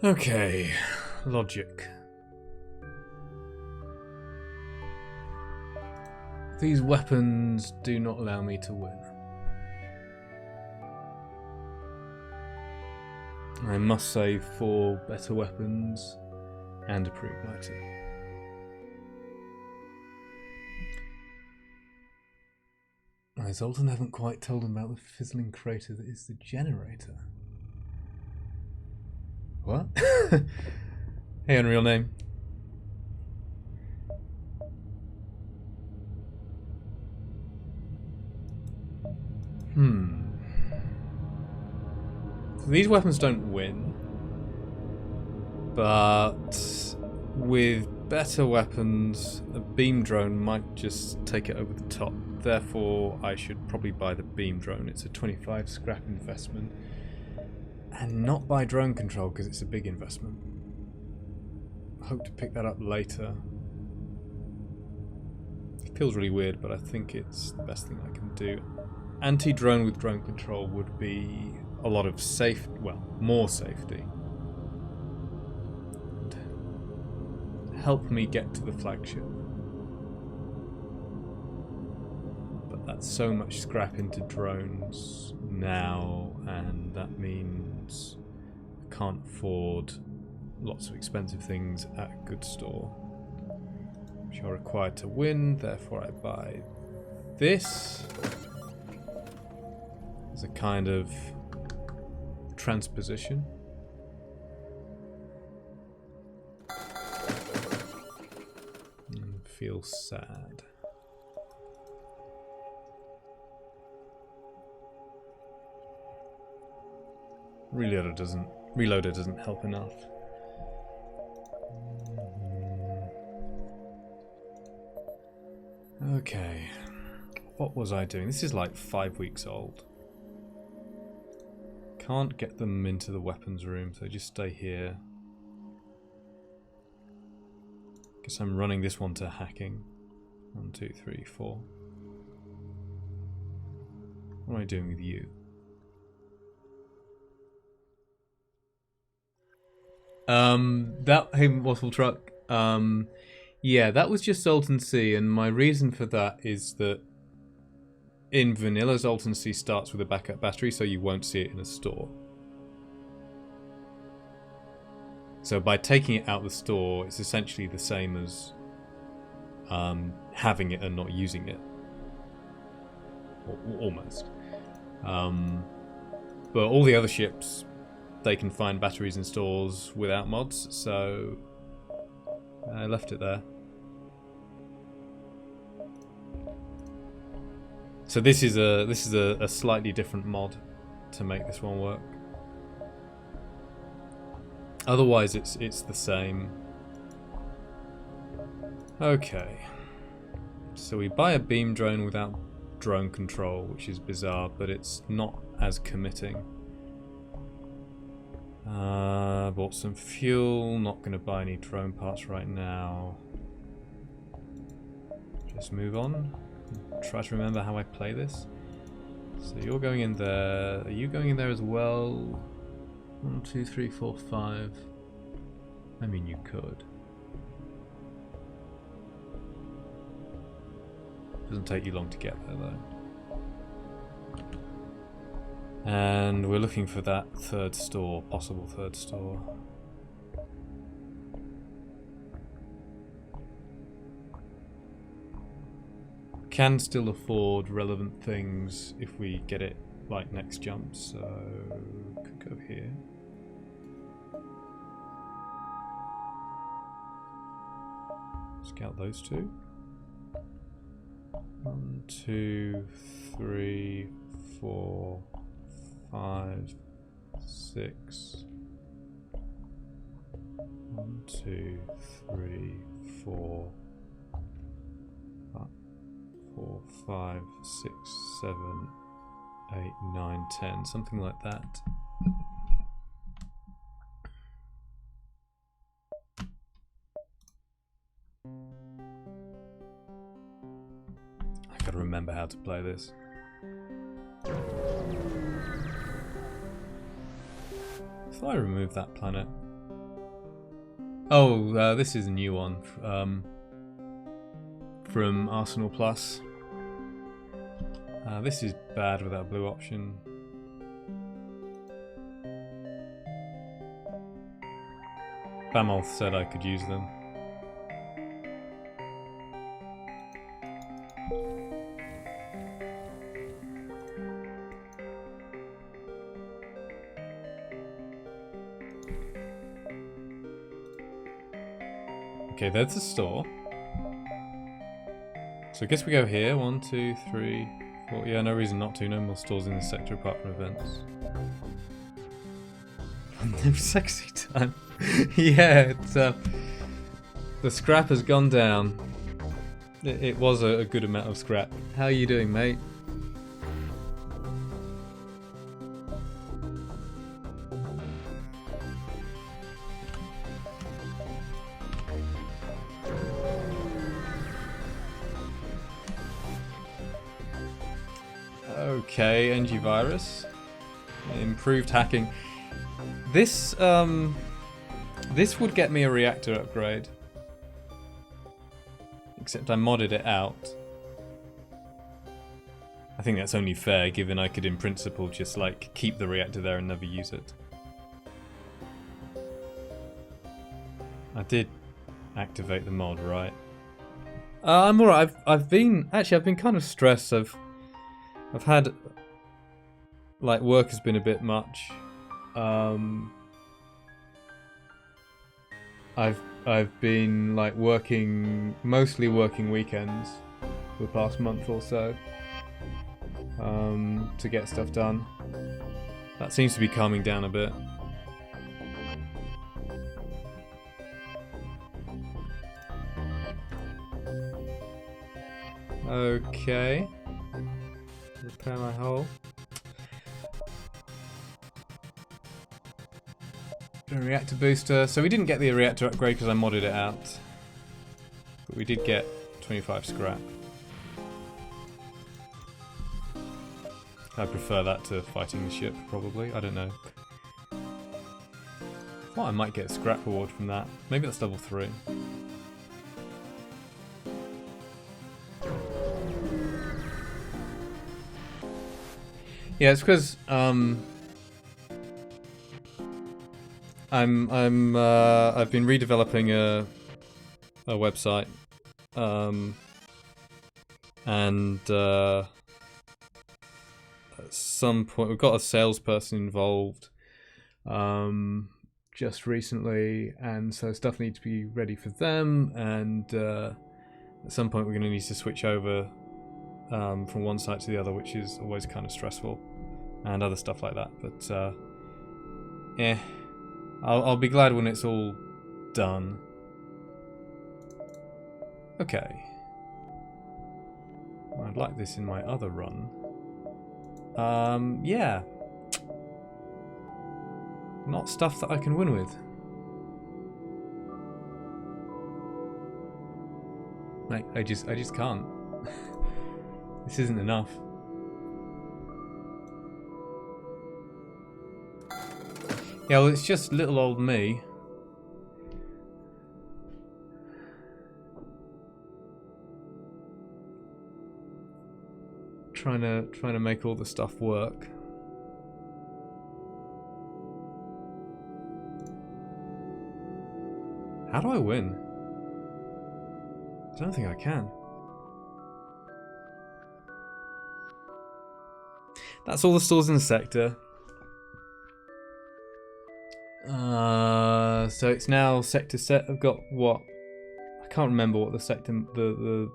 Okay, logic. These weapons do not allow me to win. I must save 4 better weapons and a pragmatic. Zoltan haven't quite told him about the fizzling crater that is the generator. What? Hey, unreal name. So these weapons don't win, but with better weapons, a beam drone might just take it over the top. Therefore, I should probably buy the beam drone. It's a 25 scrap investment. And not buy drone control because it's a big investment. I hope to pick that up later. It feels really weird, but I think it's the best thing I can do. Anti-drone with drone control would be a lot of more safety. And help me get to the flagship. But that's so much scrap into drones now, and that means I can't afford lots of expensive things at a good store, which are required to win. Therefore I buy this as a kind of transposition. And feel sad. Reloader doesn't help enough. Okay. What was I doing? This is like 5 weeks old. Can't get them into the weapons room, so just stay here. Guess I'm running this one to hacking. 1, 2, 3, 4. What am I doing with you? Hey, Waffle Truck. Yeah, that was just Zoltan C, and my reason for that is that in vanilla, Zoltan C starts with a backup battery, so you won't see it in a store. So by taking it out of the store, it's essentially the same as having it and not using it. Almost. But all the other ships, they can find batteries in stores without mods, so I left it there. So this is a slightly different mod to make this one work. Otherwise it's the same. Okay. So we buy a beam drone without drone control, which is bizarre, but it's not as committing. Bought some fuel, not going to buy any drone parts right now. Just move on. Try to remember how I play this. So you're going in there. Are you going in there as well? 1, 2, 3, 4, 5. I mean, you could. Doesn't take you long to get there, though. And we're looking for that third store, possible third store. Can still afford relevant things if we get it like next jump, so could go here. Scout those two. 1, 2, 3, 4, 5, 6. 1, 2, 3, 4, 4, 5, 6, 7, 8, 9, 10, something like that. I gotta remember how to play this. If I remove that planet. Oh, this is a new one from Arsenal Plus. This is bad without a blue option. Bamolth said I could use them. Okay, there's the store. So I guess we go here. 1, 2, 3, 4. Yeah, no reason not to. No more stores in this sector apart from events. Sexy time. Yeah, it's the scrap has gone down. It was a good amount of scrap. How are you doing, mate? Okay, NG virus. Improved hacking. This this would get me a reactor upgrade. Except I modded it out. I think that's only fair, given I could in principle just like keep the reactor there and never use it. I did activate the mod, right? I'm alright. I've been kind of stressed. I've had like work has been a bit much. I've been like mostly working weekends for the past month or so to get stuff done. That seems to be calming down a bit. Okay. Repair my hull. Reactor booster. So we didn't get the reactor upgrade because I modded it out. But we did get 25 scrap. I prefer that to fighting the ship, probably. I don't know. Well, I might get a scrap reward from that. Maybe that's level 3. Yeah, it's because I've been redeveloping a website, and at some point we've got a salesperson involved just recently, and so stuff needs to be ready for them, and at some point we're going to need to switch over from one site to the other, which is always kind of stressful, and other stuff like that. But yeah, I'll be glad when it's all done. Okay. I'd like this in my other run. Yeah. Not stuff that I can win with. Like, I just can't. This isn't enough. Yeah, well, it's just little old me. Trying to make all the stuff work. How do I win? I don't think I can. That's all the stores in the sector. So it's now sector set. I've got what? I can't remember what the sector, the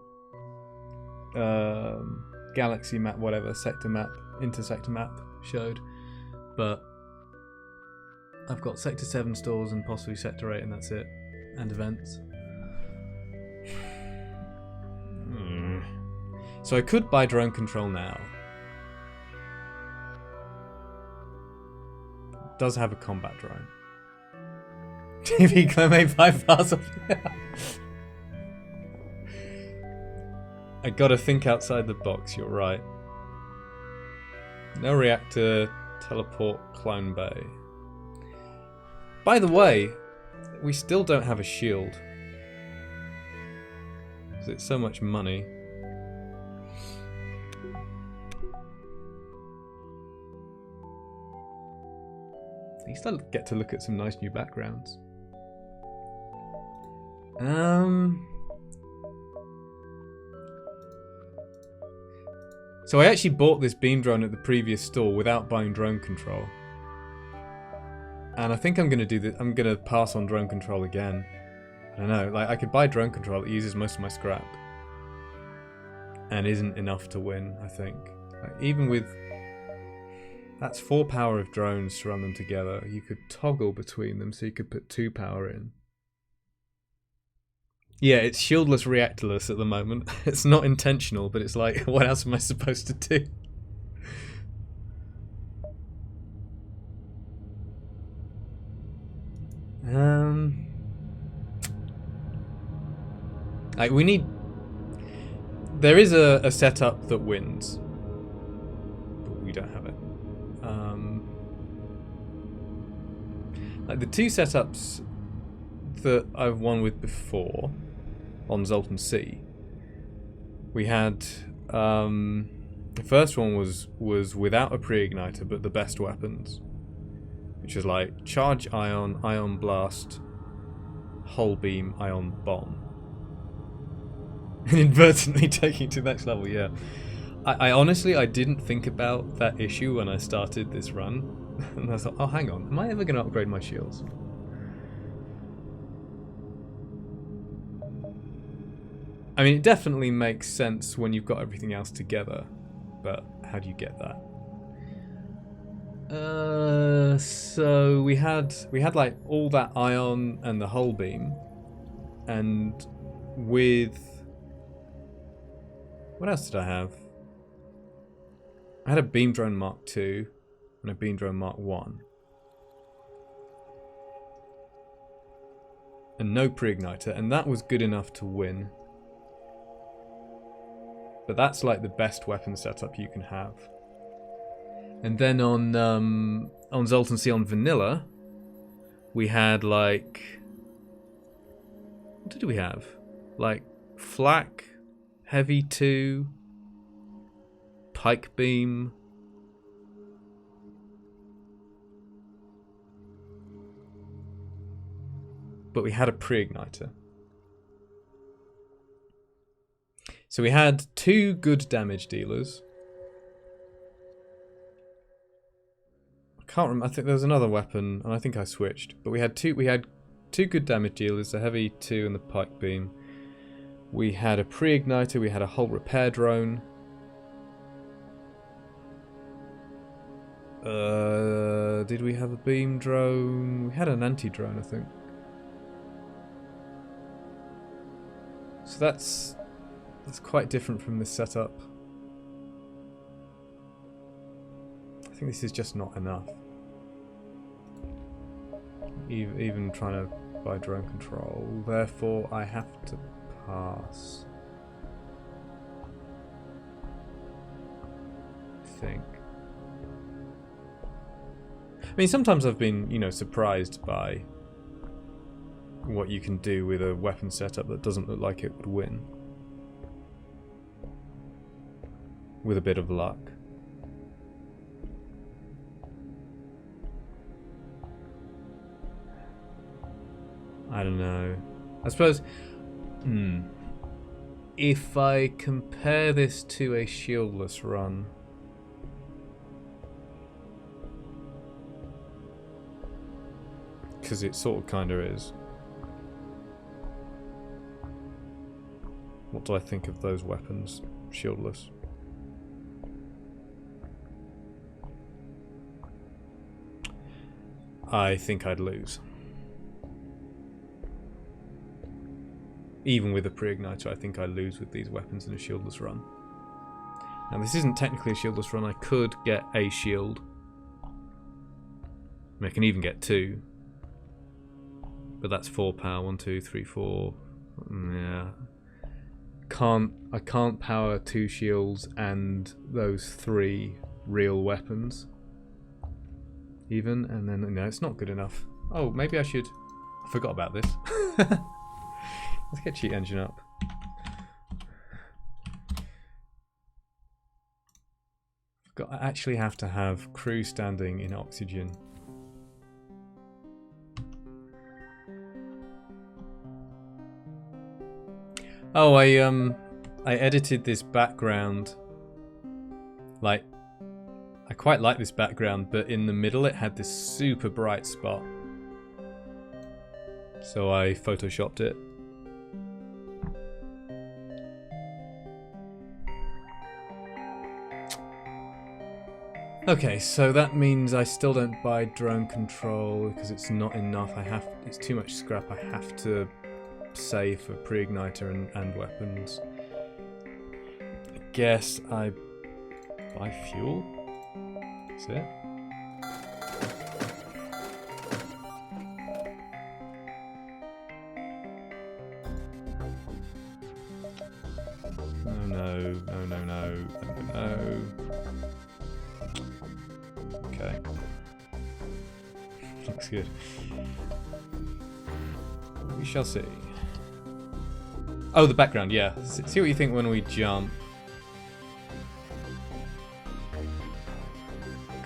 galaxy map, whatever, sector map, intersector map showed. But I've got Sector 7 stores and possibly Sector 8, and that's it. And events. So I could buy drone control now. It does have a combat drone. TV Clement 5 bars off. I gotta think outside the box, you're right. No reactor, teleport, clone bay. By the way, we still don't have a shield. Because it's so much money. At least I get to look at some nice new backgrounds. So I actually bought this beam drone at the previous store without buying drone control. And I think I'm going to do this. I'm going to pass on drone control again. I don't know, like I could buy drone control, it uses most of my scrap. And isn't enough to win, I think. Like, even with... That's 4 power of drones to run them together. You could toggle between them, so you could put 2 power in. Yeah, it's shieldless, reactorless at the moment. It's not intentional, but it's like, what else am I supposed to do? Like, we need... There is a setup that wins. But we don't have it. Like, the 2 setups that I've won with before on Zoltan C, we had the first one was without a pre-igniter but the best weapons, which is like charge ion, ion blast, hull beam, ion bomb, and inadvertently taking it to the next level. Yeah, I honestly I didn't think about that issue when I started this run. And I thought, oh hang on, am I ever going to upgrade my shields? I mean, it definitely makes sense when you've got everything else together, but how do you get that? So we had like all that ion and the hull beam, and with what else did I have? I had a beam drone Mark II and a beam drone Mark I, and no pre-igniter, and that was good enough to win. But that's like the best weapon setup you can have. And then on Zoltan C on vanilla, we had like, what did we have? Like flak, heavy 2, pike beam. But we had a pre-igniter. So we had 2 good damage dealers. I can't remember. I think there was another weapon, and I think I switched. But we had two good damage dealers: the heavy 2 and the pike beam. We had a pre-igniter. We had a hull repair drone. Did we have a beam drone? We had an anti-drone, I think. So that's quite different from this setup. I think this is just not enough. Even trying to buy drone control. Therefore, I have to pass. I think. I mean, sometimes I've been, you know, surprised by what you can do with a weapon setup that doesn't look like it would win. With a bit of luck. I don't know. I suppose... If I compare this to a shieldless run... Because it sort of kinda is. What do I think of those weapons? shieldless. I think I'd lose. Even with a pre-igniter, I think I lose with these weapons in a shieldless run. Now this isn't technically a shieldless run. I could get a shield. I can even get 2. But that's 4 power. 1, 2, 3, 4. Yeah. I can't power 2 shields and those 3 real weapons. Even, and then no, it's not good enough. Oh, maybe I should. I forgot about this. Let's get cheat engine up. I actually have to have crew standing in oxygen. Oh, I edited this background. Like, I quite like this background, but in the middle it had this super bright spot. So I photoshopped it. Okay, so that means I still don't buy drone control because it's not enough. It's too much scrap. I have to save for pre-igniter and weapons. I guess I buy fuel. Is it? No. Okay. Looks good. We shall see. Oh, the background, yeah. See what you think when we jump.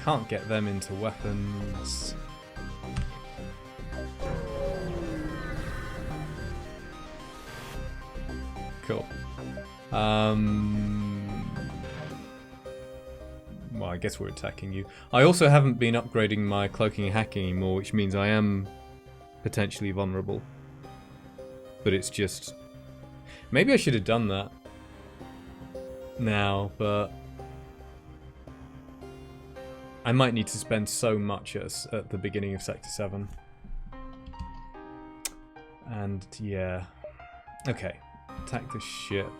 Can't get them into weapons. Cool. Well, I guess we're attacking you. I also haven't been upgrading my cloaking and hacking anymore, which means I am potentially vulnerable. But it's just... Maybe I should have done that now, but I might need to spend so much at the beginning of Sector 7. And yeah. Okay. Attack the ship.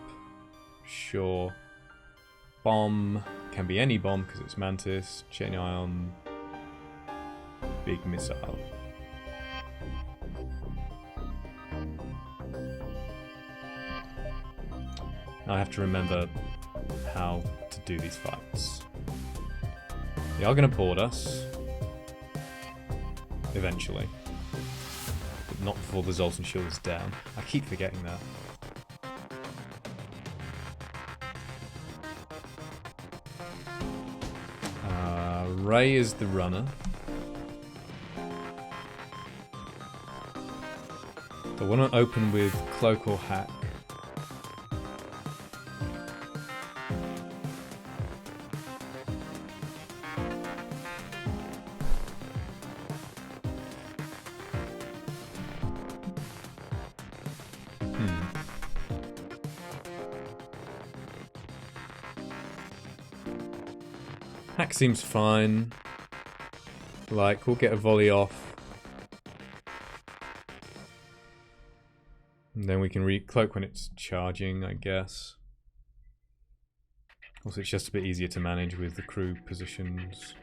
Sure. Bomb. Can be any bomb because it's Mantis. Chain ion. Big missile. I have to remember how to do these fights. They are going to board us. Eventually. But not before the Zoltan shield is down. I keep forgetting that. Ray is the runner. So why not open with cloak or hack? Hack seems fine. Like, we'll get a volley off. And then we can re-cloak when it's charging, I guess. Also, it's just a bit easier to manage with the crew positions.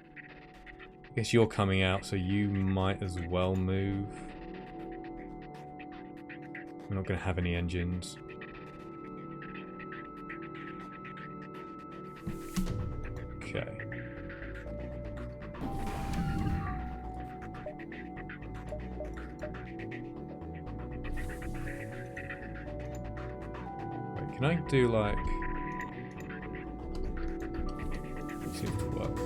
I guess you're coming out, so you might as well move. We're not going to have any engines. Okay. Can I do like... It seems to work.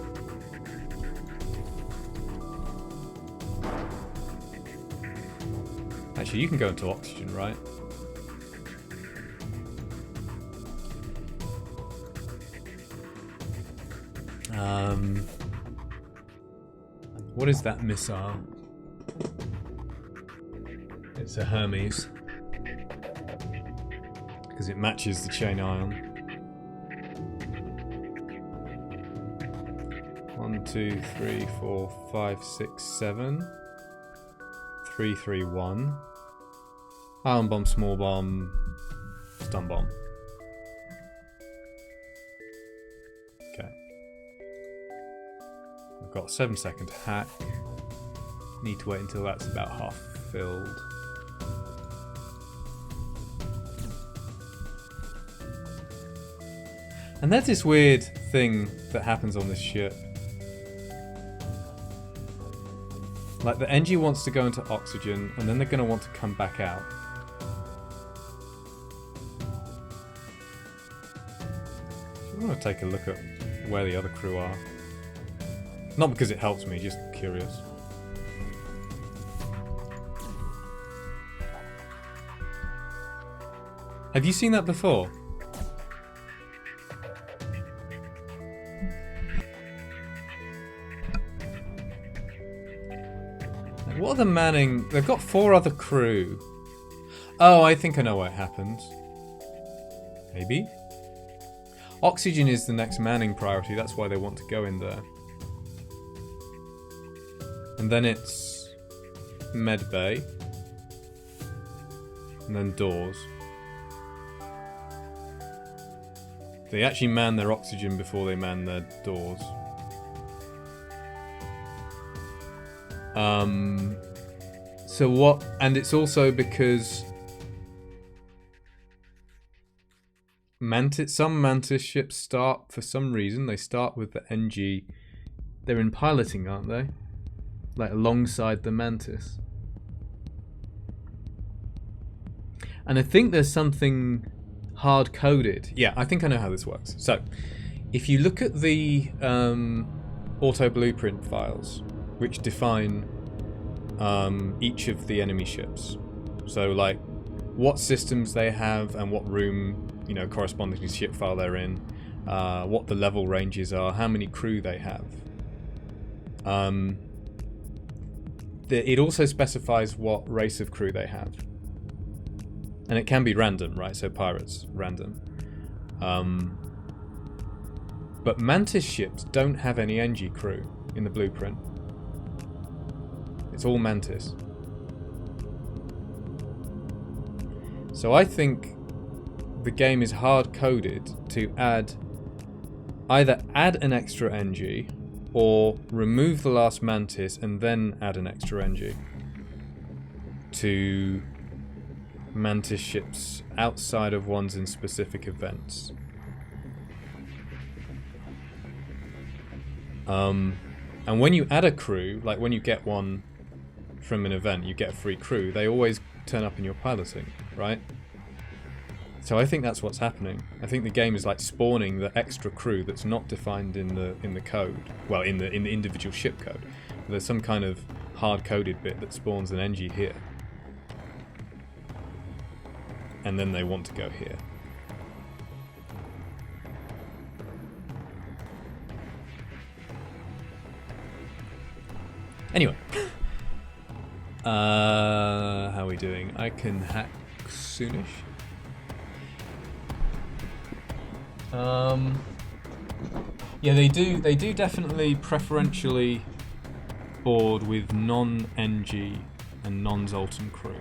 Actually, you can go into oxygen, right? What is that missile? It's a Hermes. Because it matches the chain ion. 1, 2, 3, 4, 5, 6, 7. 3, 3, 1. Ion bomb, small bomb, stun bomb. Okay. I've got a 7-second hack. Need to wait until that's about half filled. And there's this weird thing that happens on this ship. Like the NG wants to go into oxygen and then they're going to want to come back out. I want to take a look at where the other crew are. Not because it helps me, just curious. Have you seen that before? What are the manning? They've got 4 other crew. Oh, I think I know what happens. Maybe? Oxygen is the next manning priority, that's why they want to go in there. And then it's med bay. And then doors. They actually man their oxygen before they man their doors. So what, and it's also because some Mantis ships start, for some reason, they start with the NG. They're in piloting, aren't they? Like alongside the Mantis. And I think there's something hard-coded. Yeah, I think I know how this works. So, if you look at the auto blueprint files, which define each of the enemy ships. So like what systems they have and what room, you know, corresponding to the ship file they're in, what the level ranges are, how many crew they have. It also specifies what race of crew they have. And it can be random, right? So pirates, random. But Mantis ships don't have any NG crew in the blueprint. It's all Mantis. So I think the game is hard-coded to either add an extra NG or remove the last Mantis and then add an extra NG to Mantis ships outside of ones in specific events. And when you add a crew, like when you get one from an event, you get a free crew, they always turn up in your piloting, right? So I think that's what's happening. I think the game is like spawning the extra crew that's not defined in the code. Well, in the individual ship code. There's some kind of hard-coded bit that spawns an NG here. And then they want to go here. Anyway. How are we doing? I can hack soonish. Yeah, they do definitely preferentially board with non-NG and non-Zoltan crew.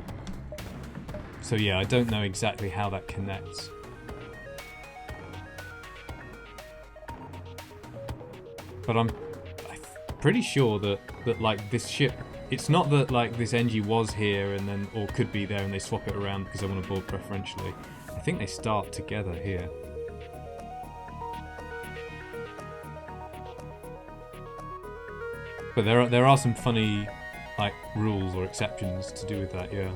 So yeah, I don't know exactly how that connects. But I'm pretty sure that like this ship, it's not that like this NG was here and then, or could be there and they swap it around because I want to board preferentially. I think they start together here. But there are some funny like rules or exceptions to do with that, yeah.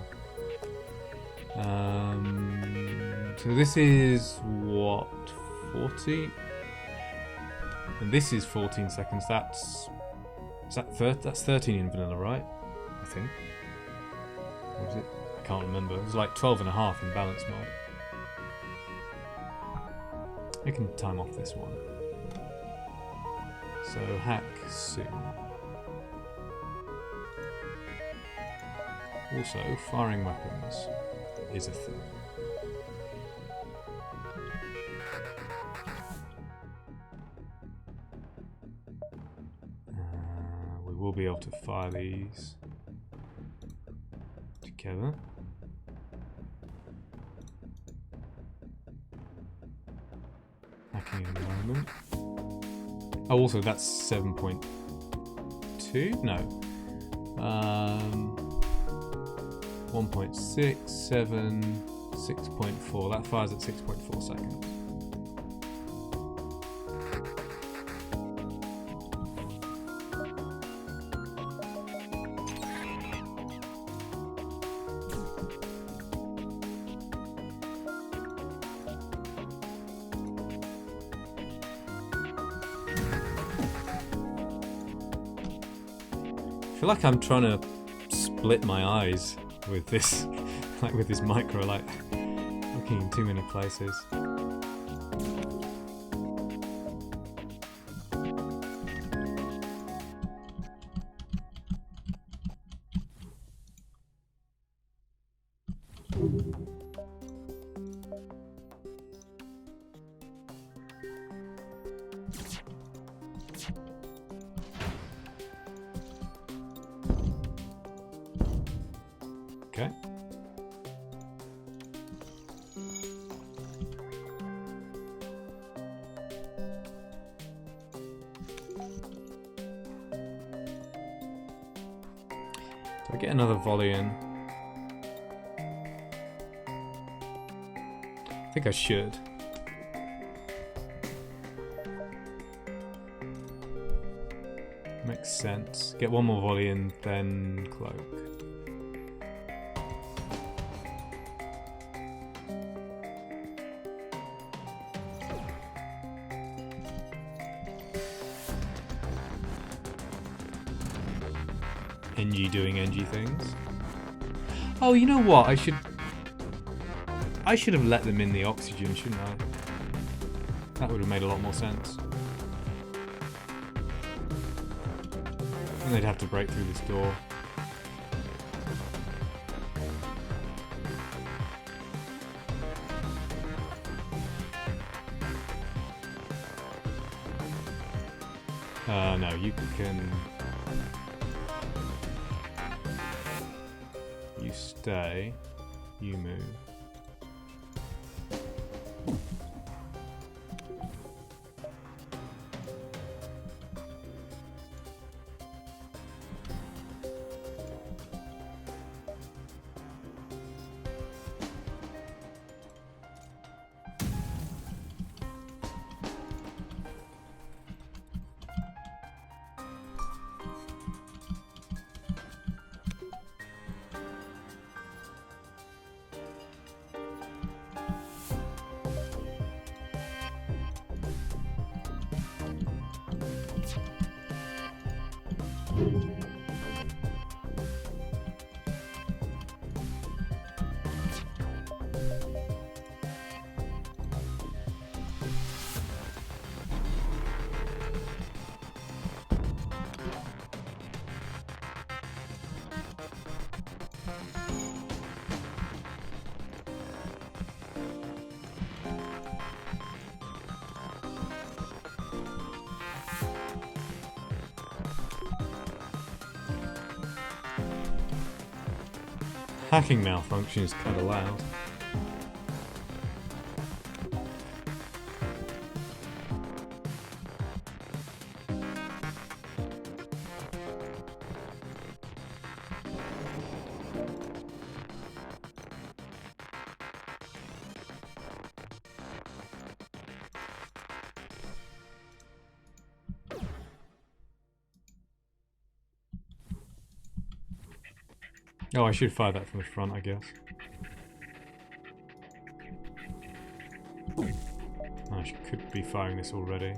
So this is what, 40? And this is 14 seconds. That's 13 in vanilla, right? I think. What was it? I can't remember. It was like 12.5 in balance mode. I can time off this one. So hack soon. Also, firing weapons is a thing. we'll be able to fire these together. Hacking in a moment. Oh, also that's 7.2? No. 1.6, 7, 6.4. That fires at 6.4 seconds. I feel like I'm trying to split my eyes with this, like with this micro, like looking in too many places. Okay. Do I get another volley in? I think I should. Makes sense. Get one more volley in, then cloak. NG doing NG things. Oh, you know what? I should have let them in the oxygen, shouldn't I? That would have made a lot more sense. And they'd have to break through this door. No, you can... You stay, you move. Hacking malfunction is kind of loud. Oh, I should fire that from the front, I guess. I could be firing this already.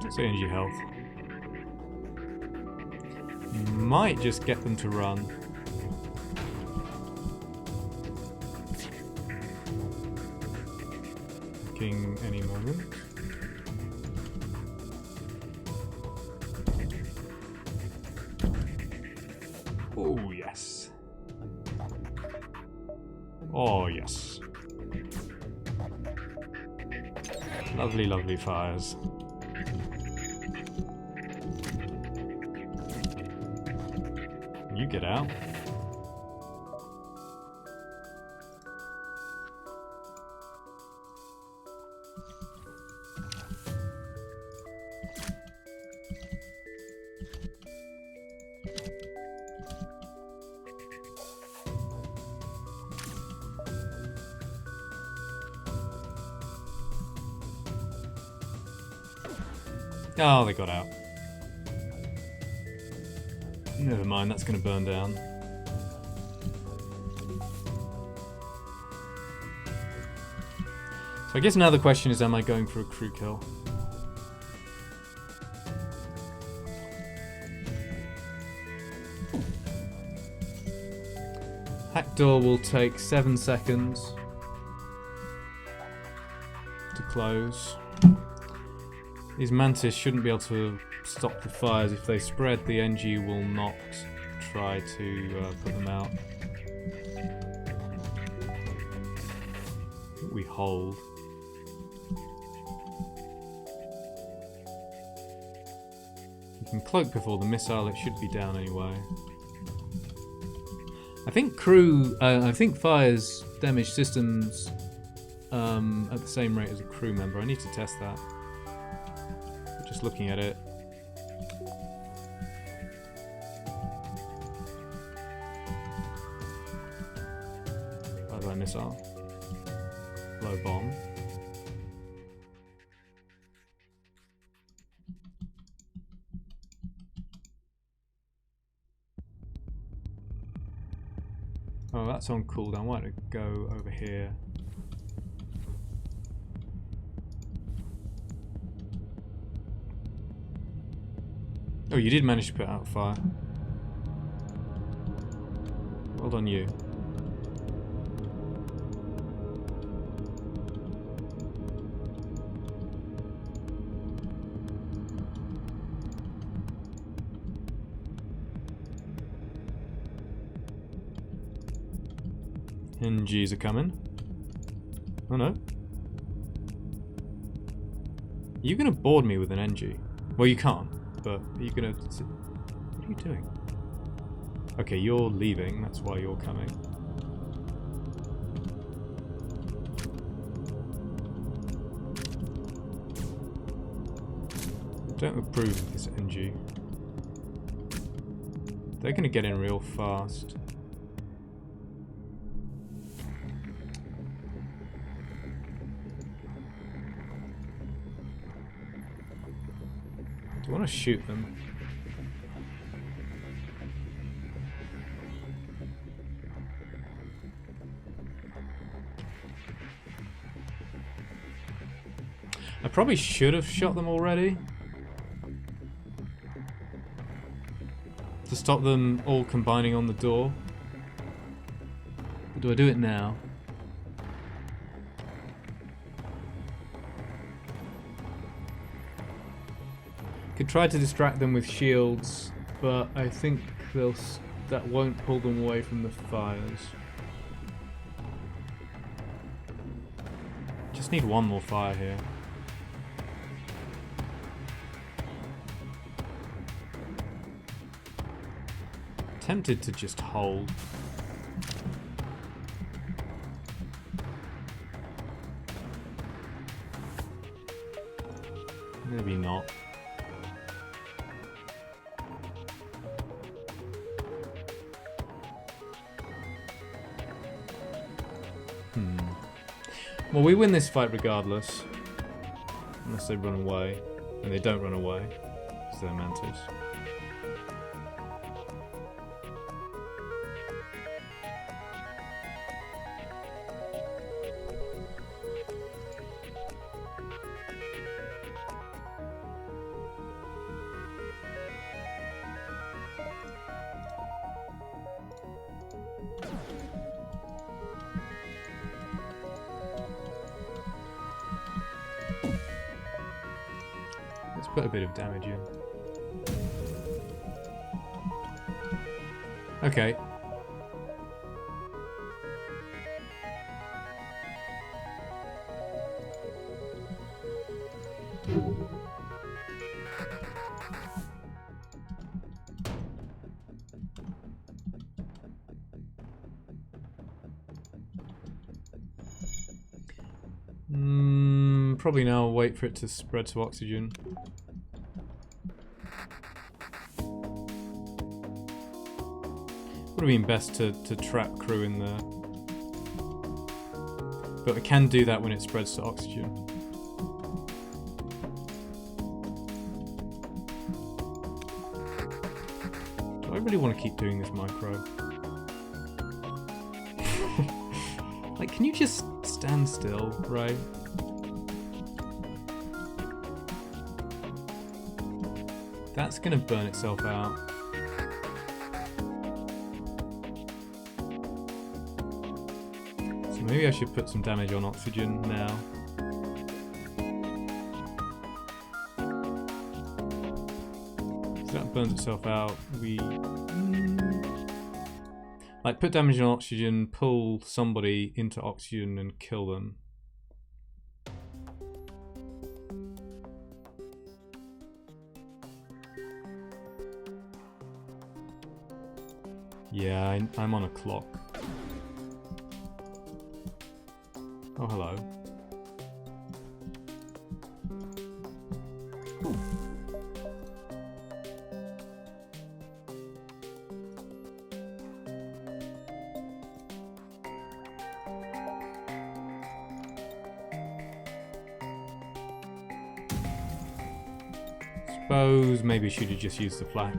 That's energy health. Might just get them to run. King any moment. Lovely, lovely fires. You get out. Oh, they got out. Never mind, that's going to burn down. So I guess now the question is, am I going for a crew kill? Hack door will take 7 seconds to close. These mantis shouldn't be able to stop the fires. If they spread, the NG will not try to put them out. We hold. You can cloak before the missile, it should be down anyway. I think fires damage systems at the same rate as a crew member. I need to test that. Just looking at it. Bye-bye missile. Low bomb. Oh, that's on cooldown. Why don't I go over here? Oh, you did manage to put out a fire. Well done, you. NGs are coming. Oh no. Are you gonna board me with an NG? Well, you can't. But are you gonna... What are you doing? Okay, you're leaving, that's why you're coming. Don't approve of this NG. They're gonna get in real fast. I want to shoot them. I probably should have shot them already to stop them all combining on the door. But do I do it now? Could try to distract them with shields, but I think that won't pull them away from the fires. Just need one more fire here. Tempted to just hold. Maybe not. Well, we win this fight regardless. Unless they run away. And they don't run away. Because they're mantis. Let's put a bit of damage in. Okay. Probably now wait for it to spread to oxygen. Would have been best to trap crew in there. But it can do that when it spreads to oxygen. Do I really want to keep doing this micro? Like, can you just stand still, right? That's gonna burn itself out. So maybe I should put some damage on oxygen now. So that burns itself out. Like, put damage on oxygen, pull somebody into oxygen and kill them. Yeah, I'm on a clock. Oh, hello. Suppose maybe I should have just used the flak.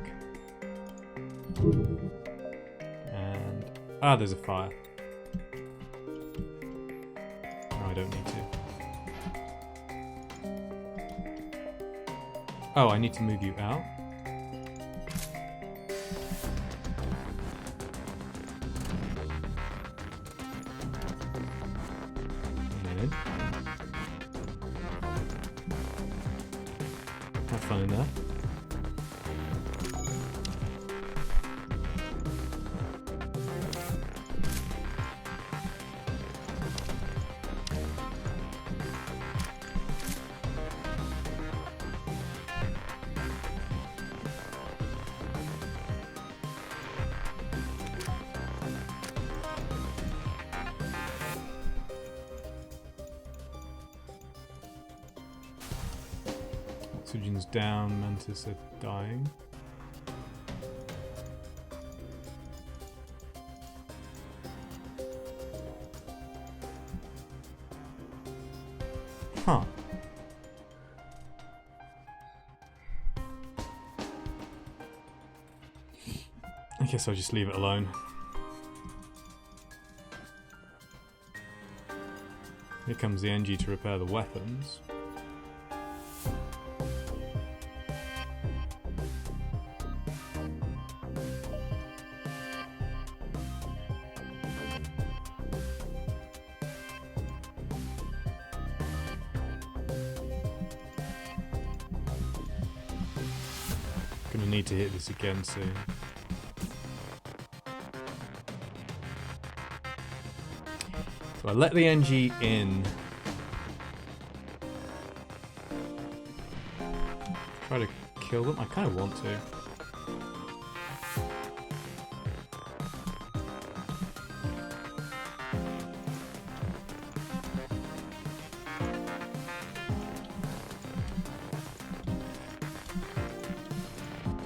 Ah, there's a fire. No, I don't need to. Oh, I need to move you out? A minute. Have fun in there. Oxygen's down, mantis are dying. Huh. I guess I'll just leave it alone. Here comes the NG to repair the weapons. Gonna need to hit this again soon. So I let the NG in. Try to kill them. I kind of want to.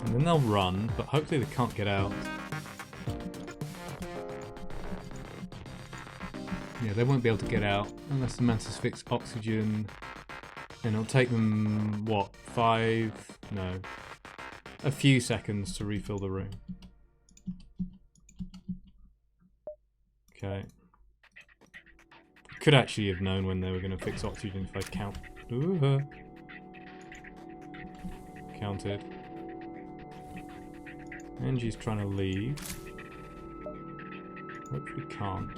And then they'll run, but hopefully they can't get out. Yeah, they won't be able to get out unless the mantis fix oxygen. And it'll take them, what, a few seconds to refill the room. Okay. Could actually have known when they were going to fix oxygen if I counted. NG's trying to leave. Hopefully can't.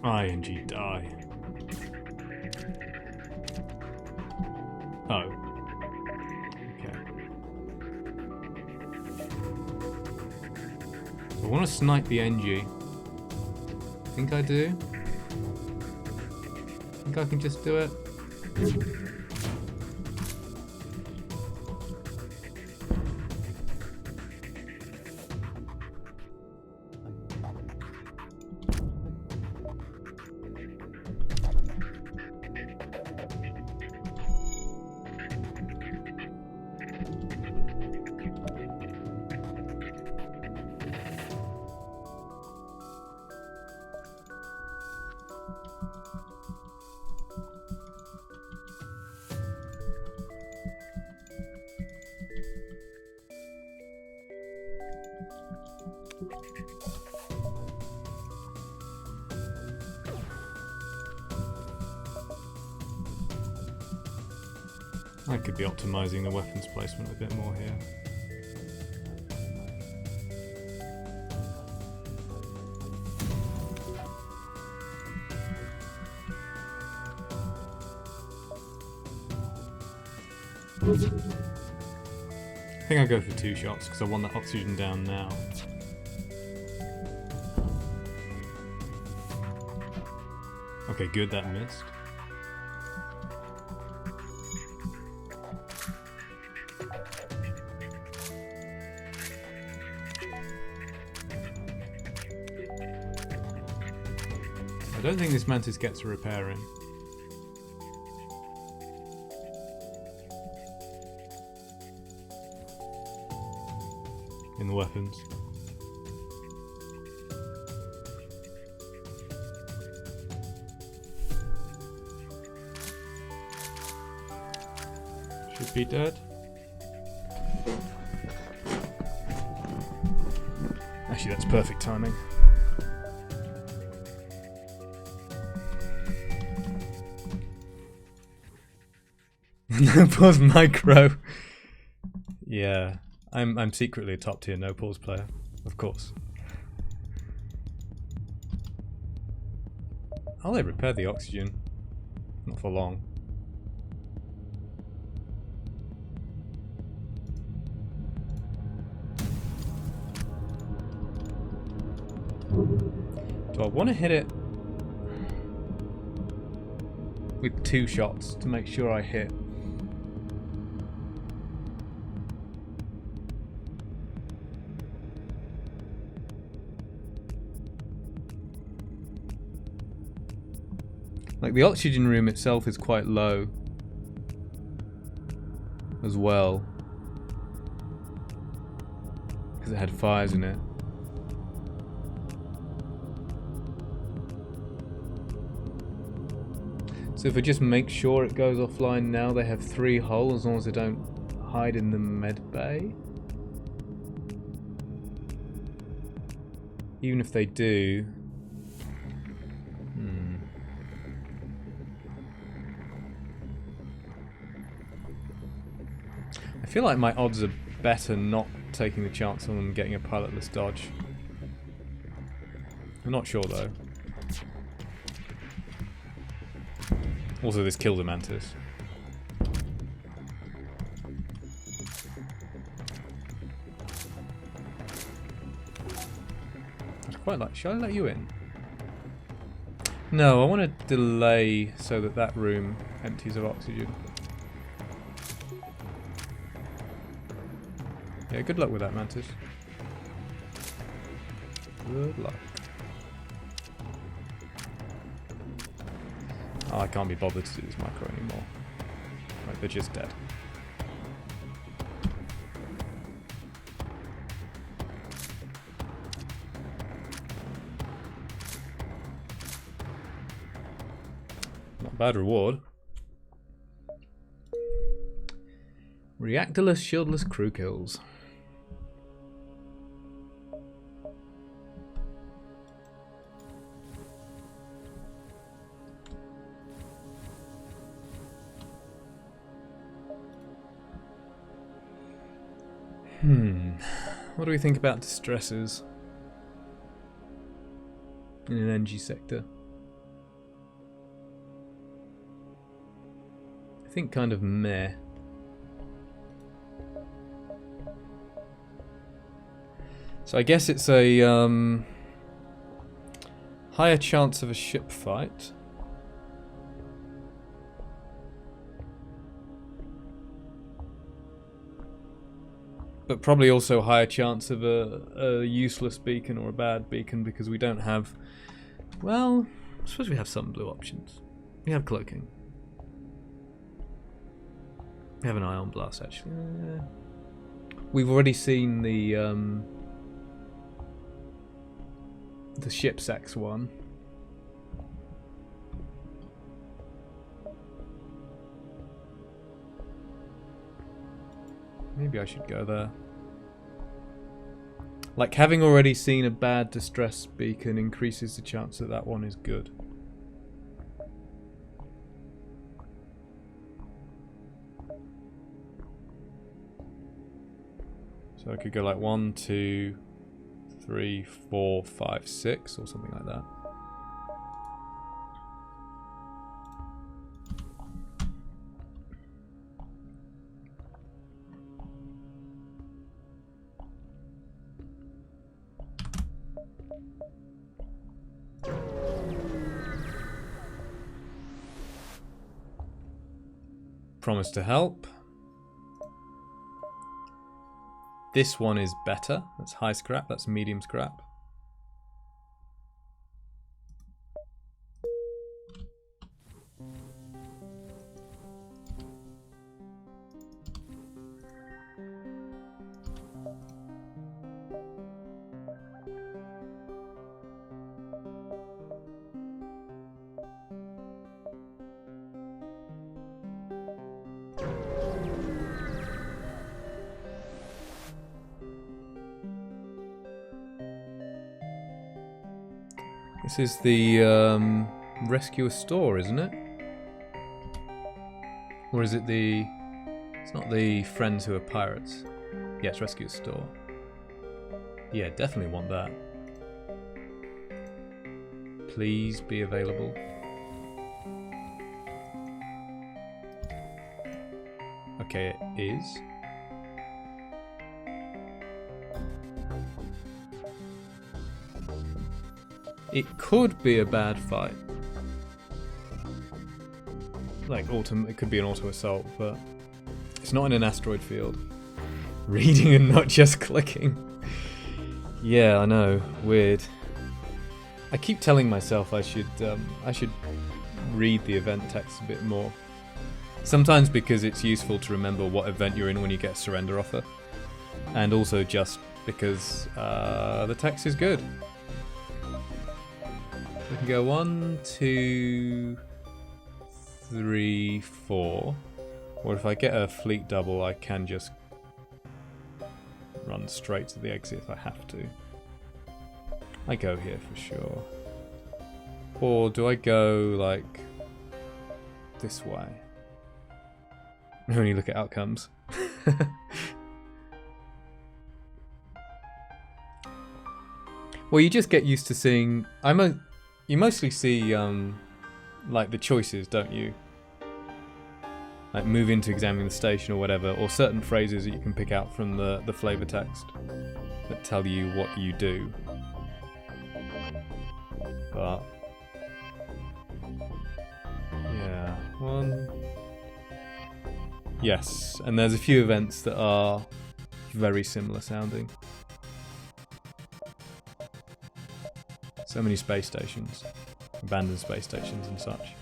ING die. Oh. Okay. I want to snipe the NG. I think I do. I think I can just do it. I could be optimizing the weapons placement a bit more here. I think I'll go for 2 shots because I want that oxygen down now. Okay, good, that missed. I don't think this mantis gets a repair in. In the weapons. Should be dead. Actually, that's perfect timing. No pause micro. Yeah, I'm secretly a top tier no pause player, of course. I'll let repair the oxygen. Not for long. Do I want to hit it with 2 shots to make sure I hit? Like, the oxygen room itself is quite low as well, because it had fires in it. So if I just make sure it goes offline now, they have 3 hull as long as they don't hide in the med bay. Even if they do... I feel like my odds are better not taking the chance on them getting a pilotless dodge. I'm not sure though. Also, this killed a mantis. I'd quite like... Shall I let you in? No, I want to delay so that that room empties of oxygen. Yeah, good luck with that, mantis. Good luck. Oh, I can't be bothered to do this micro anymore. Right, they're just dead. Not bad reward. Reactorless, shieldless crew kills. What do we think about distresses in an energy sector? I think kind of meh. So I guess it's a Higher chance of a ship fight. But probably also higher chance of a useless beacon or a bad beacon because we don't have... Well, I suppose we have some blue options. We have cloaking. We have an ion blast, actually. We've already seen the ship's X1. Maybe I should go there. Like, having already seen a bad distress beacon increases the chance that that one is good. So I could go like 1, 2, 3, 4, 5, 6 or something like that. Promise to help. This one is better. That's high scrap, that's medium scrap. This is the rescuer store, isn't it? Or is it the... It's not the friends who are pirates. Yeah, it's rescuer store. Yeah, definitely want that. Please be available. Okay, it is. It could be a bad fight. Like, it could be an auto assault, but it's not in an asteroid field. Reading and not just clicking. Yeah, I know. Weird. I keep telling myself I should read the event text a bit more. Sometimes because it's useful to remember what event you're in when you get a surrender offer. And also just because the text is good. We can go 1, 2, 3, 4. Or if I get a fleet double, I can just run straight to the exit if I have to. I go here for sure. Or do I go, like, this way? I only look at outcomes. Well, you just get used to seeing... You mostly see, like, the choices, don't you? Like, move in to examine the station or whatever, or certain phrases that you can pick out from the flavor text that tell you what you do. But... yeah, one... Yes, and there's a few events that are very similar sounding. So many space stations, abandoned space stations and such.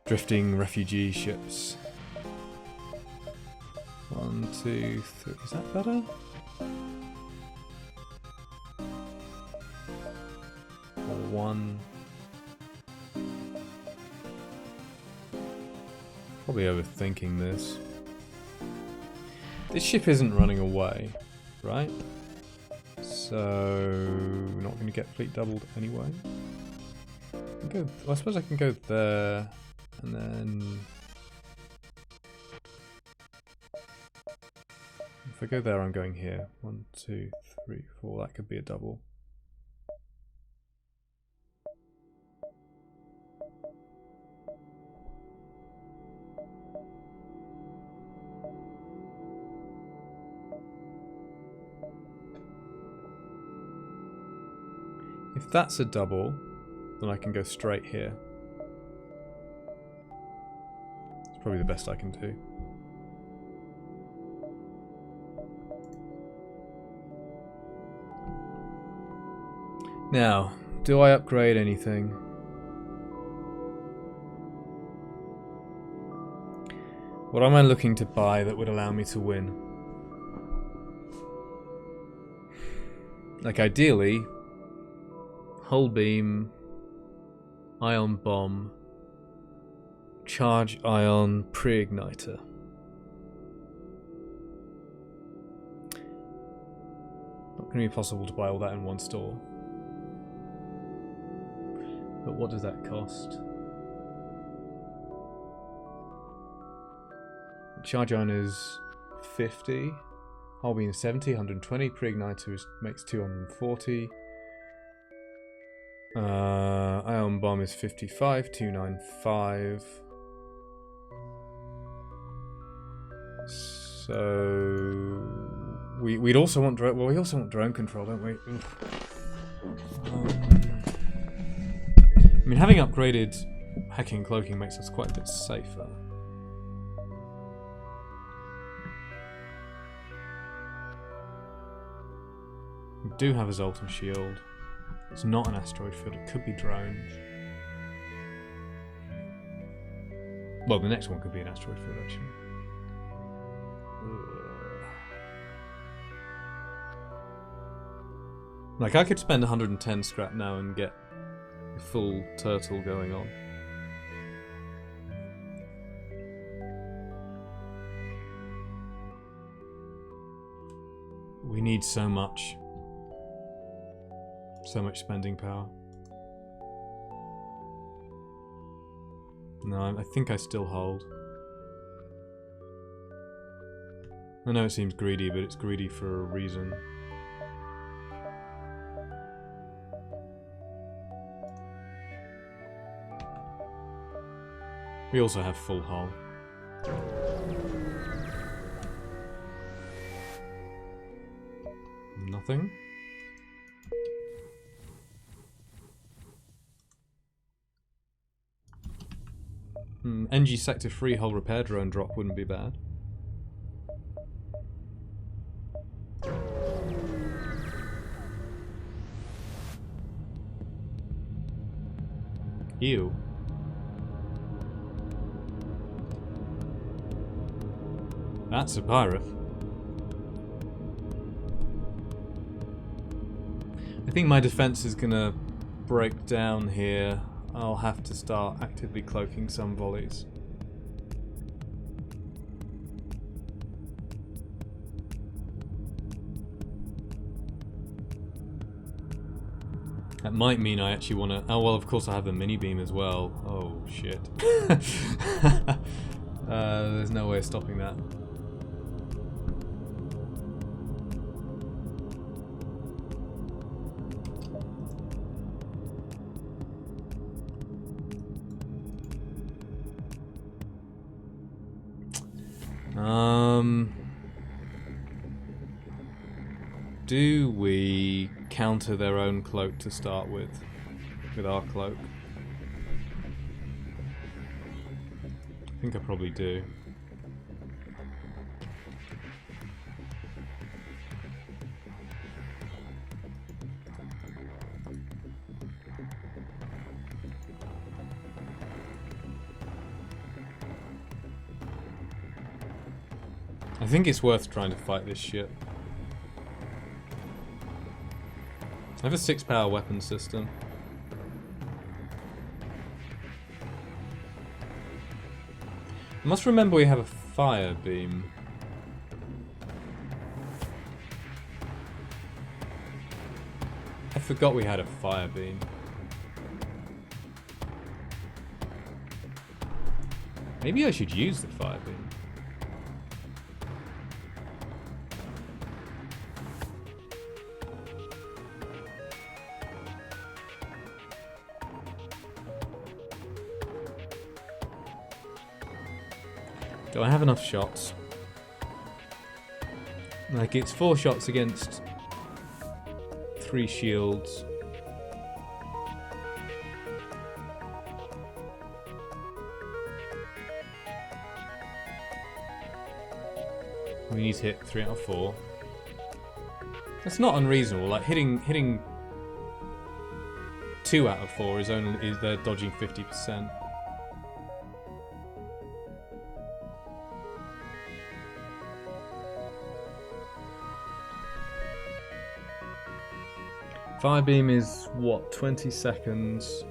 Drifting refugee ships. 1, 2, 3. Is that better? Or 1. Probably overthinking this. This ship isn't running away, right? So, we're not going to get fleet doubled anyway. I suppose I can go there, and then... If I go there, I'm going here. 1, 2, 3, 4. That could be a double. If that's a double, then I can go straight here. It's probably the best I can do. Now, do I upgrade anything? What am I looking to buy that would allow me to win? Like ideally, hull beam, ion bomb, charge ion pre-igniter. Not going to be possible to buy all that in one store. But what does that cost? Charge ion is 50. Hull beam is 70, 120. Pre-igniter makes 240. Ion bomb is 55, 295. So we'd also want drone. Well, we also want drone control, don't we? I mean, having upgraded hacking and cloaking makes us quite a bit safer. We do have a Zoltan shield. It's not an asteroid field, it could be drones. Well, the next one could be an asteroid field, actually. Like, I could spend 110 scrap now and get a full turtle going on. We need so much. So much spending power. No, I think I still hold. I know it seems greedy, but it's greedy for a reason. We also have full hull. Nothing. NG sector free hull repair drone drop wouldn't be bad. Ew. That's a pirate. I think my defense is gonna break down here. I'll have to start actively cloaking some volleys. That might mean I actually want to... Oh, well, of course I have the mini beam as well. Oh, shit. There's no way of stopping that. Do we counter their own cloak to start with our cloak? I think I probably do. I think it's worth trying to fight this shit. I have a 6-power weapon system. I must remember we have a fire beam. I forgot we had a fire beam. Maybe I should use the fire beam. Do I have enough shots? Like, it's 4 shots against 3 shields. We need to hit 3 out of 4. That's not unreasonable. Like hitting 2 out of 4 is they're dodging 50%. Fire beam is what, 20 seconds?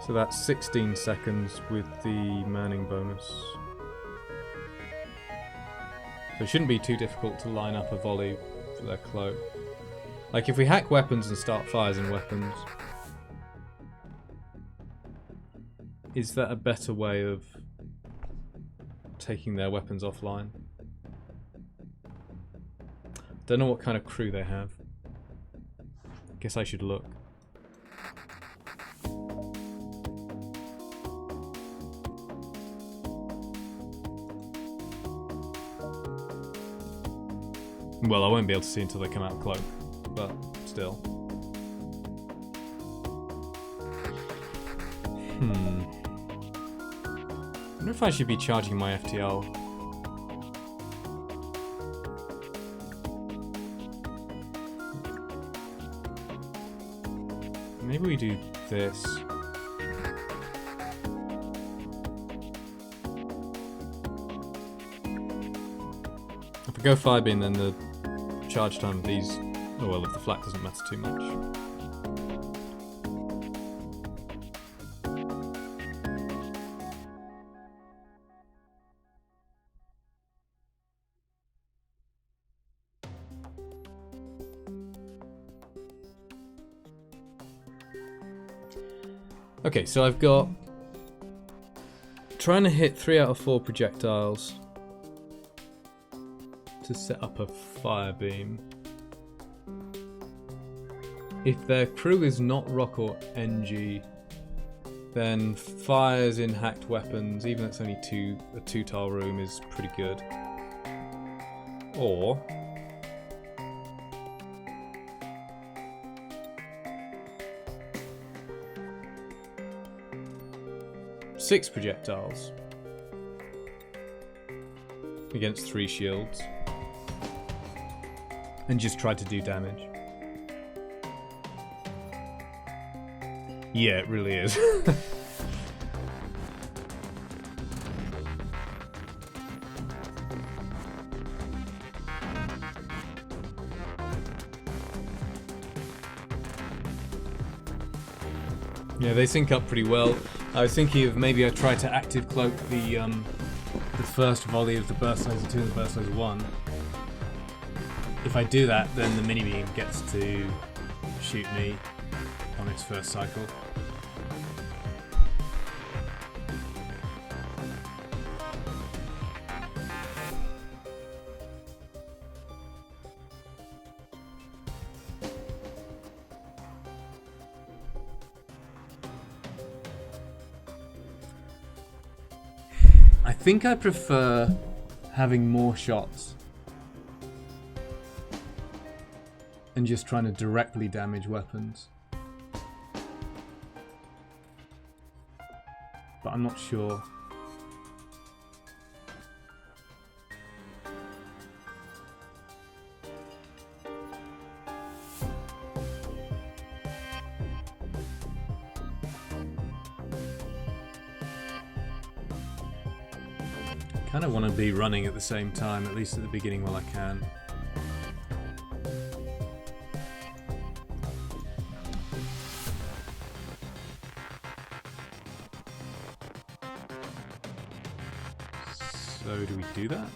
So that's 16 seconds with the manning bonus. So it shouldn't be too difficult to line up a volley for their cloak. Like if we hack weapons and start fires in weapons, is that a better way of taking their weapons offline? Don't know what kind of crew they have. Guess I should look. Well, I won't be able to see until they come out of cloak, but still. I wonder if I should be charging my FTL. Maybe we do this. If we go fire beam, then the charge time of these, oh well, if the flak doesn't matter too much. Okay, so I've got trying to hit 3 out of 4 projectiles to set up a fire beam. If their crew is not rock or NG, then fires in hacked weapons, even if it's only a 2-tile room, is pretty good. Or six projectiles against 3 shields and just try to do damage. Yeah, it really is. Yeah, they sync up pretty well. I was thinking of maybe I try to active cloak the first volley of the burst laser 2 and the burst laser 1. If I do that, then the mini beam gets to shoot me on its first cycle. I think I prefer having more shots and just trying to directly damage weapons. But I'm not sure. I kind of want to be running at the same time, at least at the beginning while I can. So do we do that?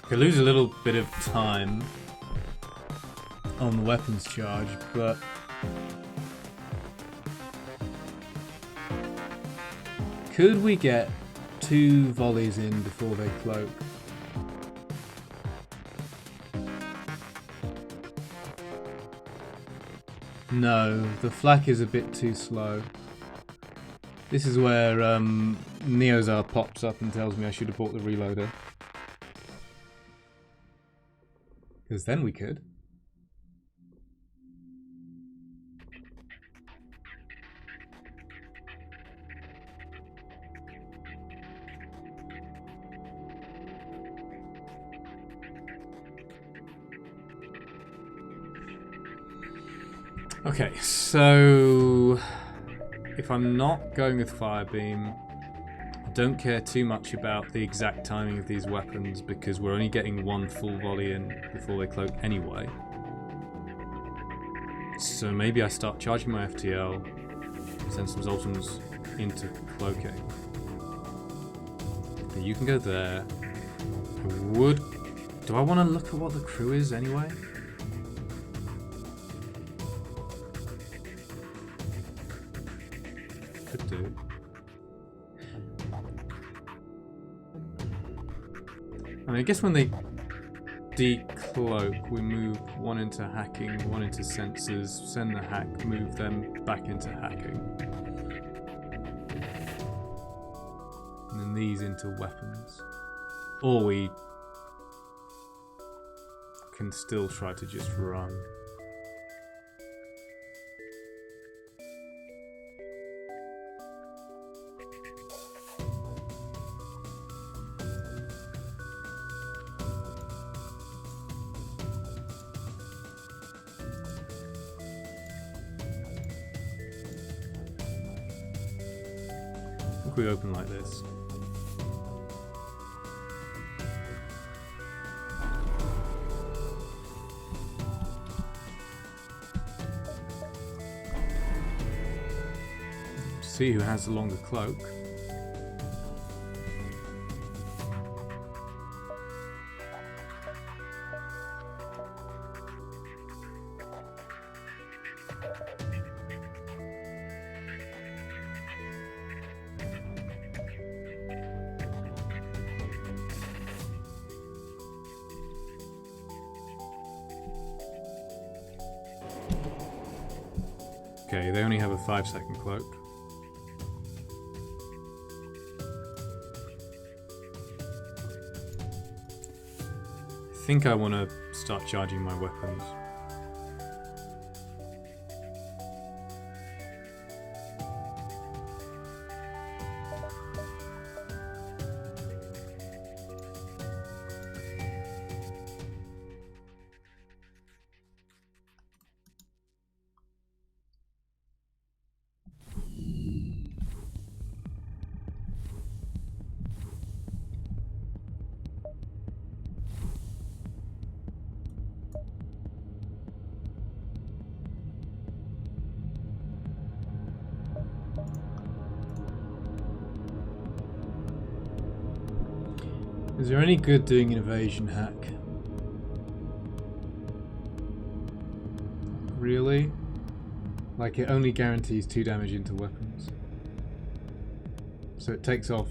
We lose a little bit of time on the weapons charge, but could we get 2 volleys in before they cloak? No, the flak is a bit too slow. This is where Neozar pops up and tells me I should have bought the reloader. Because then we could. Okay, so if I'm not going with fire beam, I don't care too much about the exact timing of these weapons because we're only getting one full volley in before they cloak anyway. So maybe I start charging my FTL, send some Zoltans into cloaking. Okay, you can go there. I would... Do I want to look at what the crew is anyway? Could do. I mean, I guess when they decloak, we move one into hacking, one into sensors, send the hack, move them back into hacking. And then these into weapons. Or we can still try to just run. If we open like this. See who has the longer cloak. Okay, they only have a 5-second cloak. I think I want to start charging my weapons. Is there any good doing an evasion hack? Really? Like it only guarantees 2 damage into weapons. So it takes off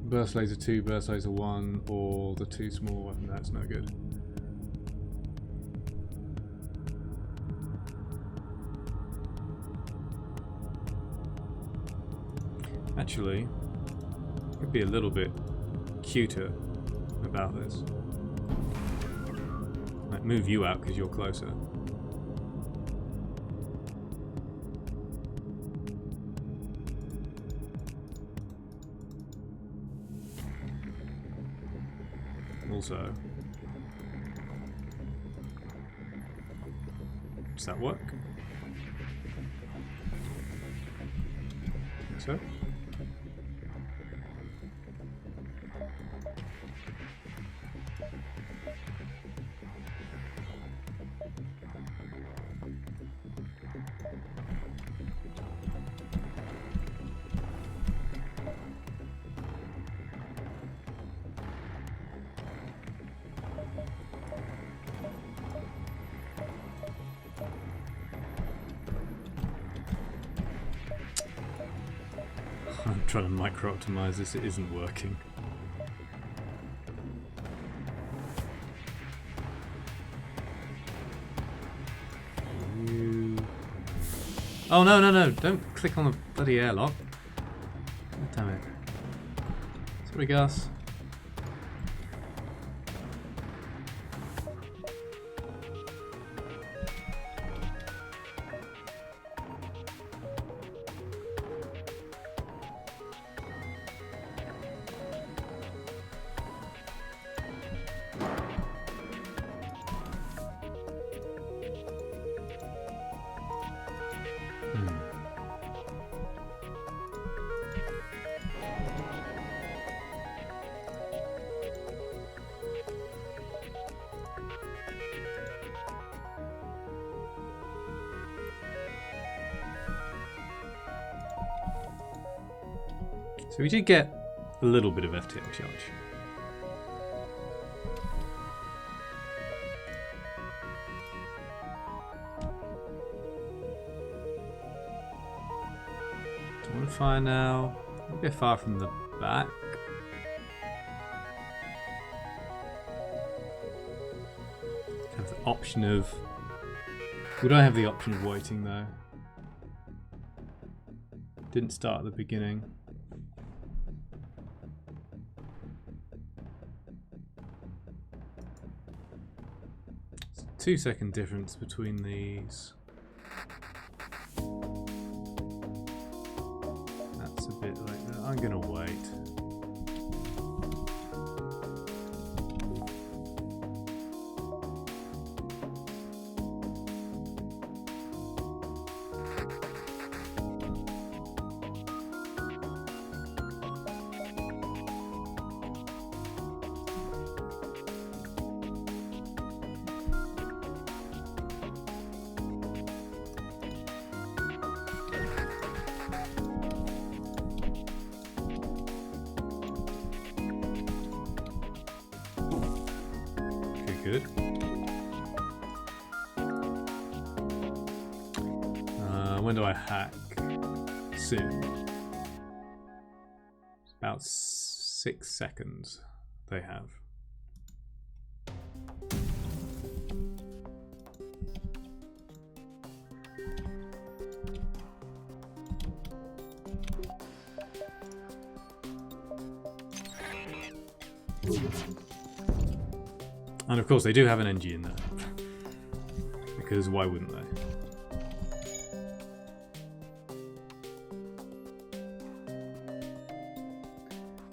burst laser 2, burst laser 1, or the 2 small weapon. That's no good. Actually, could be a little bit cuter about this. Like move you out because you're closer. Also, does that work? Think so. I'm trying to micro-optimize this, it isn't working. Oh no, no, no, don't click on the bloody airlock. God damn it. Sorry, Gus. So we did get a little bit of FTL charge. Do I want to fire now? A bit far from the back. Have the option of... We don't have the option of waiting though. Didn't start at the beginning. It's a 2-second difference between these. That's a bit like that. I'm gonna wait. Good. When do I hack? Soon. It's about 6 seconds they have. And of course they do have an NG in there. Because why wouldn't they?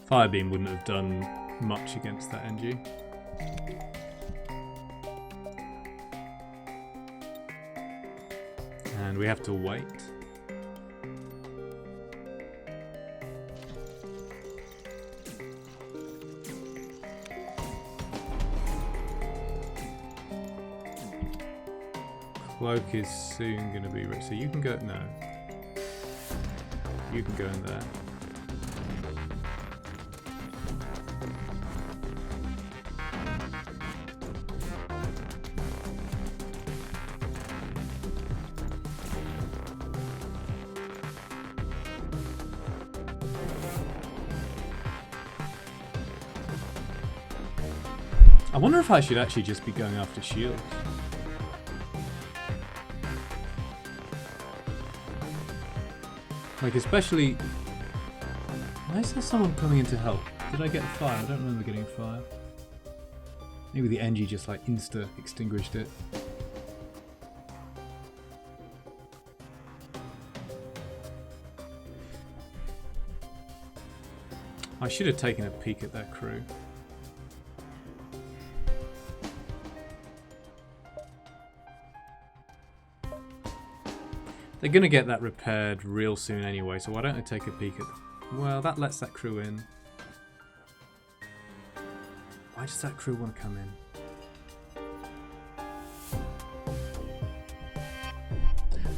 Firebeam wouldn't have done much against that NG. And we have to wait. Cloak is soon going to be ready. So you can go... No. You can go in there. I wonder if I should actually just be going after shields. Like, especially... Why is there someone coming in to help? Did I get a fire? I don't remember getting a fire. Maybe the NG just, like, insta-extinguished it. I should have taken a peek at that crew. They're going to get that repaired real soon anyway, so why don't I take a peek at... Well, that lets that crew in. Why does that crew want to come in?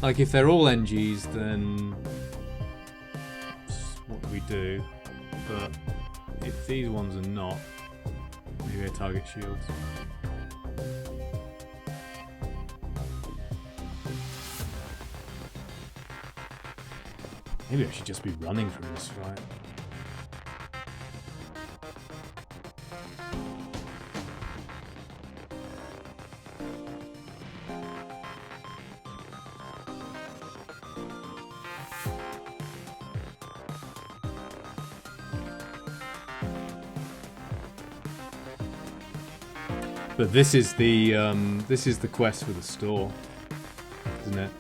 Like, if they're all NGs, then... what do we do? But if these ones are not, maybe I target shields. Maybe I should just be running from this fight. But this is the quest for the store, isn't it?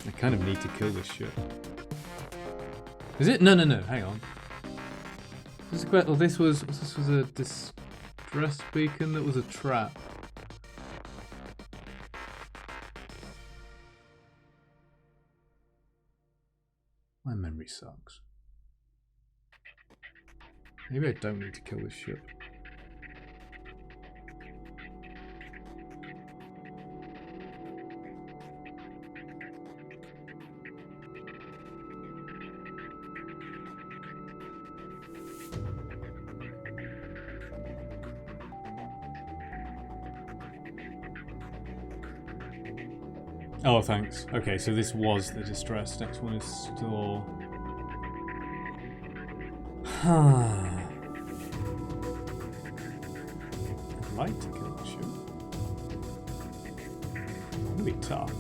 I kind of need to kill this shit. Is it? No, hang on. This is quest. Oh, this was a distress beacon that was a trap. My memory sucks. Maybe I don't need to kill this ship. Oh, thanks. Okay, so this was the distress. Next one is store. I'd like to kill the ship. It'll be tough.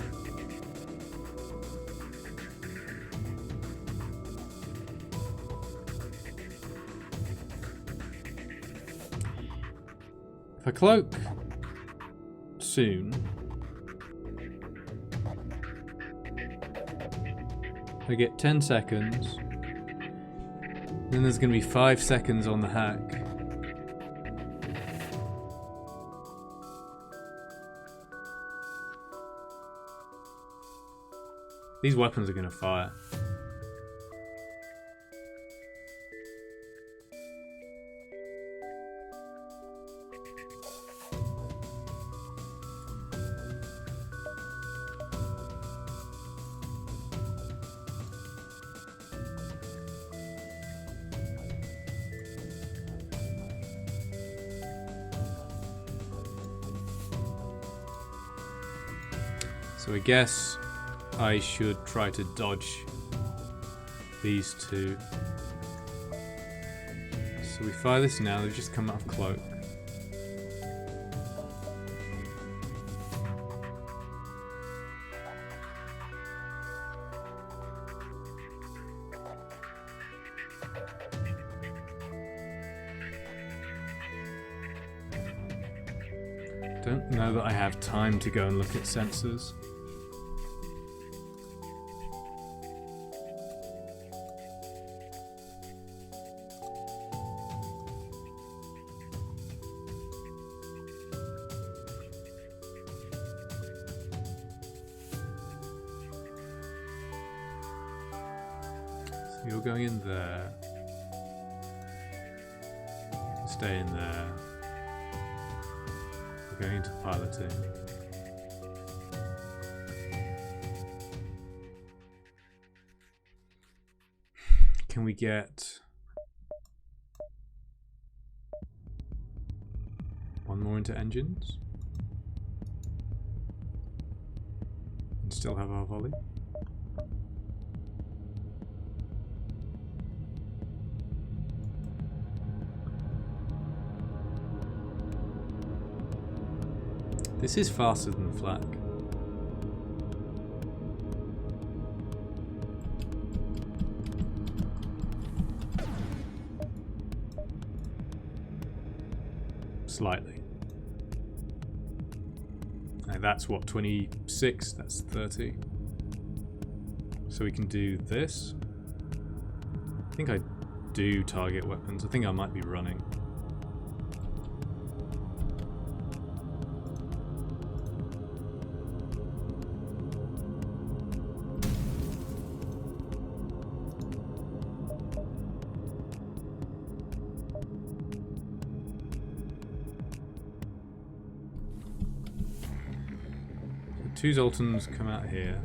If I cloak soon, I get 10 seconds. Then there's going to be 5 seconds on the hack. These weapons are going to fire. So I guess I should try to dodge these two. So we fire this now, they've just come out of cloak. Don't know that I have time to go and look at sensors. So you're going in there. Stay in there. We're going into piloting. Can we get one more into engines? And still have our volley? This is faster than the flak. Slightly. Now that's what, 26? That's 30. So we can do this. I think I do target weapons. I think I might be running. Two Zoltans come out here.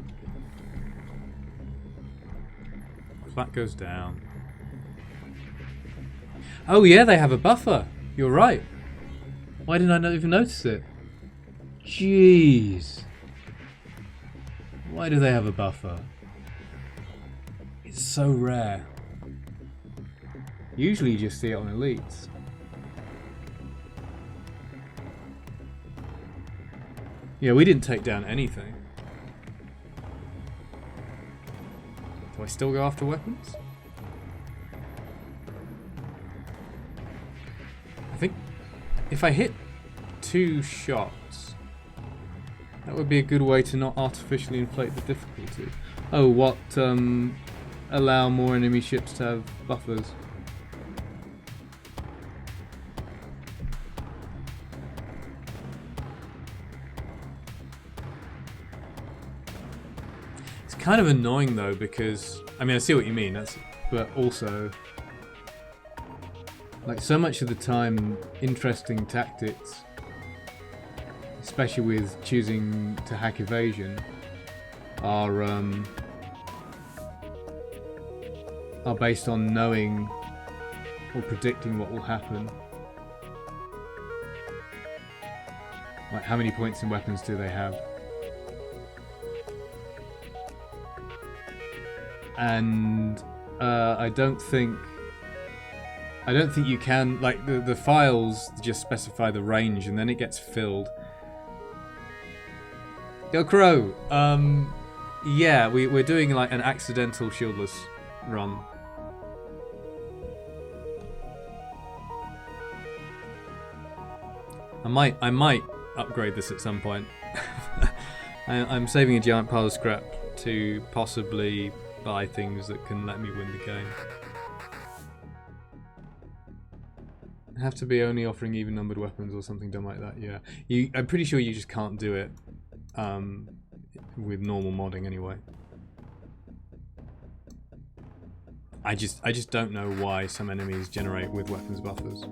Flak goes down. Oh yeah, they have a buffer. You're right. Why didn't I not even notice it? Jeez. Why do they have a buffer? It's so rare. Usually you just see it on elites. Yeah, we didn't take down anything. Do I still go after weapons? I think if I hit 2 shots, that would be a good way to not artificially inflate the difficulty. Oh, what? Allow more enemy ships to have buffers. Kind of annoying though, because I mean I see what you mean, but also like so much of the time interesting tactics, especially with choosing to hack evasion, are based on knowing or predicting what will happen. Like how many points in weapons do they have? and I don't think you can, like, the files just specify the range and then it gets filled. Go Crow! Yeah, we're doing like an accidental shieldless run. I might upgrade this at some point. I'm saving a giant pile of scrap to possibly buy things that can let me win the game. Have to be only offering even numbered weapons or something dumb like that. Yeah, I'm pretty sure you just can't do it with normal modding anyway. I just don't know why some enemies generate with weapons buffers.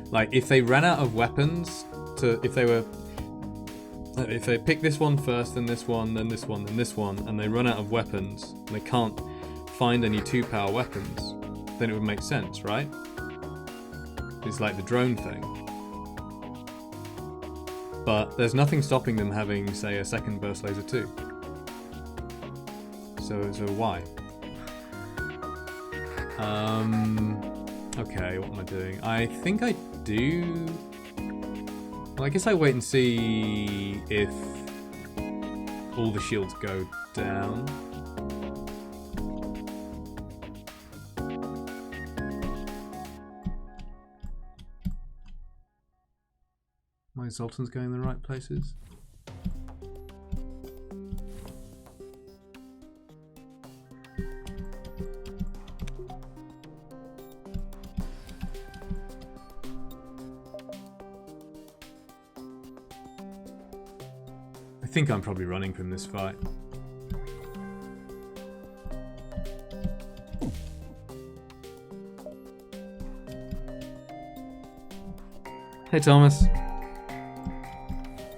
Like, if they ran out of weapons, if they pick this one first, then this one, then this one, then this one, and they run out of weapons, and they can't find any 2-power weapons, then it would make sense, right? It's like the drone thing. But there's nothing stopping them having, say, a second burst laser too. So why? Okay, what am I doing? I think I do... Well, I guess I wait and see if all the shields go down. My Zoltan's going in the right places. I think I'm probably running from this fight. Hey Thomas.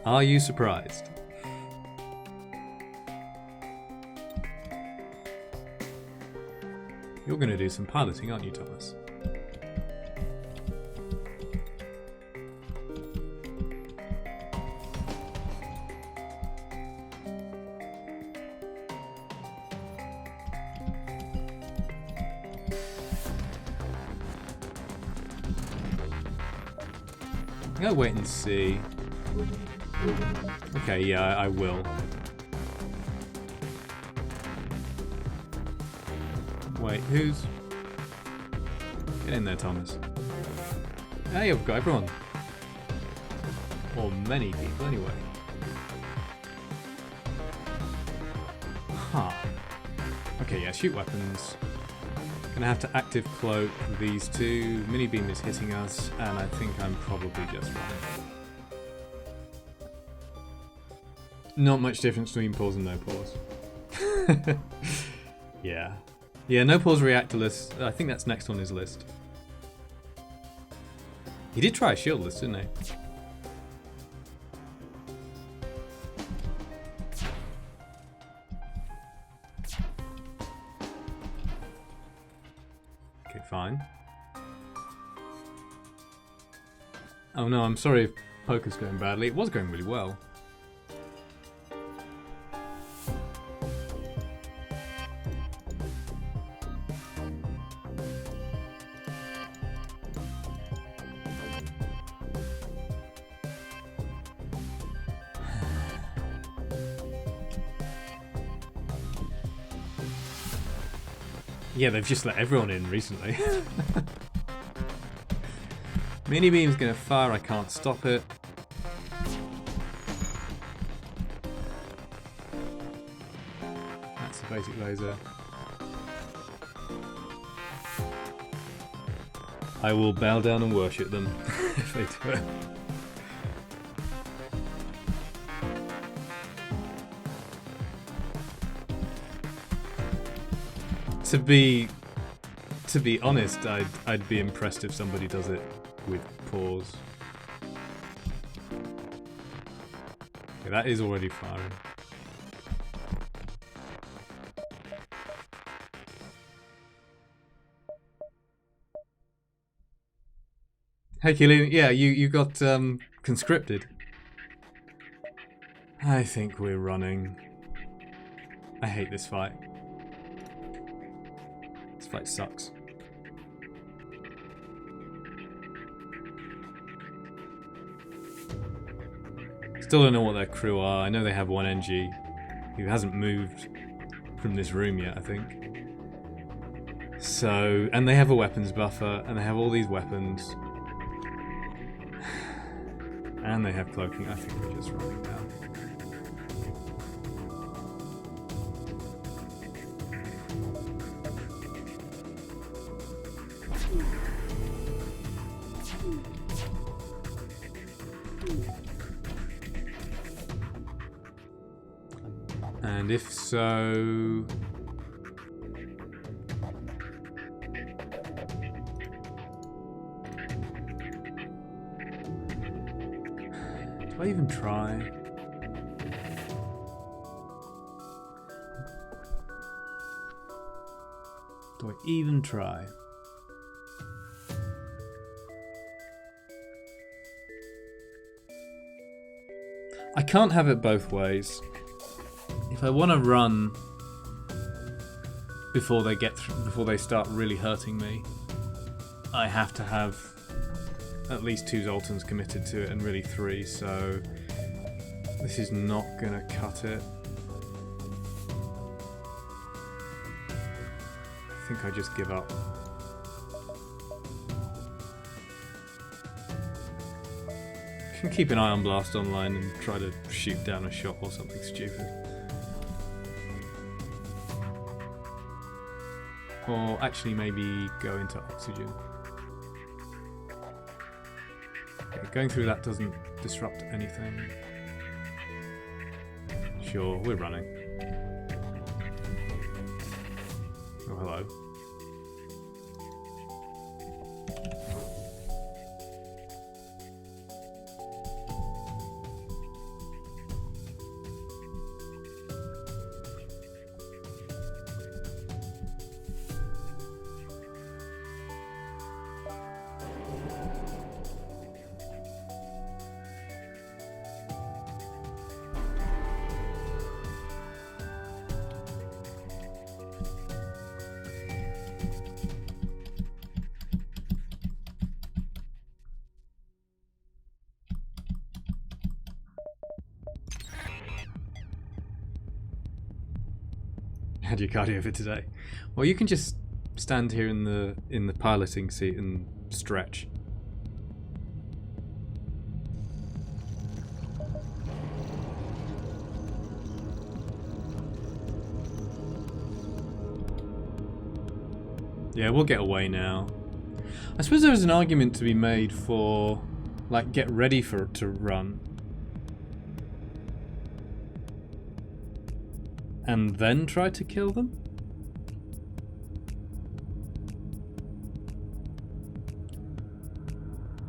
Are you surprised? You're going to do some piloting, aren't you, Thomas? I'm going to wait and see. Okay, yeah, I will. Wait, who's... Get in there, Thomas. Hey, I've got everyone. Or many people, anyway. Huh. Okay, yeah, shoot weapons. Gonna have to active cloak these two. Mini beam is hitting us, and I think I'm probably just running. Not much difference between pause and no pause. Yeah. Yeah, no pause reactorless. I think that's next on his list. He did try a shieldless, didn't he? Okay, fine. Oh no, I'm sorry if poker's going badly. It was going really well. Yeah, they've just let everyone in recently. Mini beam's gonna fire, I can't stop it. That's a basic laser. I will bow down and worship them if they do it. To be honest, I'd be impressed if somebody does it with pause. Okay, that is already firing. Hey Keelan, yeah, you got conscripted. I think we're running. I hate this fight. This fight sucks. Still don't know what their crew are. I know they have one NG who hasn't moved from this room yet, I think. So, and they have a weapons buffer, and they have all these weapons. And they have cloaking. I think we're just running now. And if so... do I even try? Do I even try? I can't have it both ways. If I want to run before they before they start really hurting me, I have to have at least 2 Zoltans committed to it, and really 3, so this is not gonna cut it. I think I just give up. I can keep an ion blast online and try to shoot down a shot or something stupid. Or actually maybe go into oxygen. Okay, going through that doesn't disrupt anything. Sure, we're running. Oh, hello. Had your cardio for today. Well, you can just stand here in the piloting seat and stretch. Yeah, we'll get away now. I suppose there is an argument to be made for, like, get ready for it to run. And then try to kill them?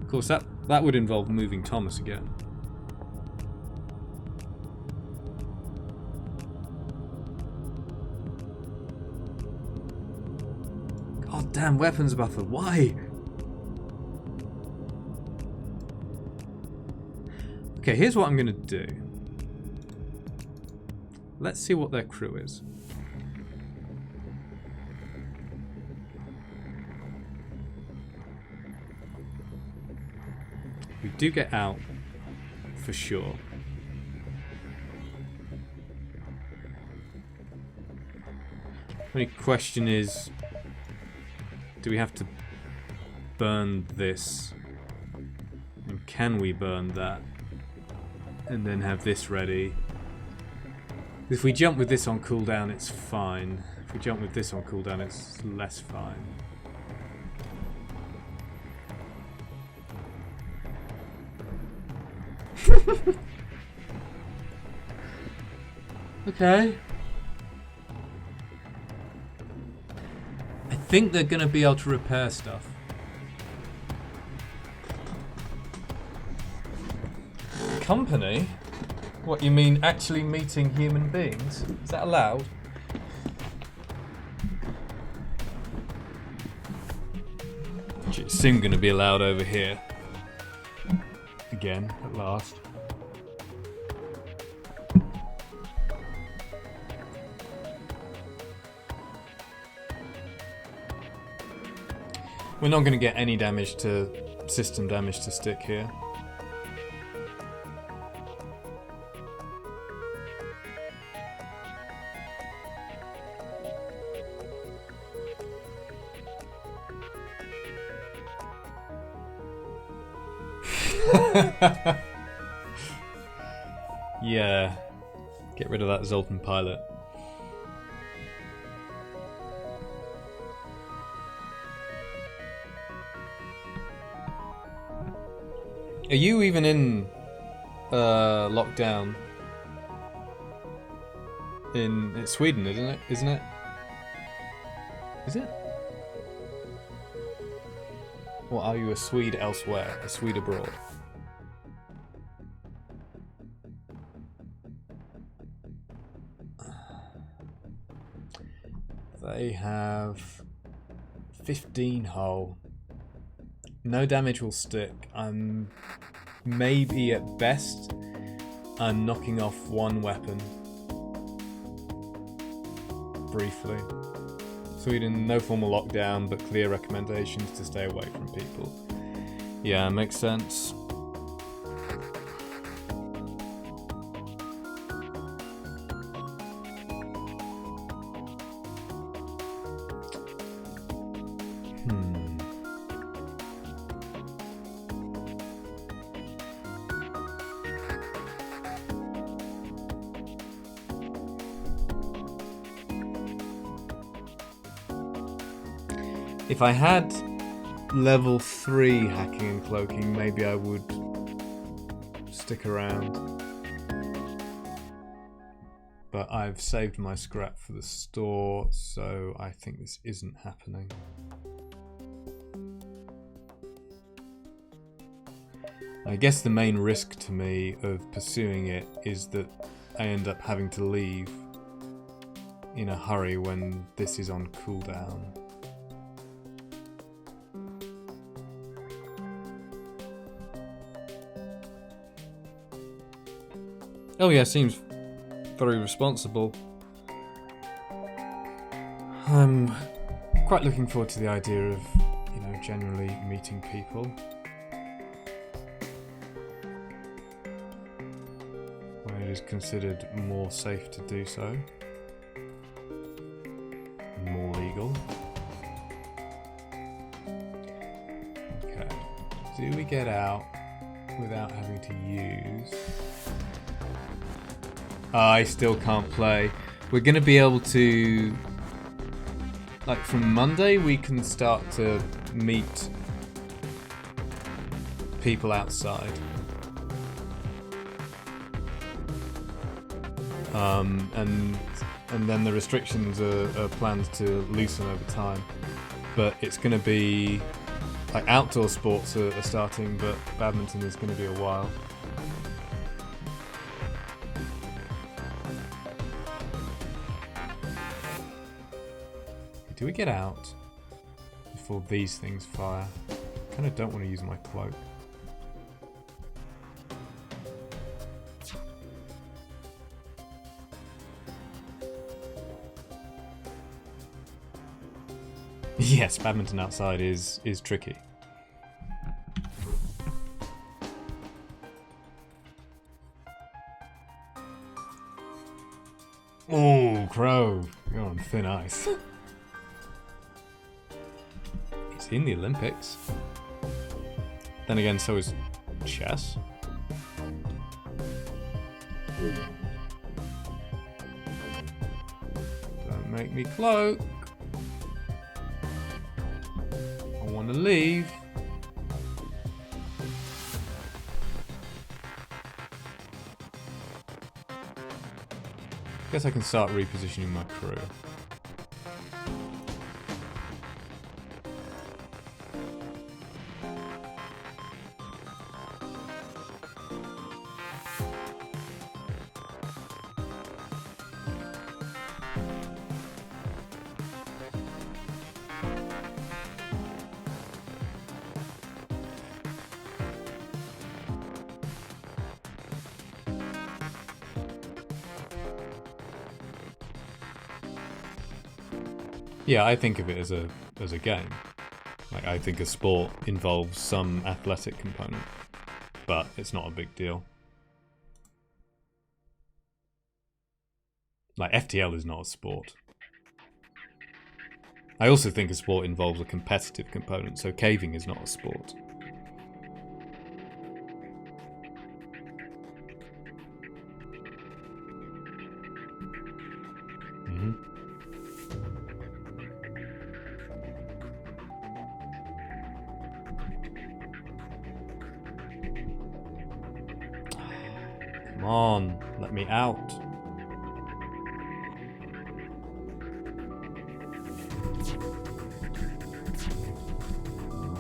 Of course, that would involve moving Thomas again. God damn, weapons buffer, why? Okay, here's what I'm gonna do. Let's see what their crew is. We do get out, for sure. The only question is, do we have to burn this? And can we burn that? And then have this ready? If we jump with this on cooldown, it's fine. If we jump with this on cooldown, it's less fine. Okay. I think they're going to be able to repair stuff. Company? What, you mean actually meeting human beings? Is that allowed? It's soon going to be allowed over here. Again, at last. We're not going to get any damage to system damage to stick here. Yeah, get rid of that Zoltan pilot. Are you even in lockdown? It's Sweden, isn't it? Isn't it? Is it? Or are you a Swede elsewhere? A Swede abroad? They have 15 hull. No damage will stick. I'm maybe at best I'm knocking off one weapon. Briefly. Sweden, no formal lockdown, but clear recommendations to stay away from people. Yeah, makes sense. If I had level 3 hacking and cloaking, maybe I would stick around. But I've saved my scrap for the store, so I think this isn't happening. I guess the main risk to me of pursuing it is that I end up having to leave in a hurry when this is on cooldown. Oh yeah, seems very responsible. I'm quite looking forward to the idea of, you know, generally meeting people. When it is considered more safe to do so. More legal. Okay, do we get out without having to use... I still can't play. We're going to be able to... Like, from Monday, we can start to meet people outside. And then the restrictions are planned to loosen over time. But it's going to be... Like, outdoor sports are starting, but badminton is going to be a while. Do we get out before these things fire? I kind of don't want to use my cloak. Yes, badminton outside is tricky. Oh, Crow, you're on thin ice. In the Olympics. Then again, so is chess. Don't make me cloak. I want to leave. Guess I can start repositioning my crew. Yeah, I think of it as a game. Like, I think a sport involves some athletic component, but it's not a big deal. Like, FTL is not a sport. I also think a sport involves a competitive component, so caving is not a sport. Come on, let me out.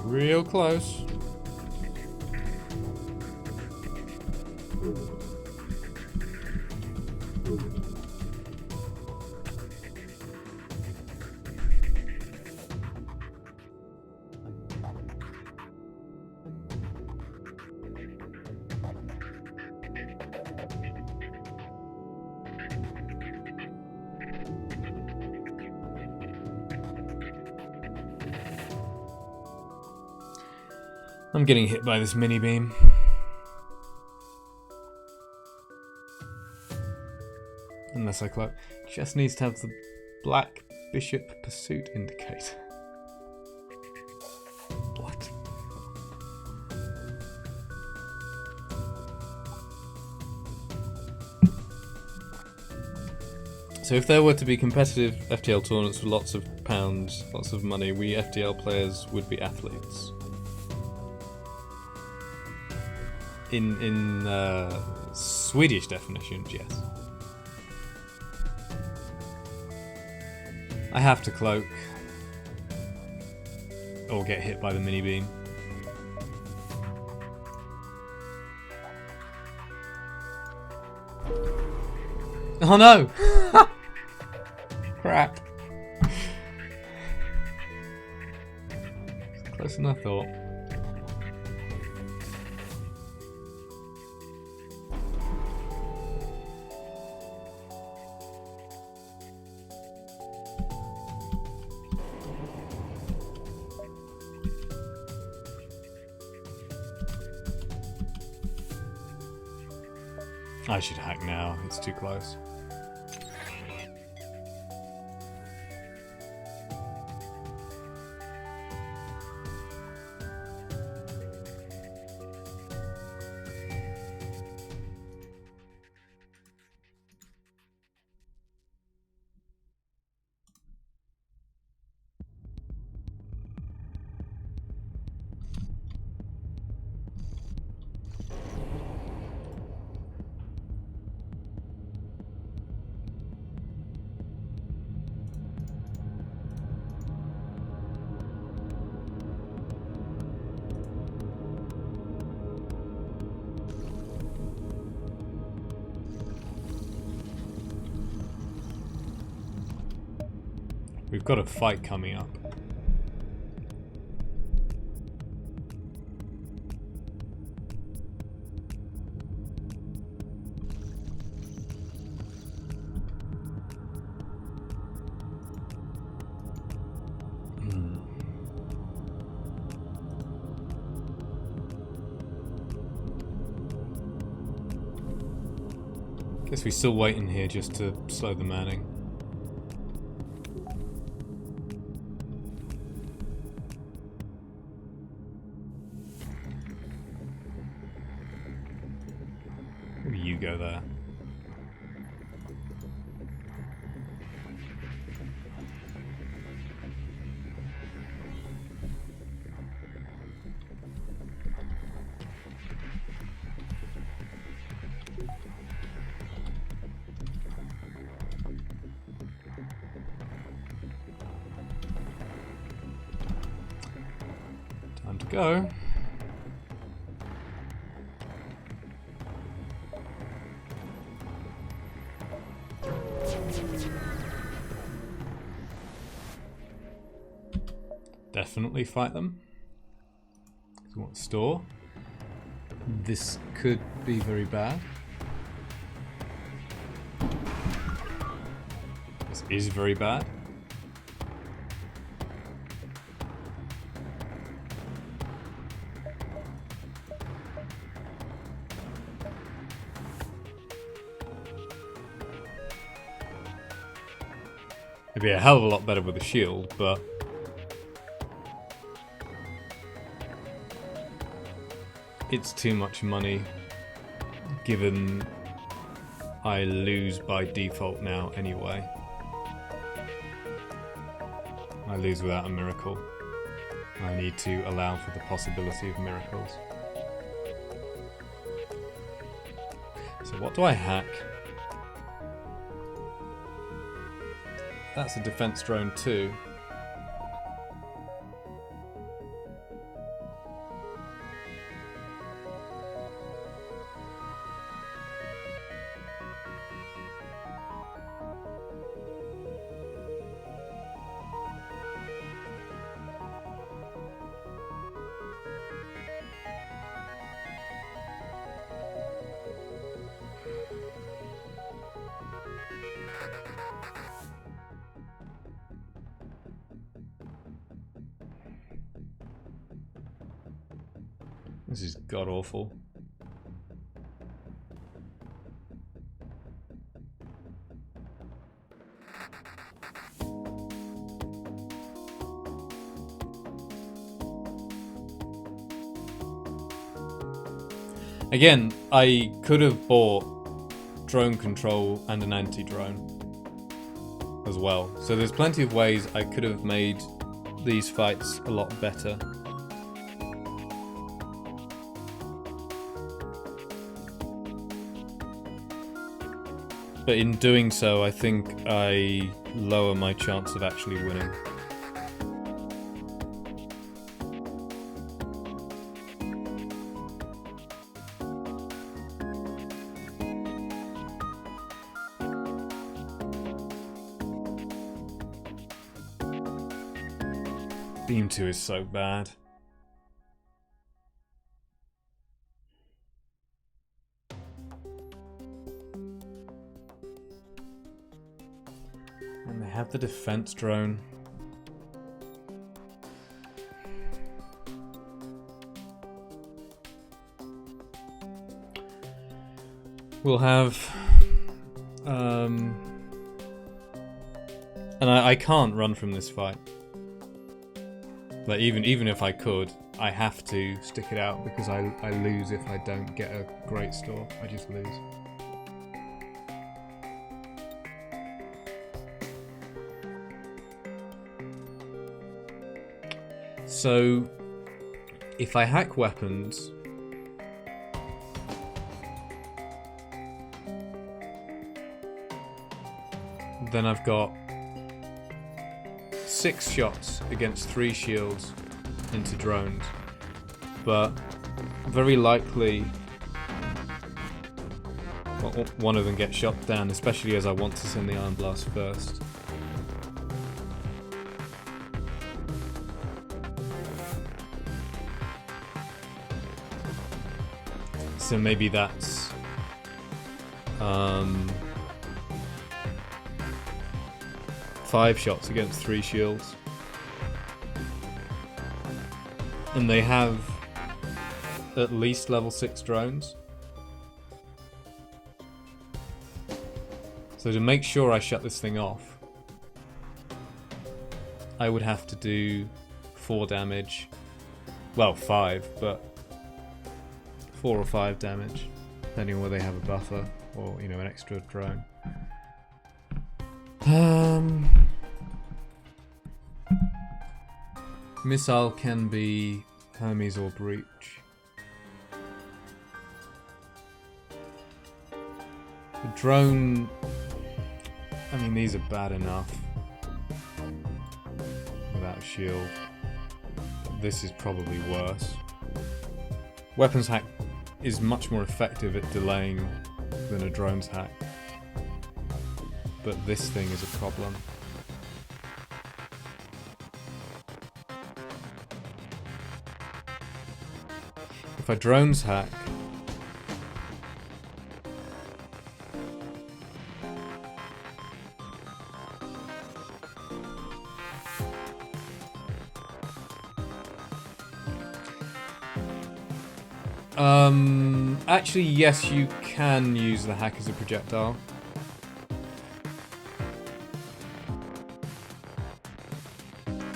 Real close. I'm getting hit by this mini beam. Unless I cloak. Just needs to have the black bishop pursuit indicator. What? So if there were to be competitive FTL tournaments with lots of pounds, lots of money, we FTL players would be athletes. In Swedish definitions, yes. I have to cloak or get hit by the mini beam. Oh no! Crap. Closer than I thought. I should hack now, it's too close. We've got a fight coming up. Guess we're still waiting here just to slow the manning. Maybe you go there. Time to go. Definitely fight them. We want to store. This could be very bad. This is very bad. It'd be a hell of a lot better with a shield, but it's too much money given I lose by default now anyway. I lose without a miracle. I need to allow for the possibility of miracles. So what do I hack? That's a defense drone too. This is god-awful. Again, I could have bought drone control and an anti-drone as well. So there's plenty of ways I could have made these fights a lot better. But in doing so, I think I lower my chance of actually winning. Beam 2 is so bad. And they have the defense drone. We'll have... and I can't run from this fight. Like even if I could, I have to stick it out because I lose if I don't get a great store. I just lose. So, if I hack weapons, then I've got 6 shots against 3 shields into drones, but very likely one of them gets shot down, especially as I want to send the Iron Blast first. So maybe that's 5 shots against 3 shields. And they have at least level 6 drones. So to make sure I shut this thing off, I would have to do 4 damage. Well, 5, but 4 or 5 damage, depending on whether they have a buffer or, you know, an extra drone. Missile can be Hermes or Breach. The drone, I mean, these are bad enough without a shield. This is probably worse. Weapons hack is much more effective at delaying than a drone's hack. But this thing is a problem. If I drones hack, actually yes, you can use the hack as a projectile.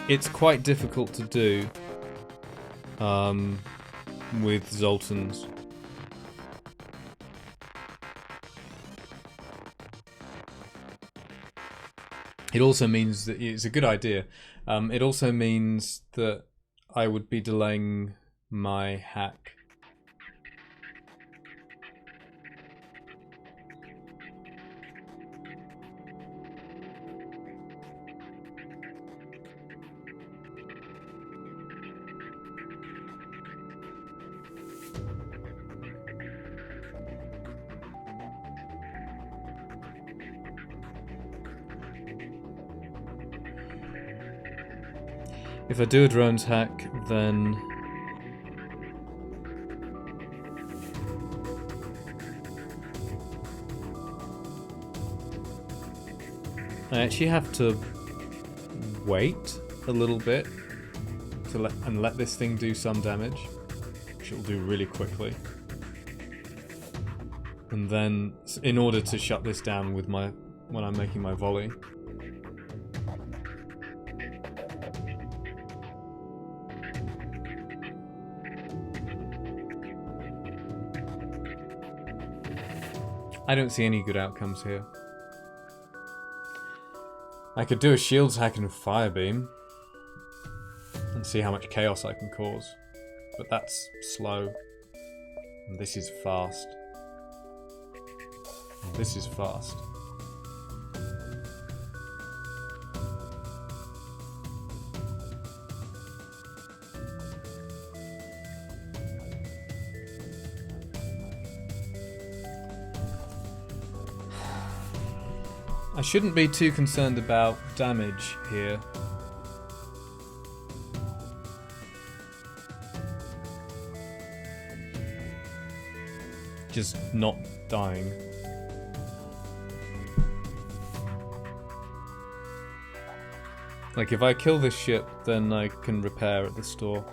It's quite difficult to do with Zoltans. It also means that it's a good idea. It also means that I would be delaying my hack. If I do a drones hack, then I actually have to wait a little bit to let this thing do some damage, which it'll do really quickly. And then, in order to shut this down with when I'm making my volley. I don't see any good outcomes here. I could do a shields hack and a fire beam and see how much chaos I can cause, but that's slow. And this is fast. And this is fast. I shouldn't be too concerned about damage here. Just not dying. Like, if I kill this ship, then I can repair at the store.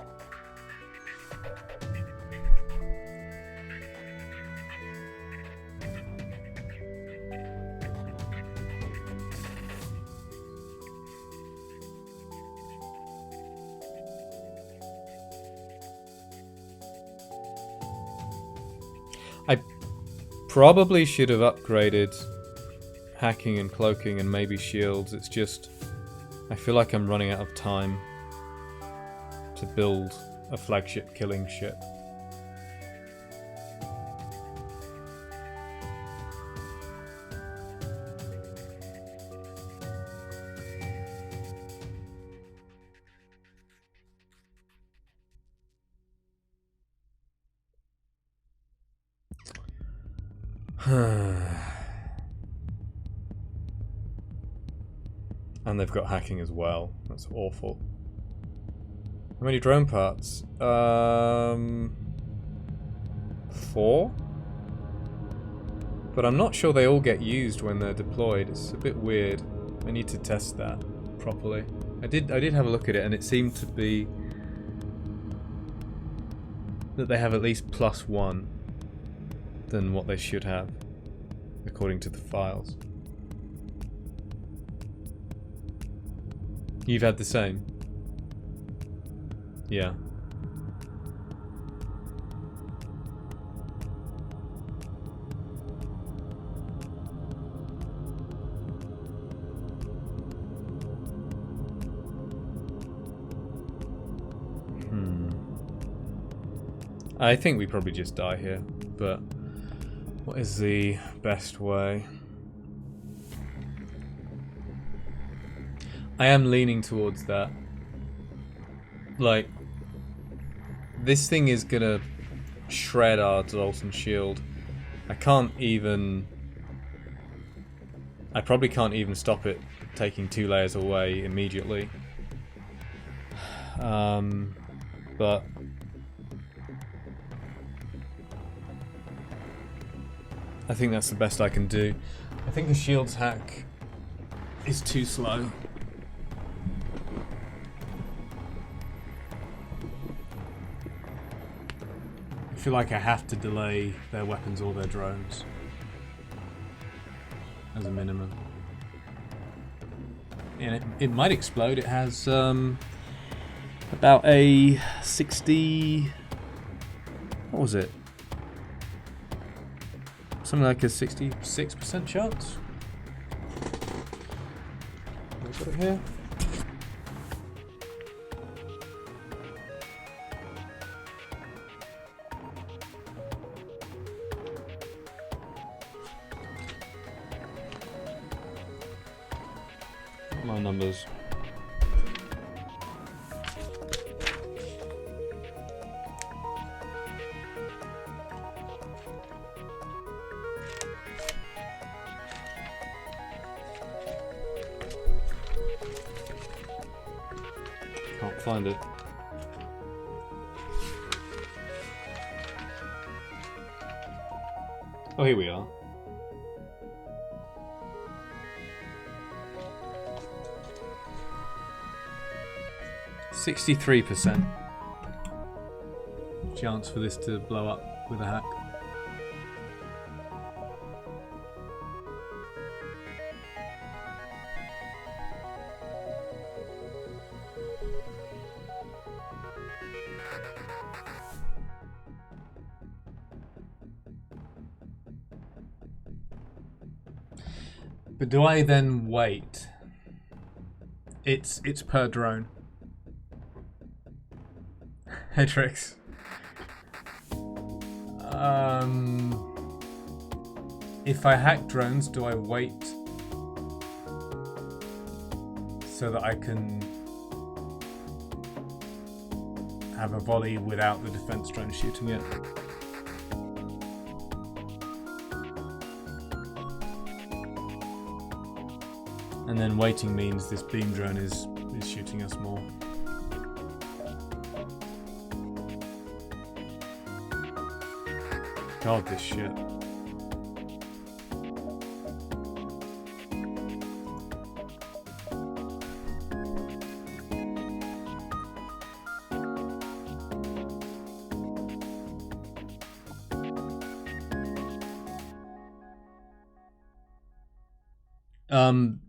I probably should have upgraded hacking and cloaking and maybe shields. It's just, I feel like I'm running out of time to build a flagship killing ship. And they've got hacking as well. That's awful. How many drone parts? 4? But I'm not sure they all get used when they're deployed. It's a bit weird. I need to test that properly. I did have a look at it, and it seemed to be that they have at least +1 than what they should have, according to the files. You've had the same? Yeah. I think we probably just die here, but what is the best way? I am leaning towards that. Like, this thing is gonna shred our Zoltan shield. I probably can't even stop it taking 2 layers away immediately. But I think that's the best I can do. I think a shields hack is too slow. I feel like I have to delay their weapons or their drones as a minimum. it might explode. It has about a 60. What was it? Something like a 66% chance. I've got it here. My numbers. Can't find it. Oh, here we are. %63 chance for this to blow up with a hack. But do I then wait? It's per drone. Hedrix. If I hack drones, do I wait so that I can have a volley without the defense drone shooting it? And then waiting means this beam drone is shooting us more. God, this shit.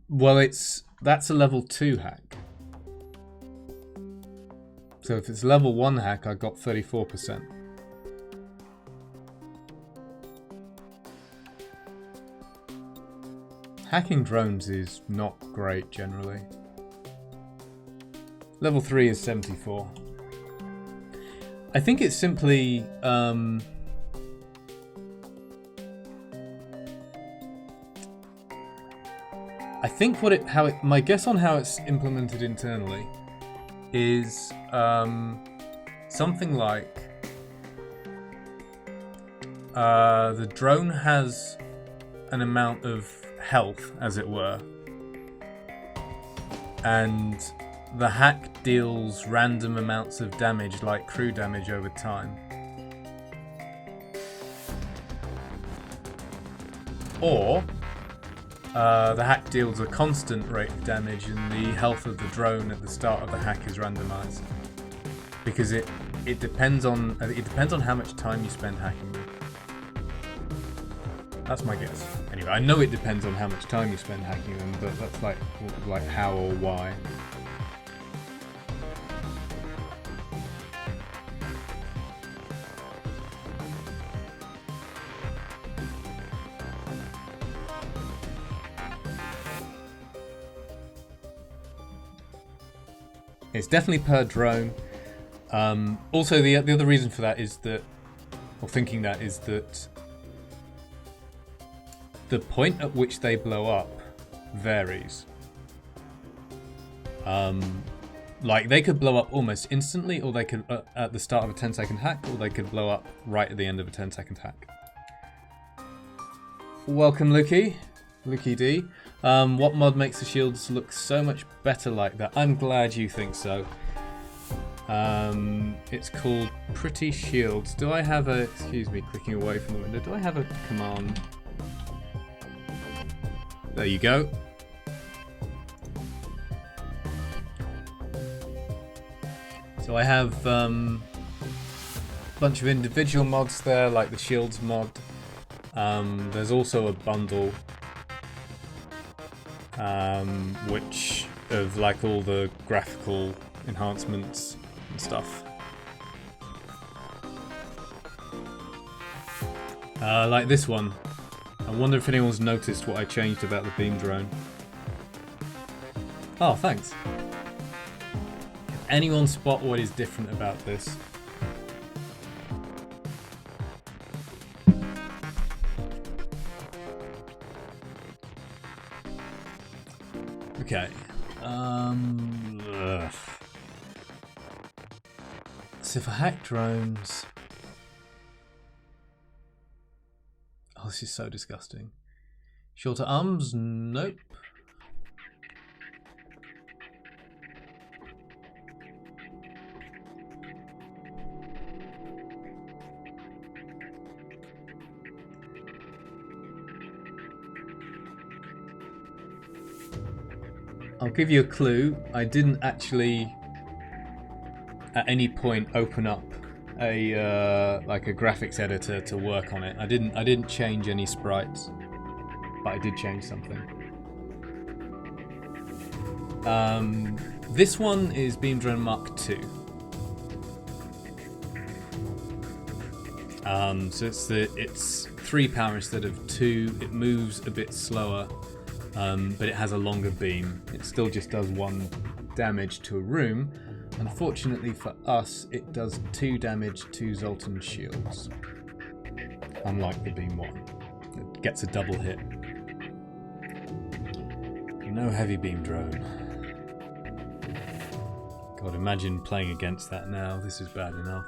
Well, that's a level 2 hack. So if it's level 1 hack, I got 34%. Hacking drones is not great generally. Level 3 is 74. I think it's simply I think my guess on how it's implemented internally is something like the drone has an amount of health, as it were, and the hack deals random amounts of damage, like crew damage, over time. Or the hack deals a constant rate of damage, and the health of the drone at the start of the hack is randomized, because it depends on how much time you spend hacking them. That's my guess. Anyway, I know it depends on how much time you spend hacking them, but that's like how or why. It's definitely per drone. Also, the other reason for that is that, or thinking that, is that the point at which they blow up varies. Like, they could blow up almost instantly, or they could at the start of a 10-second hack, or they could blow up right at the end of a 10-second hack. Welcome, Luki D. What mod makes the shields look so much better like that? I'm glad you think so. It's called Pretty Shields. Do I have a... Excuse me, clicking away from the window. Do I have a command? There you go. So I have a bunch of individual mods there, like the shields mod. There's also a bundle, which of like all the graphical enhancements and stuff. Like this one. I wonder if anyone's noticed what I changed about the beam drone. Oh, thanks. Can anyone spot what is different about this? Okay. So for hack drones... Oh, this is so disgusting. Shorter arms? Nope. I'll give you a clue. I didn't actually at any point open up a like a graphics editor to work on it. I didn't change any sprites, but I did change something. This one is Beam Drone Mark II. So it's 3 power instead of 2. It moves a bit slower, but it has a longer beam. It still just does 1 damage to a room. Unfortunately for us, it does 2 damage to Zoltan shields, unlike the Beam 1. It gets a double hit. No heavy beam drone. God, imagine playing against that now. This is bad enough.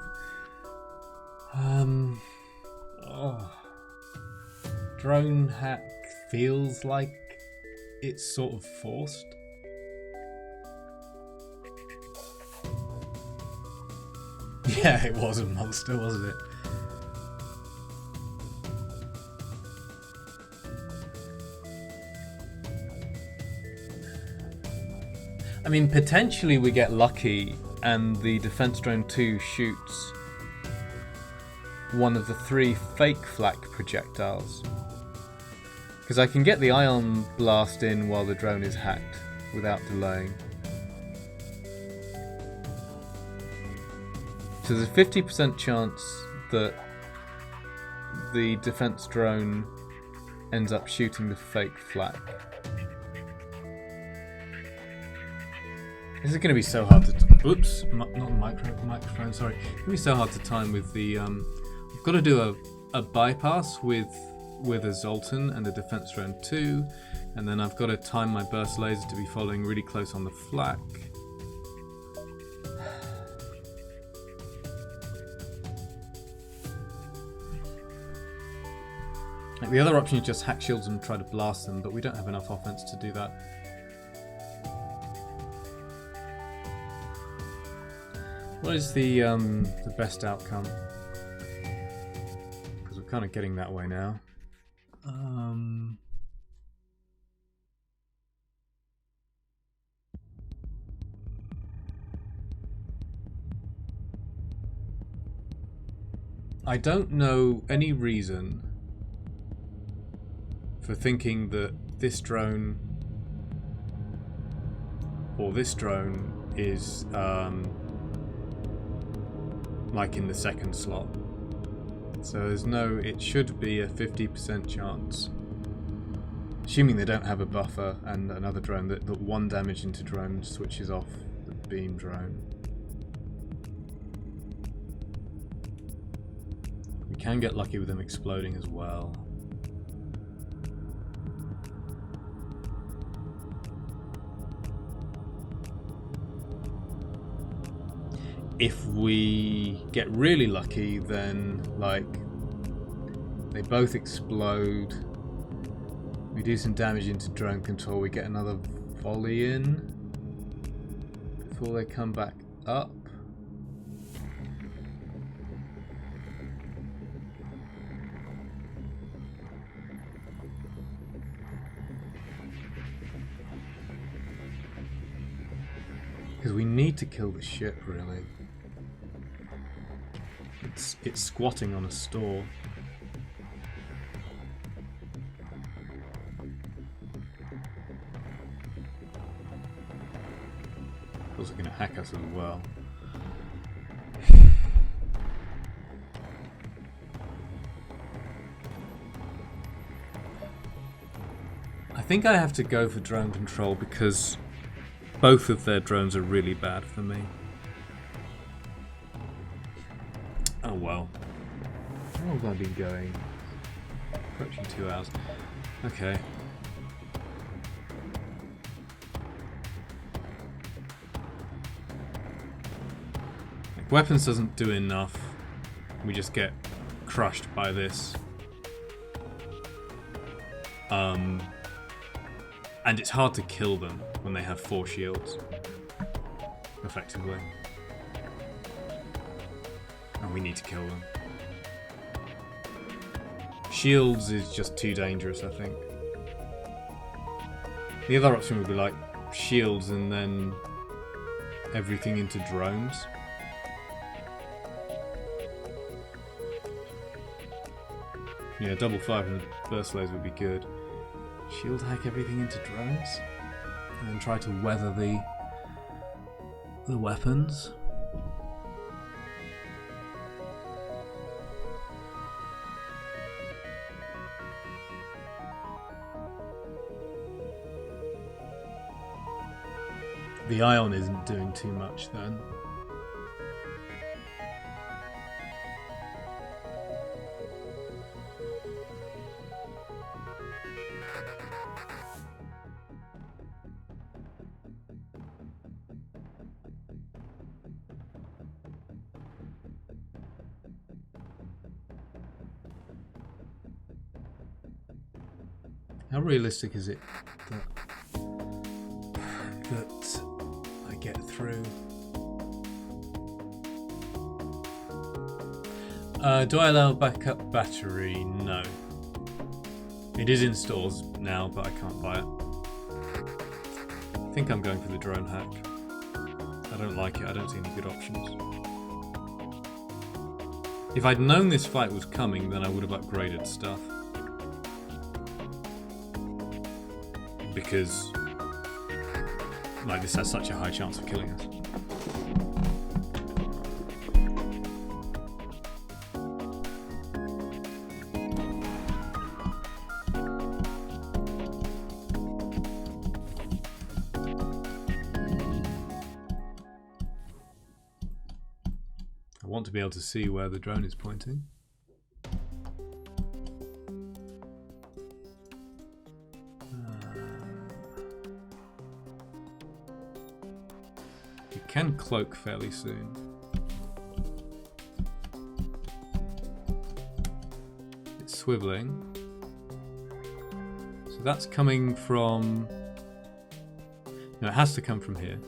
Drone hack feels like it's sort of forced. Yeah, it was a monster, wasn't it? I mean, potentially we get lucky and the Defense Drone 2 shoots one of the 3 fake flak projectiles. Because I can get the ion blast in while the drone is hacked without delaying. So there's a 50% chance that the defense drone ends up shooting the fake flak. This is going to be so hard to... Oops, not the microphone, sorry. It's going to be so hard to time with the... I've got to do a bypass with a Zoltan and a Defense Drone 2, and then I've got to time my burst laser to be following really close on the flak. Like the other option is just hack shields and try to blast them, but we don't have enough offense to do that. What is the best outcome? Because we're kind of getting that way now. I don't know any reason for thinking that this drone or this drone is like in the second slot. So there's no, it should be a 50% chance. Assuming they don't have a buffer and another drone that 1 damage into drone switches off the beam drone. We can get lucky with them exploding as well. If we get really lucky, then like they both explode, we do some damage into drone control, we get another volley in before they come back up. Because we need to kill the ship, really. It's squatting on a store. hack us as well. I think I have to go for drone control because both of their drones are really bad for me. Oh well. How long have I been going? Approaching 2 hours. Okay. If weapons doesn't do enough, we just get crushed by this. And it's hard to kill them when they have 4 shields, effectively. And we need to kill them. Shields is just too dangerous, I think. The other option would be like shields and then everything into drones. Yeah, double 5 and the burst lasers would be good. Shield hack everything into drones and then try to weather the weapons. The ion isn't doing too much then. How realistic is it that I get through? Do I allow backup battery? No. It is in stores now, but I can't buy it. I think I'm going for the drone hack. I don't like it. I don't see any good options. If I'd known this fight was coming, then I would have upgraded stuff. Because like this has such a high chance of killing us. I want to be able to see where the drone is pointing. Can cloak fairly soon. It's swiveling. So that's coming from... No, it has to come from here.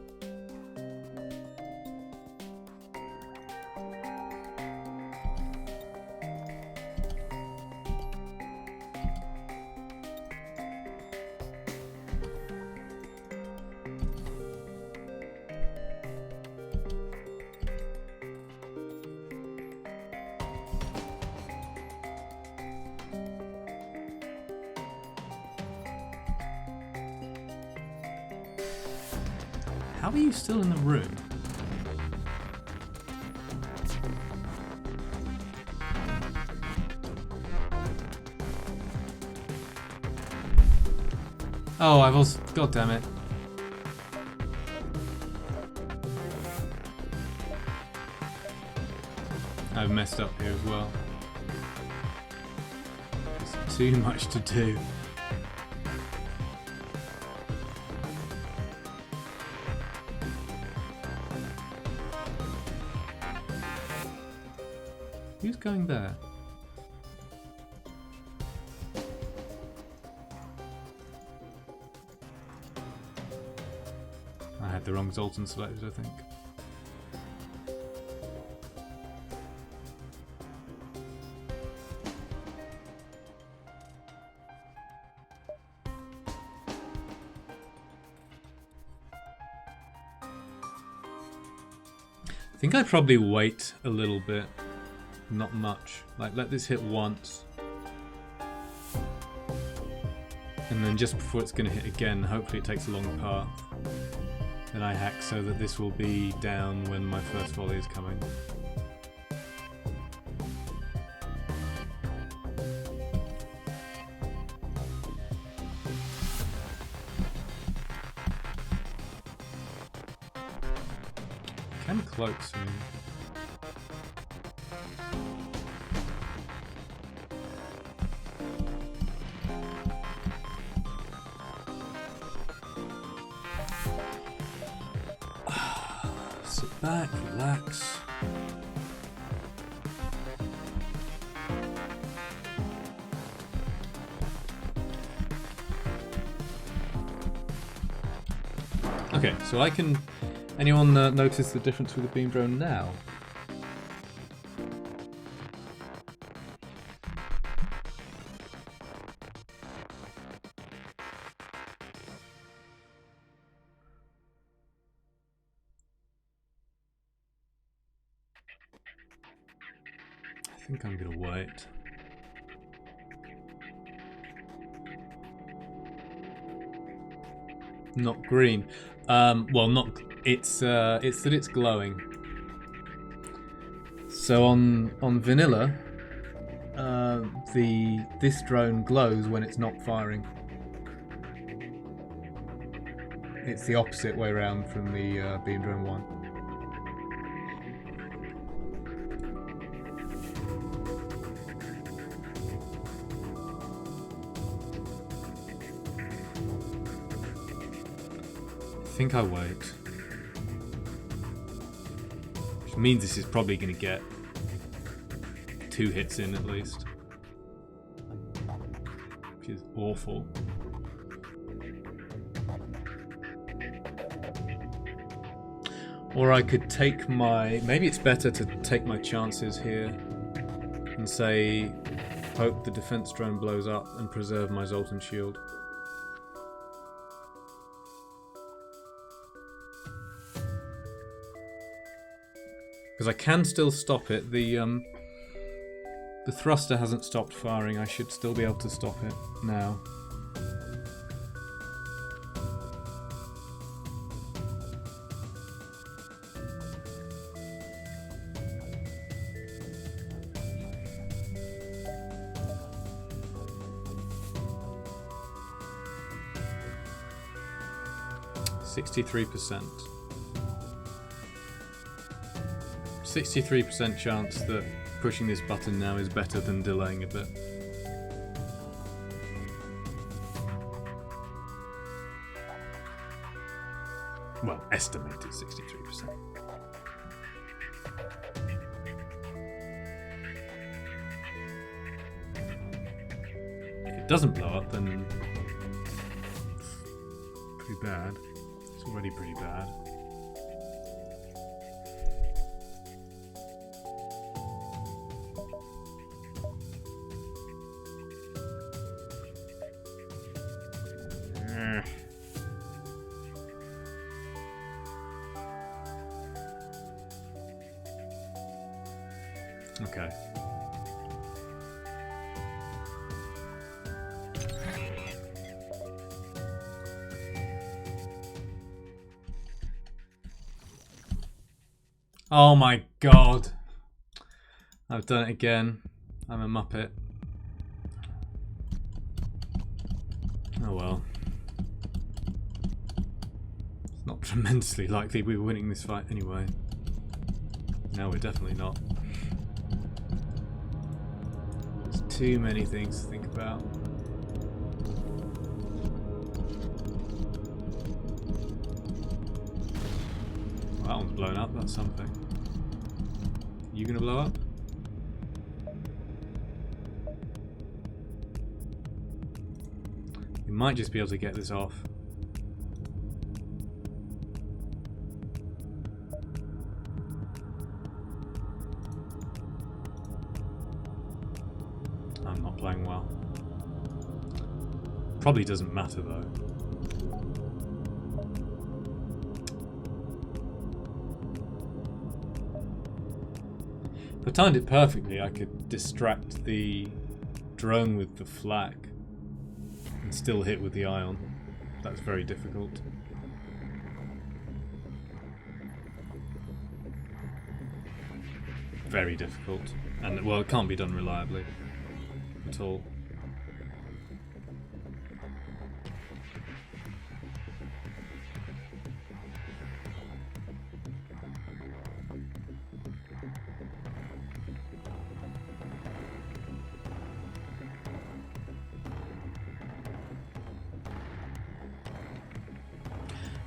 How are you still in the room? Oh, I've also... God damn it. I've messed up here as well. There's too much to do. Who's going there? I had the wrong Zoltan selected, I think. I think I'd probably wait a little bit. Not much. Like, let this hit once. And then just before it's going to hit again, hopefully it takes a longer path. Then I hack so that this will be down when my first volley is coming. Can cloak soon. Sit back, relax. Okay, so I can... Anyone notice the difference with the beam drone now? I think I'm gonna wait. Not green. Well, not. It's that it's glowing. So on vanilla, this drone glows when it's not firing. It's the opposite way around from the beam drone 1. I think I wait. Which means this is probably going to get 2 hits in at least. Which is awful. Or I could take my... Maybe it's better to take my chances here and say, hope the defense drone blows up and preserve my Zoltan shield. Because I can still stop it. The thruster hasn't stopped firing. I should still be able to stop it now. %. 63% chance that pushing this button now is better than delaying a bit. Well, estimated 63%. If it doesn't blow up, then it's pretty bad. It's already pretty bad. Okay. Oh my god. I've done it again. I'm a muppet. Oh well. It's not tremendously likely we were winning this fight anyway. No, we're definitely not. There's too many things to think about. Well, that one's blown up, that's something. You gonna blow up? We might just be able to get this off. I'm not playing well. Probably doesn't matter though. If I timed it perfectly, I could distract the drone with the flak and still hit with the ion. That's very difficult. very difficult. And, well, it can't be done reliably at all.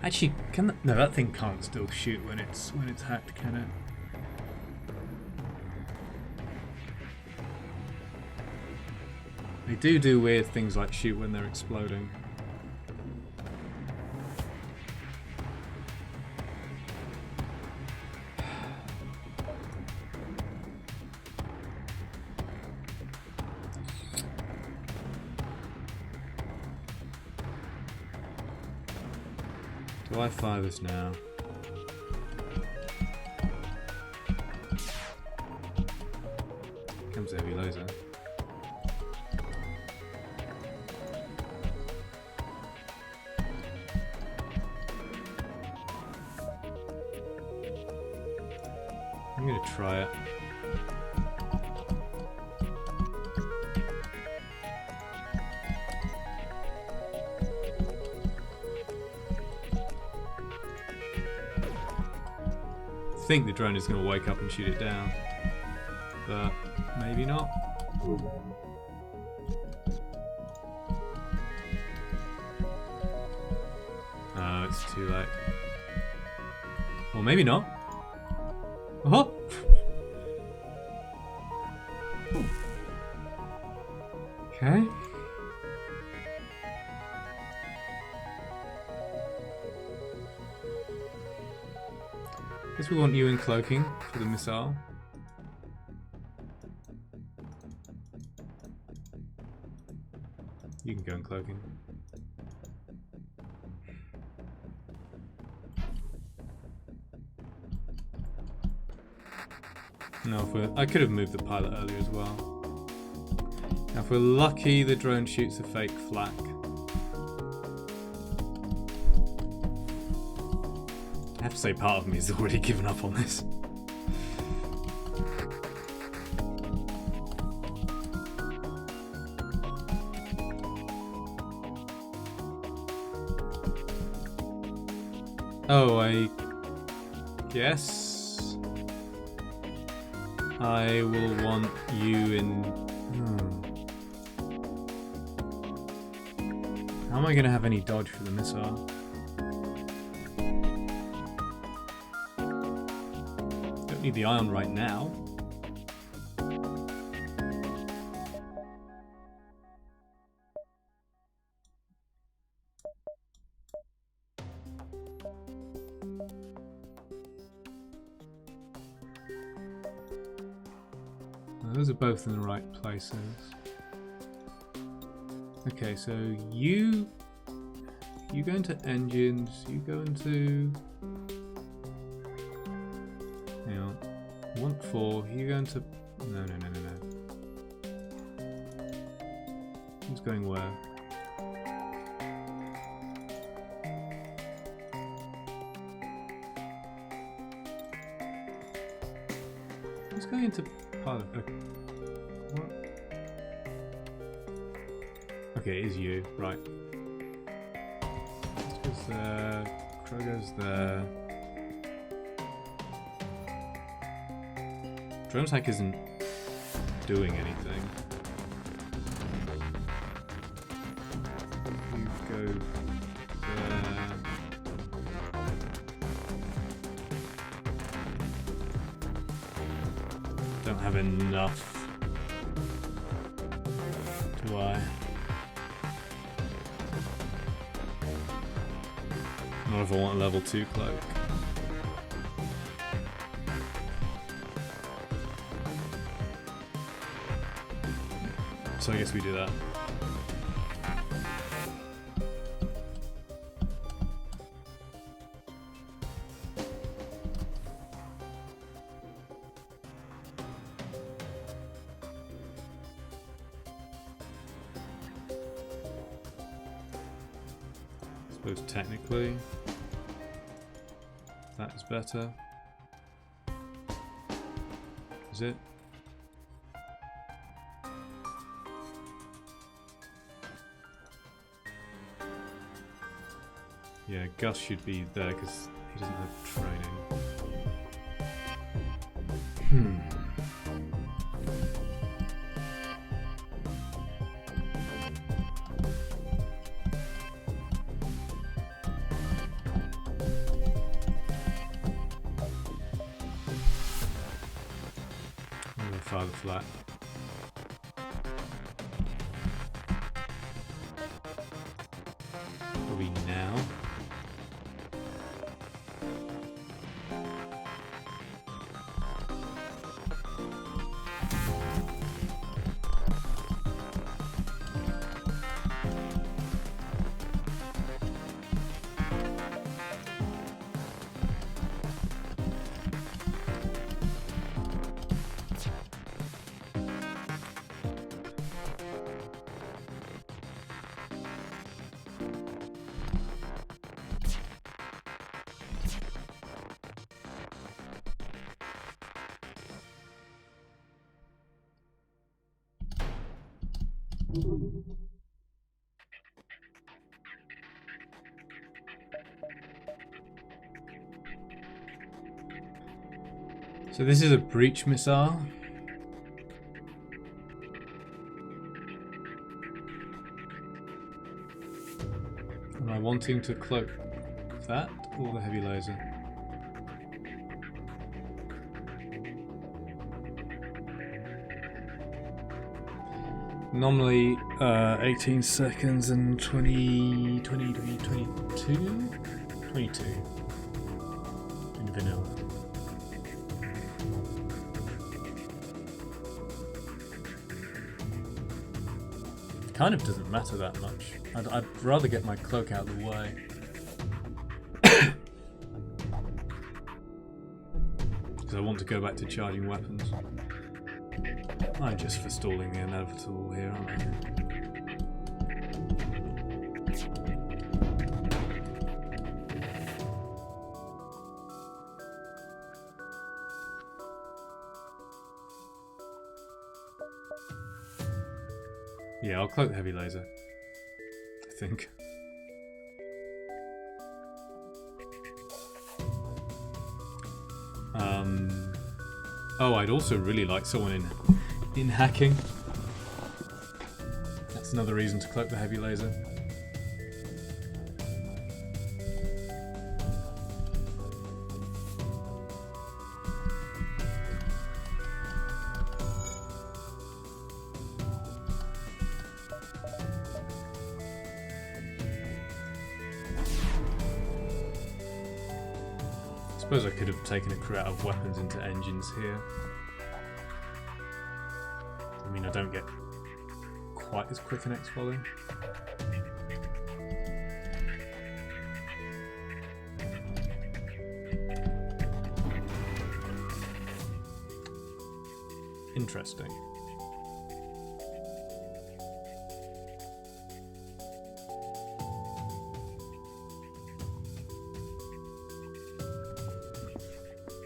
Actually, no, that thing can't still shoot when it's hacked, can it? They do weird things like shoot when they're exploding. Do I fire this now? Comes a heavy laser. I'm gonna try it. I think the drone is going to wake up and shoot it down, but maybe not. Oh, it's too late. Well, maybe not. Oh! Okay. Guess we want you in cloaking for the missile. You can go in cloaking. No, I could have moved the pilot earlier as well. Now, if we're lucky, the drone shoots a fake flak. I have to say, part of me has already given up on this. Oh, I guess I will want you in... How am I going to have any dodge for the missile? Don't need the ion right now. Those are both in the right places. Okay, so you go into engines, you go into... Hang on. 1-4, you go into... No. Who's going where? Who's going into pilot? Okay. What? Okay, it is you, right. This goes there, Crow goes there. Drone attack isn't doing anything. You go there. Don't have enough. Do I? Not if I want a level 2 cloak. So I guess we do that. I suppose technically that is better. moves it. Yeah, Gus should be there because he doesn't have training. I'm going to fire the flat. Probably now. So this is a breach missile. Am I wanting to cloak that or the heavy laser? Normally 18 seconds and 22? 22 in vanilla. Kind of doesn't matter that much. I'd rather get my cloak out of the way. Because I want to go back to charging weapons. I'm just forestalling the inevitable here, aren't I? Yeah, I'll cloak the heavy laser, I think. Oh, I'd also really like someone in hacking. That's another reason to cloak the heavy laser. I suppose I could have taken a crew out of weapons into engines here. I mean, I don't get quite as quick an X-volley. Interesting.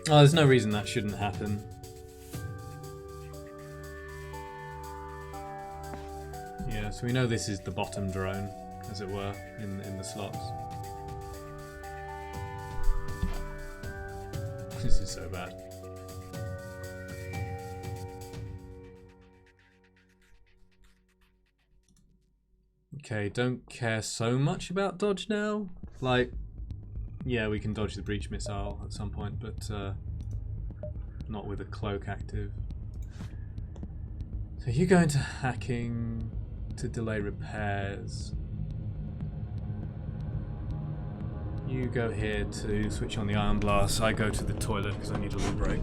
Oh, there's no reason that shouldn't happen. Yeah, so we know this is the bottom drone, as it were, in the slots. This is so bad. Okay, don't care so much about dodge now. Like, yeah, we can dodge the breach missile at some point, but not with a cloak active. So you go into hacking to delay repairs. You go here to switch on the ion blast. I go to the toilet because I need a little break.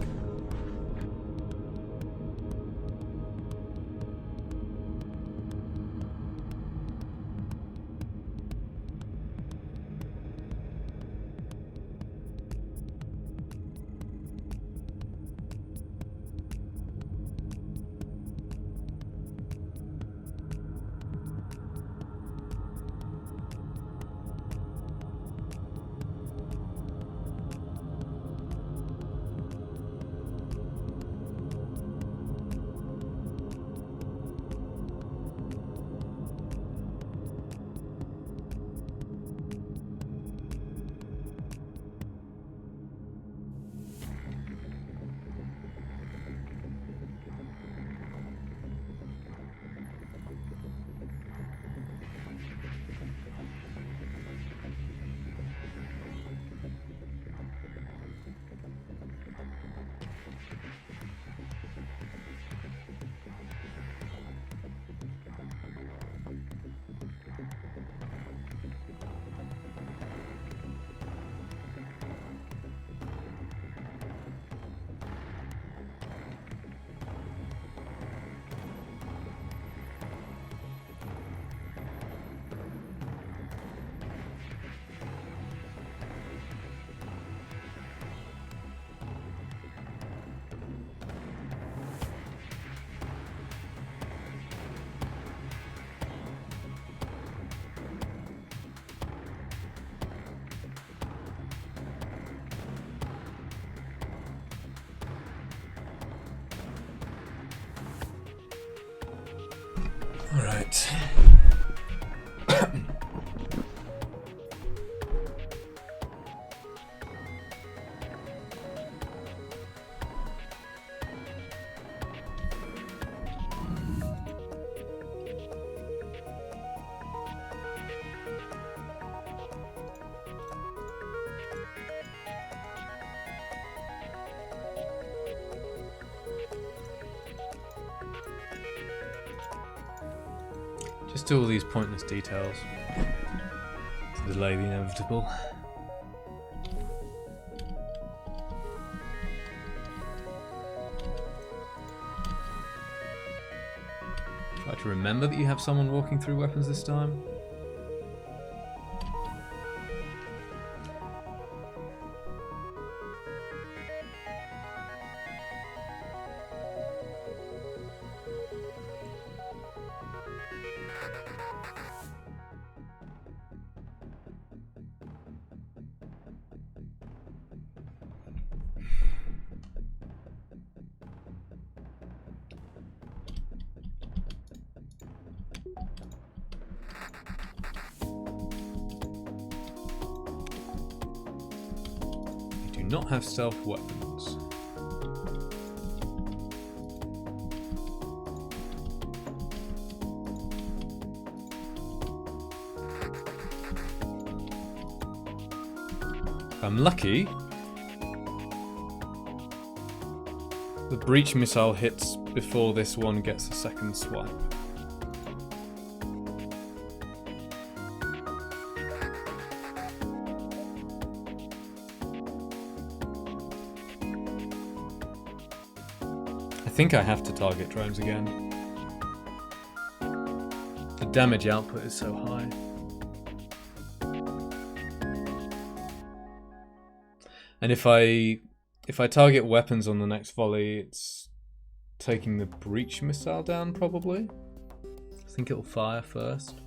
Just do all these pointless details to delay the inevitable. Try to remember that you have someone walking through weapons this time. Not have stealth weapons. If I'm lucky, the breach missile hits before this one gets a second swipe. I think I have to target drones again. The damage output is so high. And if I target weapons on the next volley, it's taking the breach missile down probably. I think it'll fire first.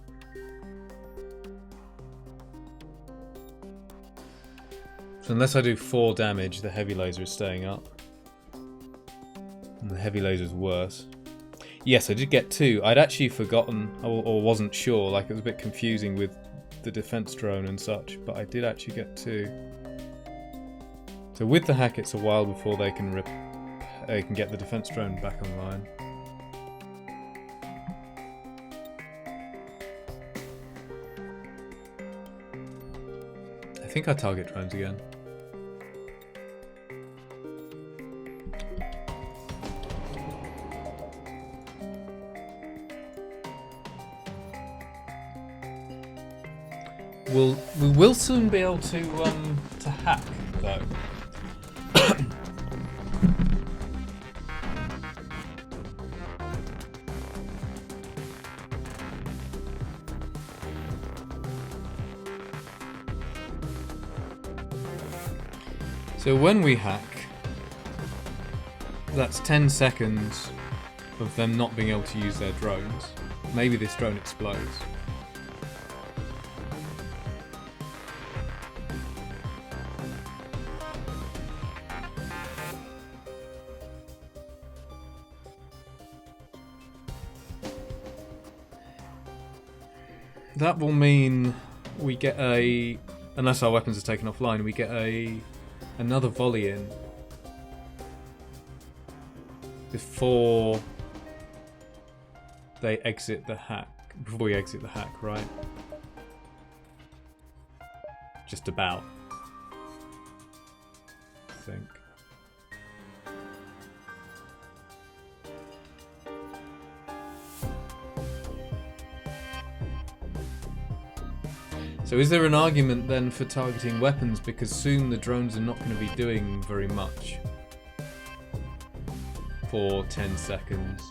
So unless I do 4 damage, the heavy laser is staying up. And the heavy laser's worse. Yes, I did get 2. I'd actually forgotten, or wasn't sure, like it was a bit confusing with the defense drone and such, but I did actually get 2. So with the hack, it's a while before they can get the defense drone back online. I think I target drones again. We will soon be able to hack though. So when we hack, that's 10 seconds of them not being able to use their drones. Maybe this drone explodes. That will mean we get unless our weapons are taken offline, we get another volley in before they exit the hack. Before we exit the hack, right? Just about, I think. So is there an argument then for targeting weapons, because soon the drones are not going to be doing very much for 10 seconds?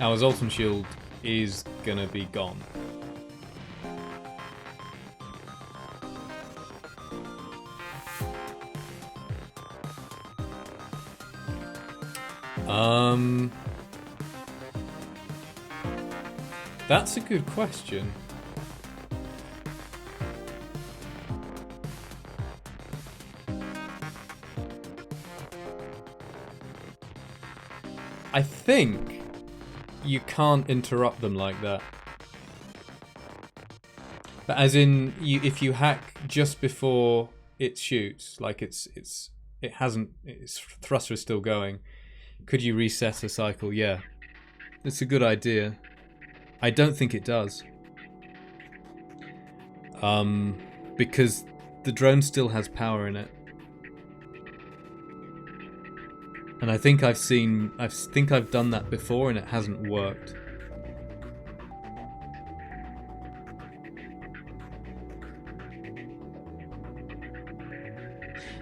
Our Zoltan shield is going to be gone. That's a good question. I think you can't interrupt them like that. But as in, if you hack just before it shoots, like its thruster is still going, could you reset a cycle? Yeah, it's a good idea. I don't think it does. because the drone still has power in it. And I think I've done that before and it hasn't worked.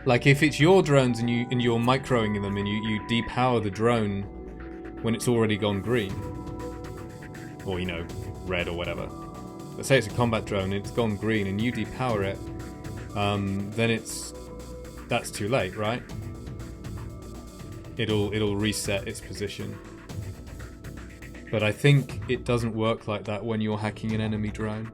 Like if it's your drones and you're microing them and you depower the drone when it's already gone green, or red or whatever. Let's say it's a combat drone and it's gone green and you depower it, then that's too late, right? It'll reset its position. But I think it doesn't work like that when you're hacking an enemy drone.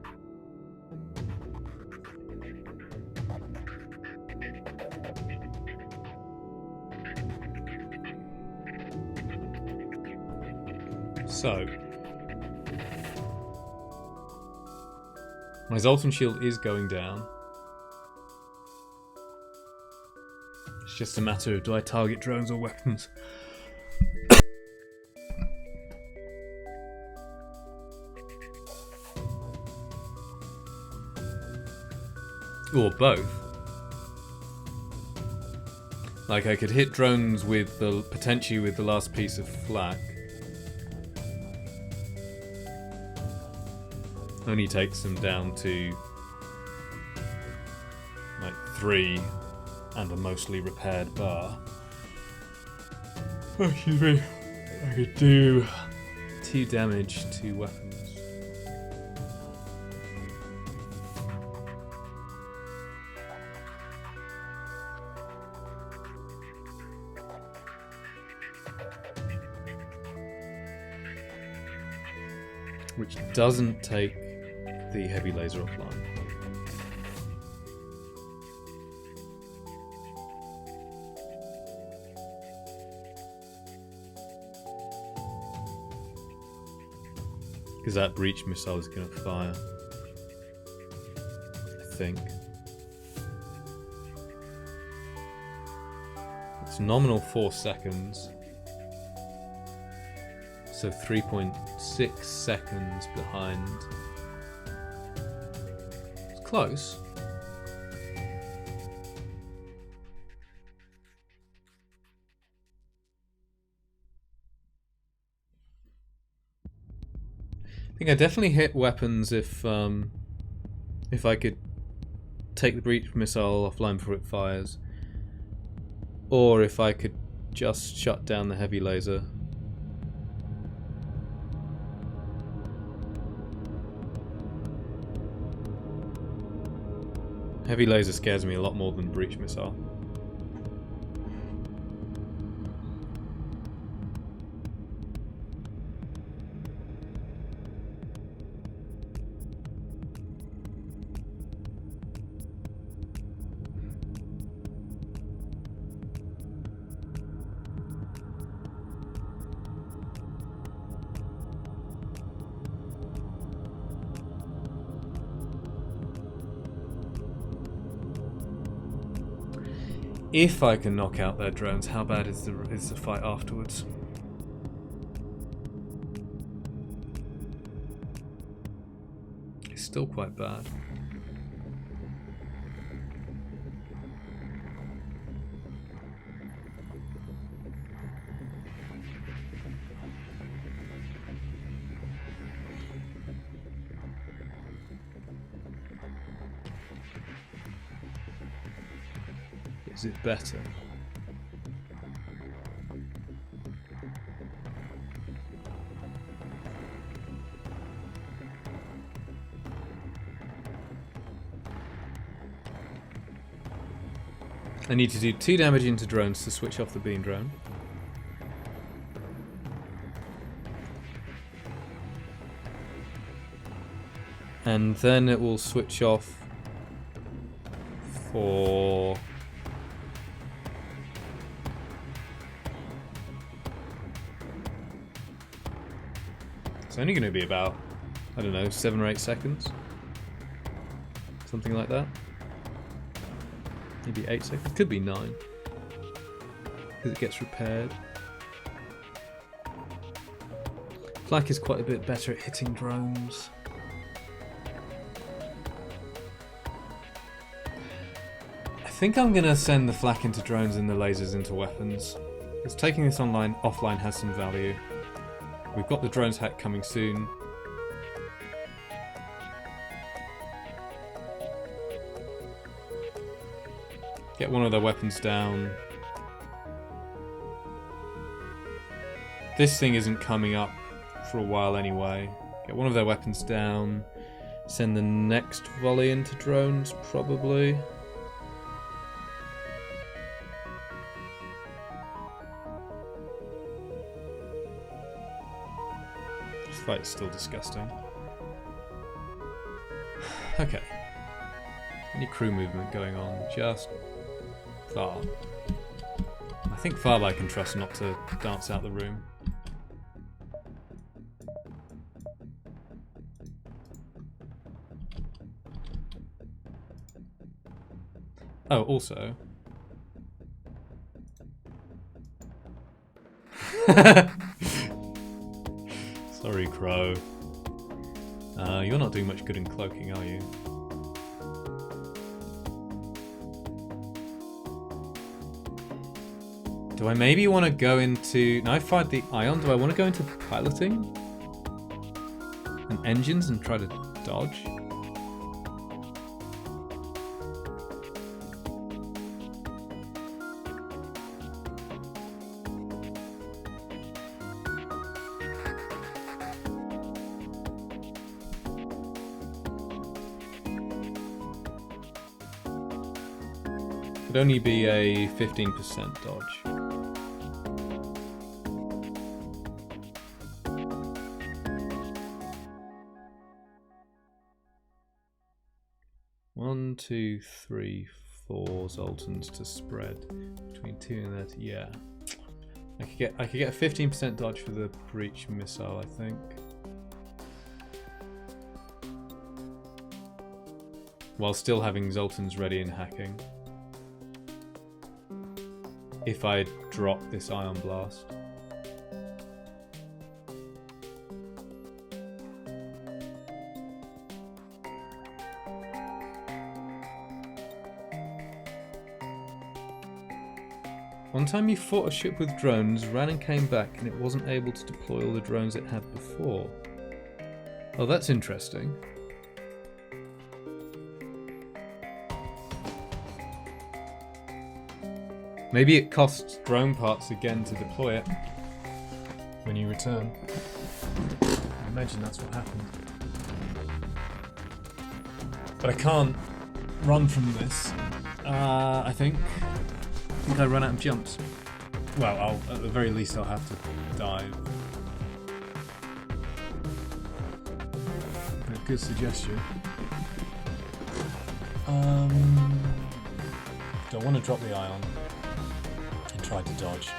So, my Zoltan shield is going down. It's just a matter of, do I target drones or weapons? Or both. Like I could hit drones with potentially with the last piece of flak. Only takes them down to like 3 and a mostly repaired bar. Oh, excuse me. I could do 2 damage to weapons. Which doesn't take the heavy laser offline. Because that breach missile is going to fire. I think. It's nominal 4 seconds. So 3.6 seconds behind. It's close. I think I definitely hit weapons if I could take the breach missile offline before it fires, or if I could just shut down the heavy laser. Heavy laser scares me a lot more than breach missile. If I can knock out their drones, how bad is the fight afterwards? It's still quite bad. Is it better? I need to do 2 damage into drones to switch off the beam drone. And then it will switch off for... It's only going to be about, I don't know, 7 or 8 seconds. Something like that. Maybe 8 seconds. Could be 9. Because it gets repaired. Flak is quite a bit better at hitting drones. think I'm gonna send the flak into drones and the lasers into weapons. Because taking this offline has some value. We've got the drones hack coming soon. Get one of their weapons down. This thing isn't coming up for a while anyway. Get one of their weapons down. Send the next volley into drones, probably. This fight's still disgusting. Okay. Any crew movement going on? Just Far. I think Far I can trust not to dance out the room. Oh, also... Sorry, Crow. You're not doing much good in cloaking, are you? Do I maybe want to go into... Now I fired the ion, do I want to go into piloting? And engines and try to dodge? Could only be a 15% dodge. One, two, three, four Zoltans to spread between 2 and 30. Yeah, I could get a 15% dodge for the breach missile, I think. While still having Zoltans ready and hacking. If I drop this ion blast. One time you fought a ship with drones, ran and came back, and it wasn't able to deploy all the drones it had before. Oh, that's interesting. Maybe it costs drone parts again to deploy it when you return. I imagine that's what happened. But I can't run from this, I think. I think I run out of jumps. Well, at the very least I'll have to dive. A good suggestion. Do I want to drop the ion and try to dodge?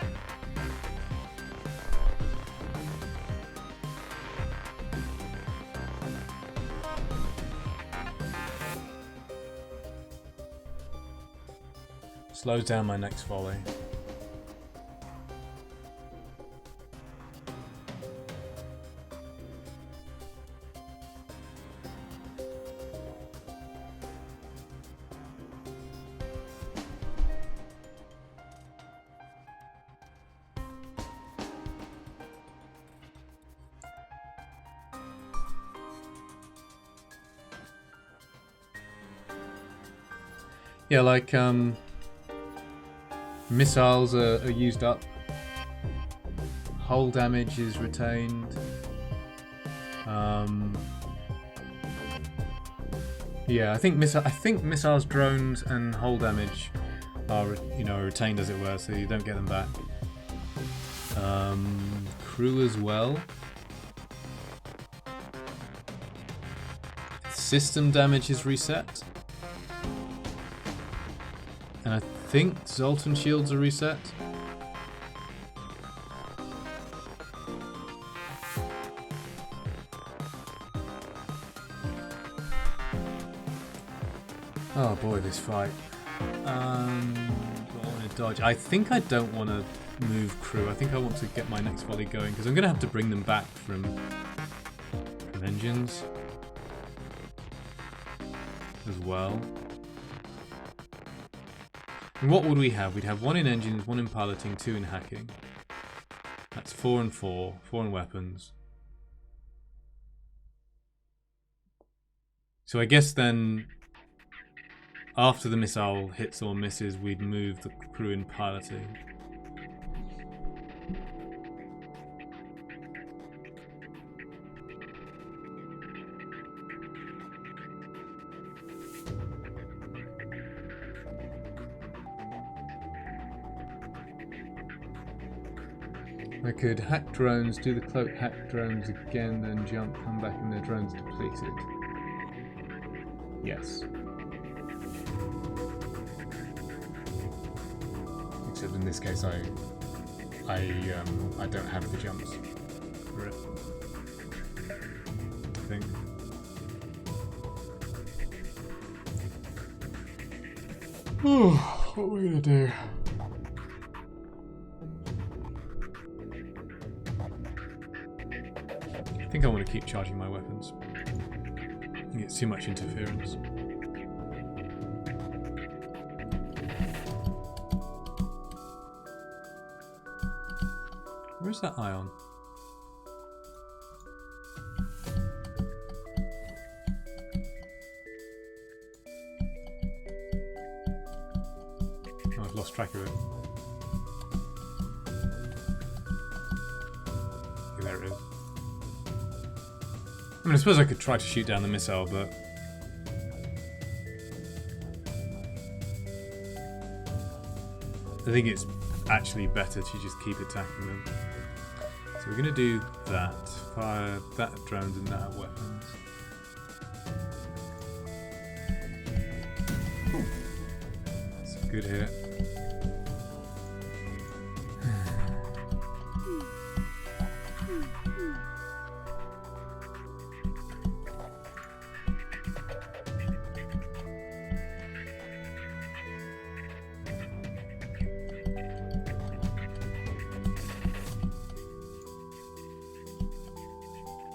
Slows down my next volley. Yeah, like missiles are used up. Hull damage is retained. Yeah, I think missiles, drones, and hull damage are retained, as it were, so you don't get them back. Crew as well. System damage is reset. And I think Zoltan shields are reset. Oh boy, this fight. Do I want to dodge? I think I don't want to move crew. I think I want to get my next volley going because I'm going to have to bring them back from engines as well. And what would we have? We'd have 1 in engines, 1 in piloting, 2 in hacking. That's 4 and 4. 4 in weapons. So I guess then, after the missile hits or misses, we'd move the crew in piloting. I could hack drones, do the cloak, hack drones again, then jump, come back and their drones depleted. Yes. Except in this case I don't have the jumps for it, I think. Oh, what are we gonna do? I think I want to keep charging my weapons. I think it's too much interference. Where's that ion? Oh, I've lost track of it. Okay, there it is. I mean, I suppose I could try to shoot down the missile, but I think it's actually better to just keep attacking them. So we're going to do that. Fire that at drones and that at weapons. That's a good hit.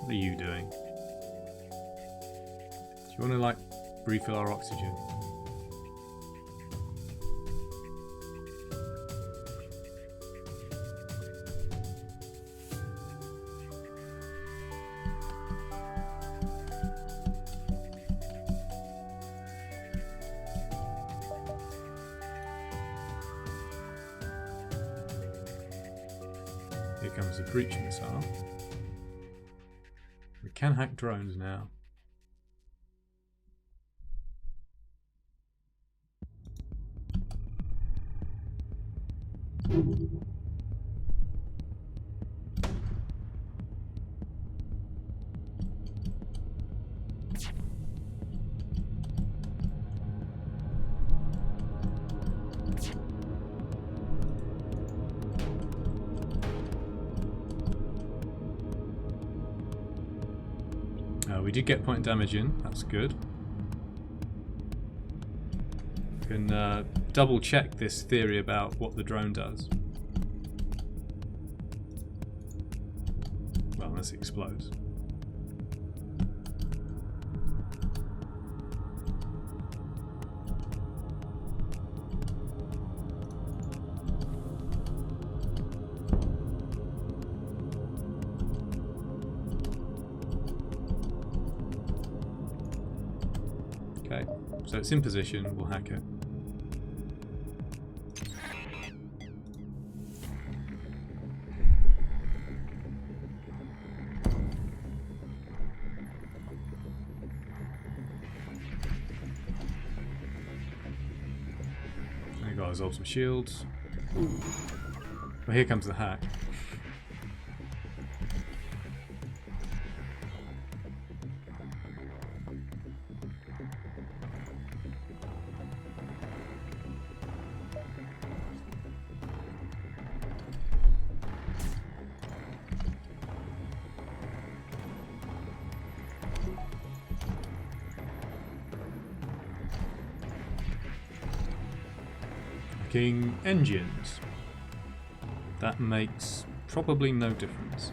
What are you doing? Do you want to, like, refill our oxygen? Here comes the breach missile. We can hack drones now. We did get point damage in, that's good. We can double check this theory about what the drone does. Well, unless it explodes. Okay, so it's in position, we'll hack it. There you go, resolve some shields. Well, here comes the hack. Hacking engines. That makes probably no difference.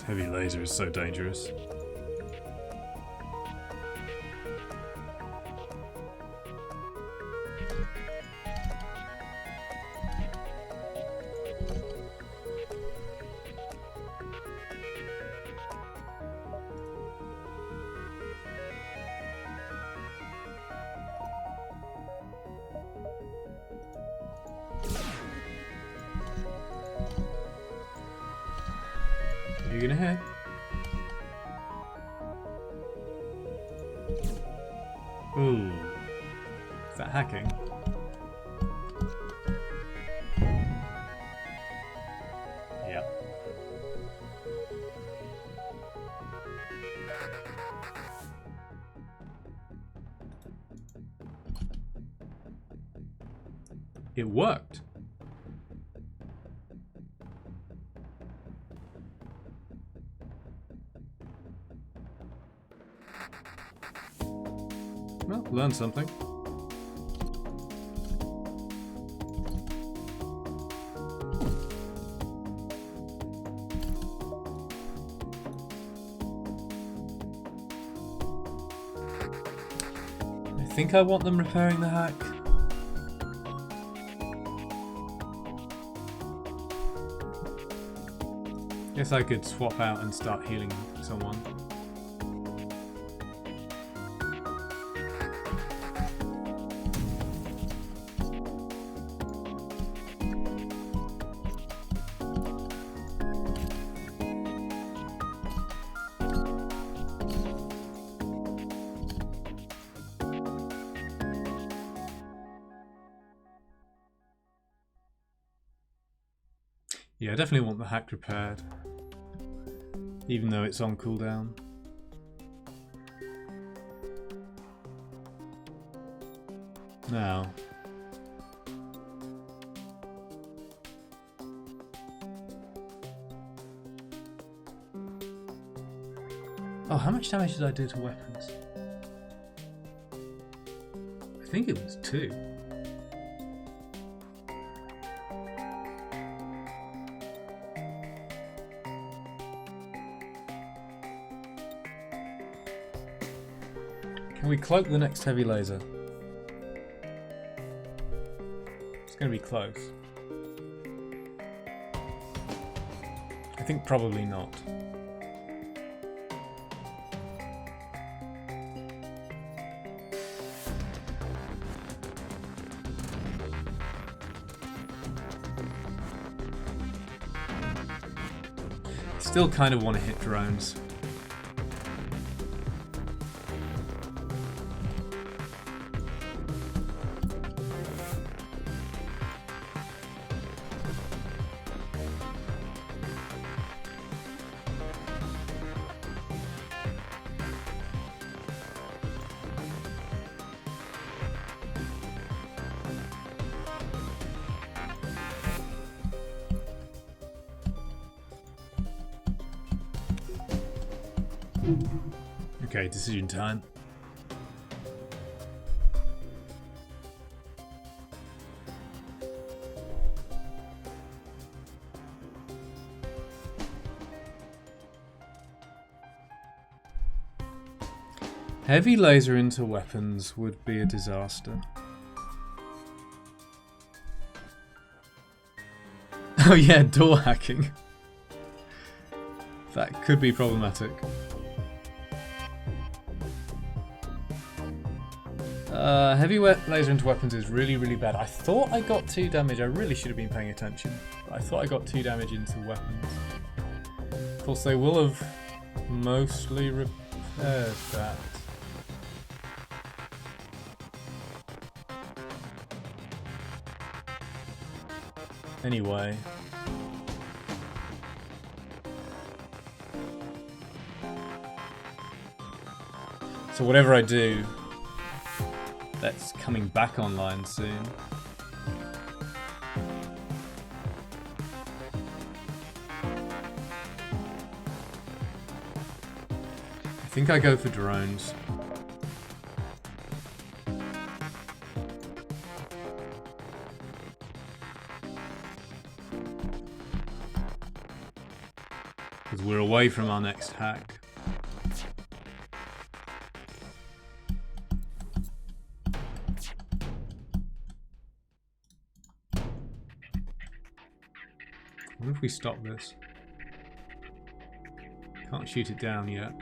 This heavy laser is so dangerous. You're gonna hit. Ooh. Is that hacking? Yep. It worked. Well, learn something. I think I want them repairing the hack. Guess I could swap out and start healing someone. Yeah, I definitely want the hack repaired, even though it's on cooldown. Now, oh, how much damage did I do to weapons? I think it was 2. Can we cloak the next heavy laser? It's going to be close. I think probably not. Still kind of want to hit drones. Okay, decision time. Heavy laser into weapons would be a disaster. Oh yeah, door hacking. That could be problematic. Heavy laser into weapons is really, really bad. I thought I got 2 damage. I really should have been paying attention. But I thought I got 2 damage into weapons. Of course, they will have mostly repaired that. Anyway. So whatever I do, that's coming back online soon. I think I go for drones. Because we're away from our next hack. I wonder if we stop this. Can't shoot it down yet.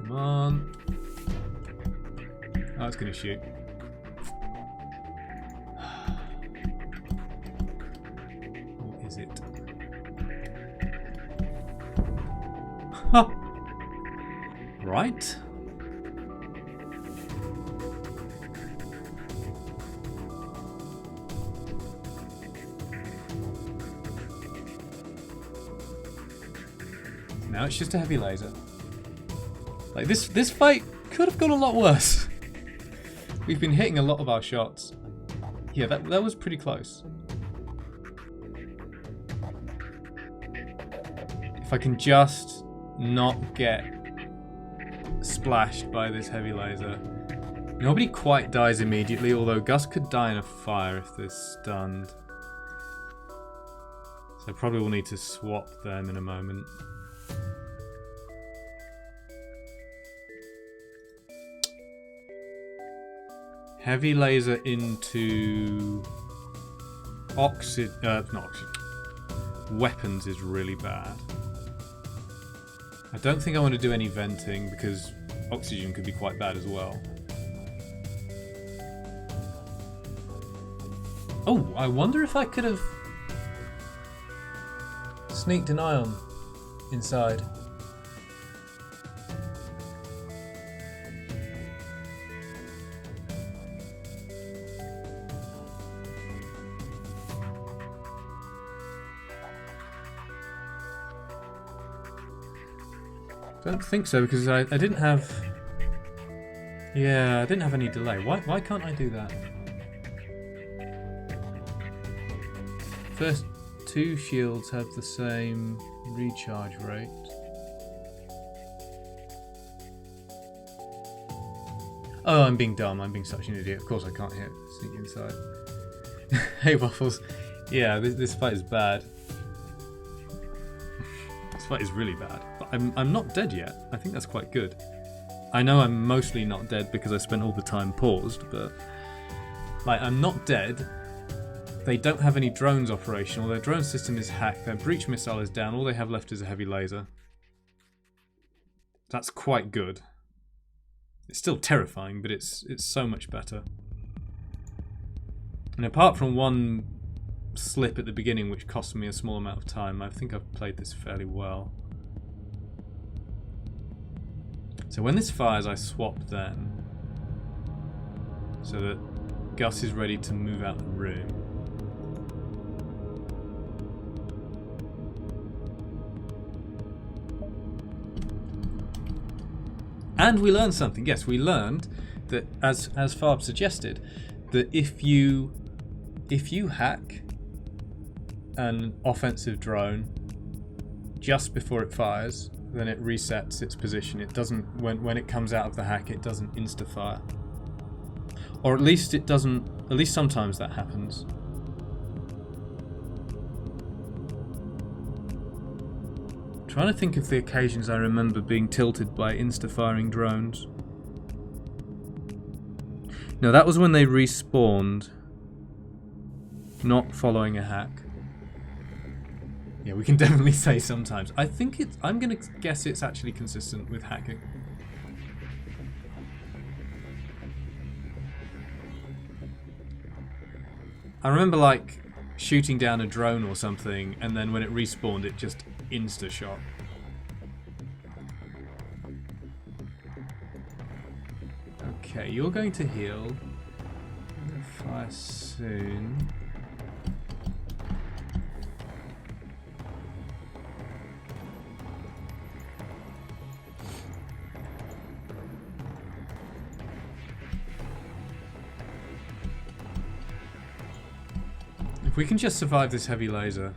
Come on. Oh, it's gonna shoot. What is it? Huh. Right. Now it's just a heavy laser. Like this fight could have gone a lot worse. We've been hitting a lot of our shots. Yeah, that was pretty close. If I can just not get splashed by this heavy laser. Nobody quite dies immediately, although Gus could die in a fire if they're stunned. So probably we'll need to swap them in a moment. Heavy laser into not oxygen. Weapons is really bad. I don't think I want to do any venting because oxygen could be quite bad as well. Oh, I wonder if I could have sneaked an ion inside. Don't think so because I didn't have. Yeah, I didn't have any delay. Why can't I do that? First two shields have the same recharge rate. Oh, I'm being dumb. I'm being such an idiot. Of course I can't hit sneak inside. Hey Waffles. Yeah, this fight is bad. This fight is really bad. But I'm not dead yet. I think that's quite good. I know I'm mostly not dead because I spent all the time paused, but like I'm not dead. They don't have any drones operational. Their drone system is hacked. Their breach missile is down. All they have left is a heavy laser. That's quite good. It's still terrifying, but it's so much better. And apart from one slip at the beginning, which cost me a small amount of time, I think I've played this fairly well. So when this fires, I swap them so that Gus is ready to move out of the room. And we learned something. Yes, we learned that, as Farb suggested, that if you hack an offensive drone just before it fires, then it resets its position. It doesn't, when it comes out of the hack, it doesn't insta-fire. Or at least it doesn't, at least sometimes that happens. Trying to think of the occasions I remember being tilted by insta-firing drones. No, that was when they respawned, not following a hack. Yeah, we can definitely say sometimes. I think it's, I'm gonna guess it's actually consistent with hacking. I remember like shooting down a drone or something, and then when it respawned, it just insta-shot. Okay, you're going to heal. I'm going to fire soon. If we can just survive this heavy laser.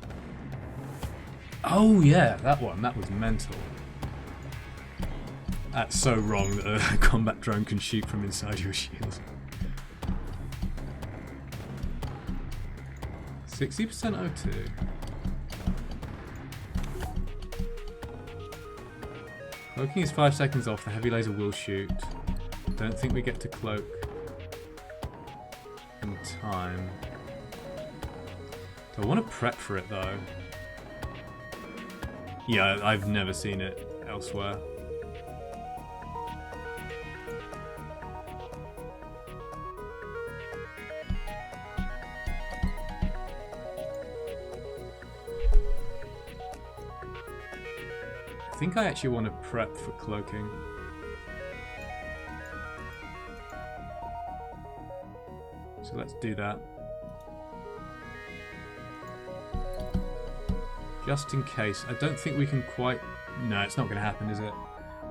Oh yeah, that one. That was mental. That's so wrong that a combat drone can shoot from inside your shield. 60% O2. Cloaking is 5 seconds off. The heavy laser will shoot. Don't think we get to cloak in time. Do I want to prep for it though? Yeah, I've never seen it elsewhere. I think I actually want to prep for cloaking. So let's do that. Just in case. I don't think we can quite... No, it's not going to happen, is it?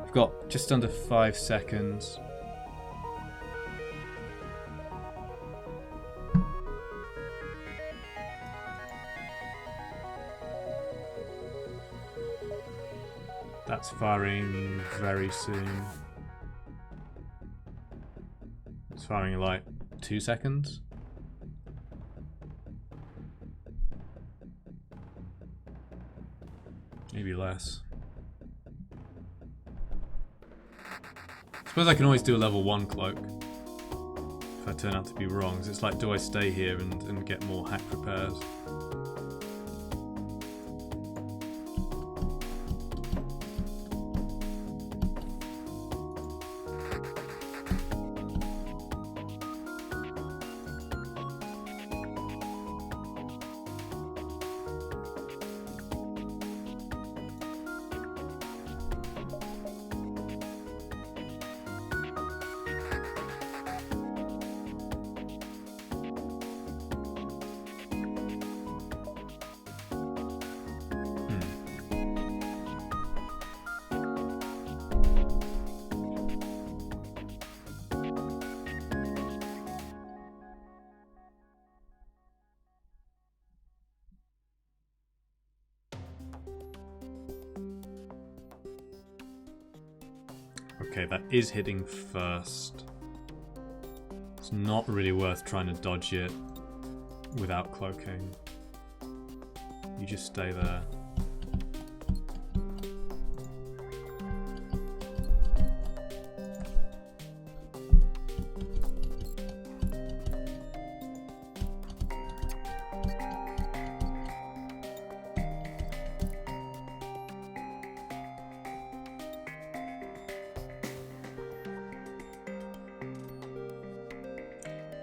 We've got just under 5 seconds. That's firing very soon. It's firing in like 2 seconds. Maybe less. I suppose I can always do a level 1 cloak if I turn out to be wrong. So it's like, do I stay here and get more hack repairs? Okay, that is hitting first. It's not really worth trying to dodge it without cloaking. You just stay there.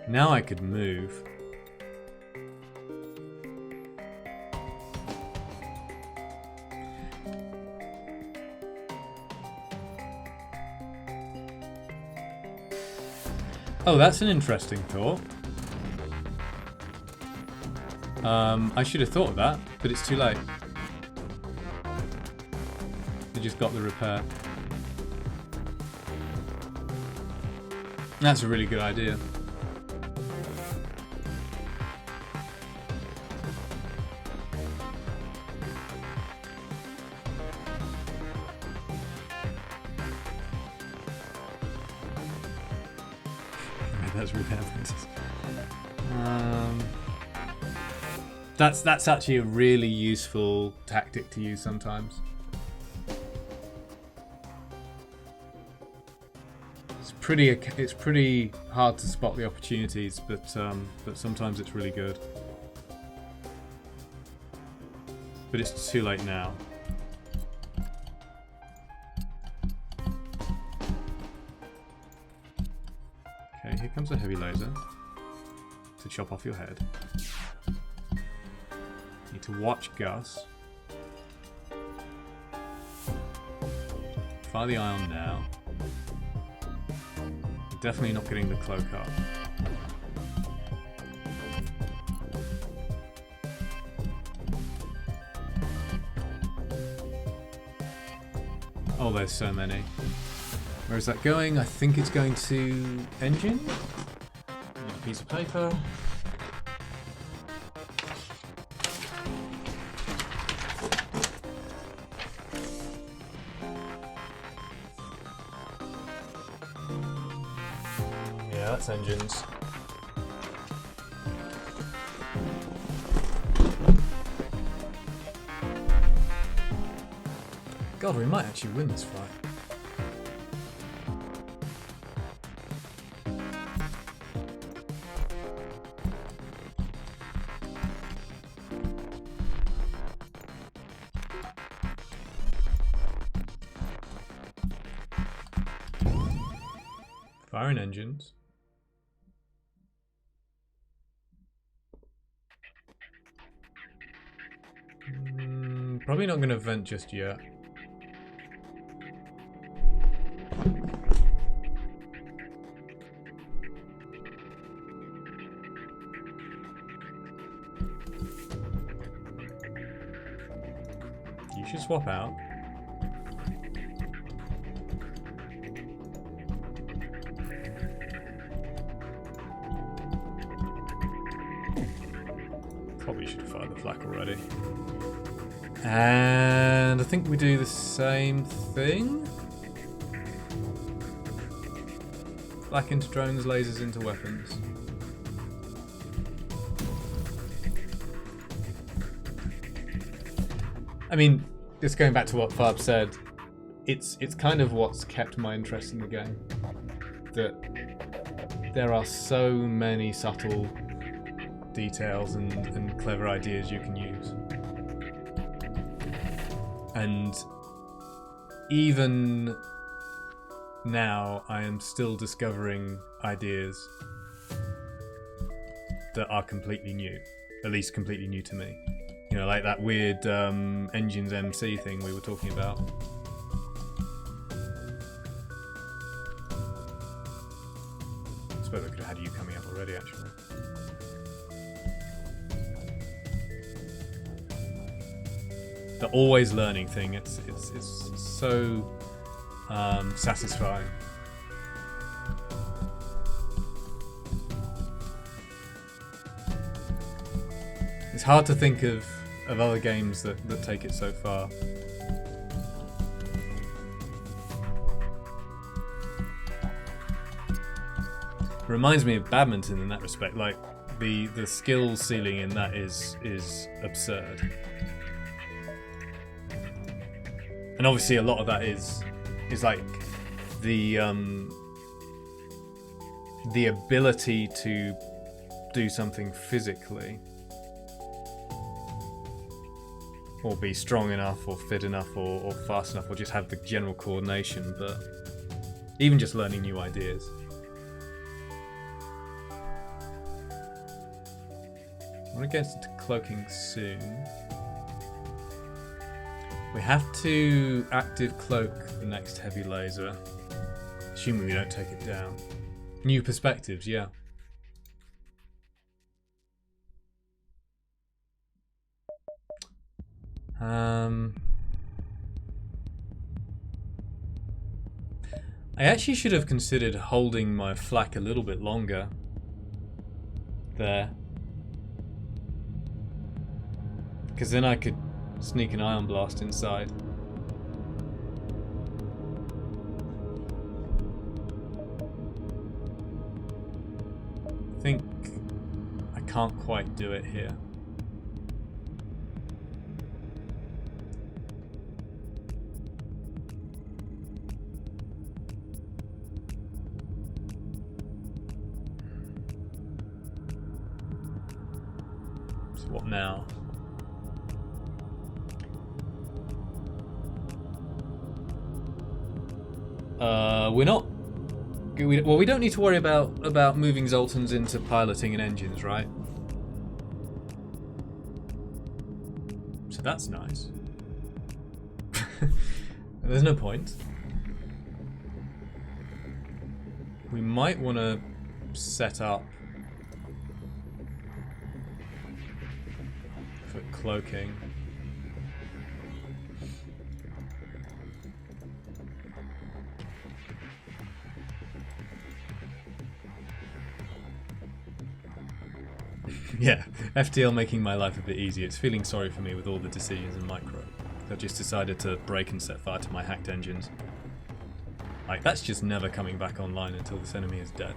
Now I could move. Oh, that's an interesting thought. I should have thought of that, but it's too late. They just got the repair. That's a really good idea. That's repair fences. That's actually a really useful tactic to use sometimes. It's pretty hard to spot the opportunities, but sometimes it's really good. But it's too late now. Okay, here comes a heavy laser to chop off your head. Need to watch Gus. Fire the eye on now. Definitely not getting the cloak up. Oh, there's so many. Where is that going? I think it's going to engine. Need a piece of paper. Yeah, that's engines. God, we might actually win this fight. Firing engines. Probably not going to vent just yet. You should swap out. Probably should have fired the flak already. And I think we do the same thing. Flak into drones, lasers into weapons. I mean, just going back to what Farb said, it's kind of what's kept my interest in the game. That there are so many subtle details and clever ideas you can use. And even now, I am still discovering ideas that are completely new, at least completely new to me. You know, like that weird engines MC thing we were talking about. I suppose I could have had you coming up already, actually. The always learning thing, it's so satisfying. It's hard to think of other games that take it so far. It reminds me of badminton in that respect. Like the skill ceiling in that is absurd. And obviously a lot of that is like the ability to do something physically, or be strong enough or fit enough or fast enough or just have the general coordination, but even just learning new ideas. I want to get into cloaking soon. We have to active cloak the next heavy laser, assuming we don't take it down. New perspectives, yeah. I actually should have considered holding my flak a little bit longer. There. Because then I could sneak an ion blast inside. I think I can't quite do it here. So what now? We're not. Well, we don't need to worry about moving Zoltans into piloting and engines, right? So that's nice. There's no point. We might want to set up for cloaking. Yeah, FTL making my life a bit easier. It's feeling sorry for me with all the decisions in micro. I've just decided to break and set fire to my hacked engines. Like, that's just never coming back online until this enemy is dead.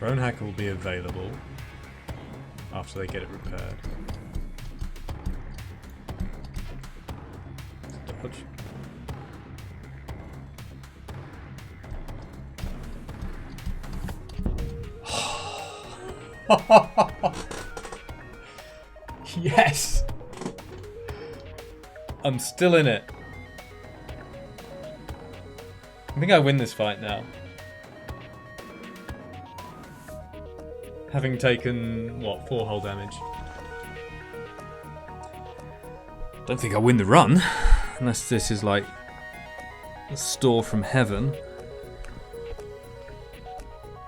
Drone hacker will be available after they get it repaired. Dodge. Yes! I'm still in it. I think I win this fight now. Having taken, what, 4 hull damage. Don't think I win the run. Unless this is like a store from heaven.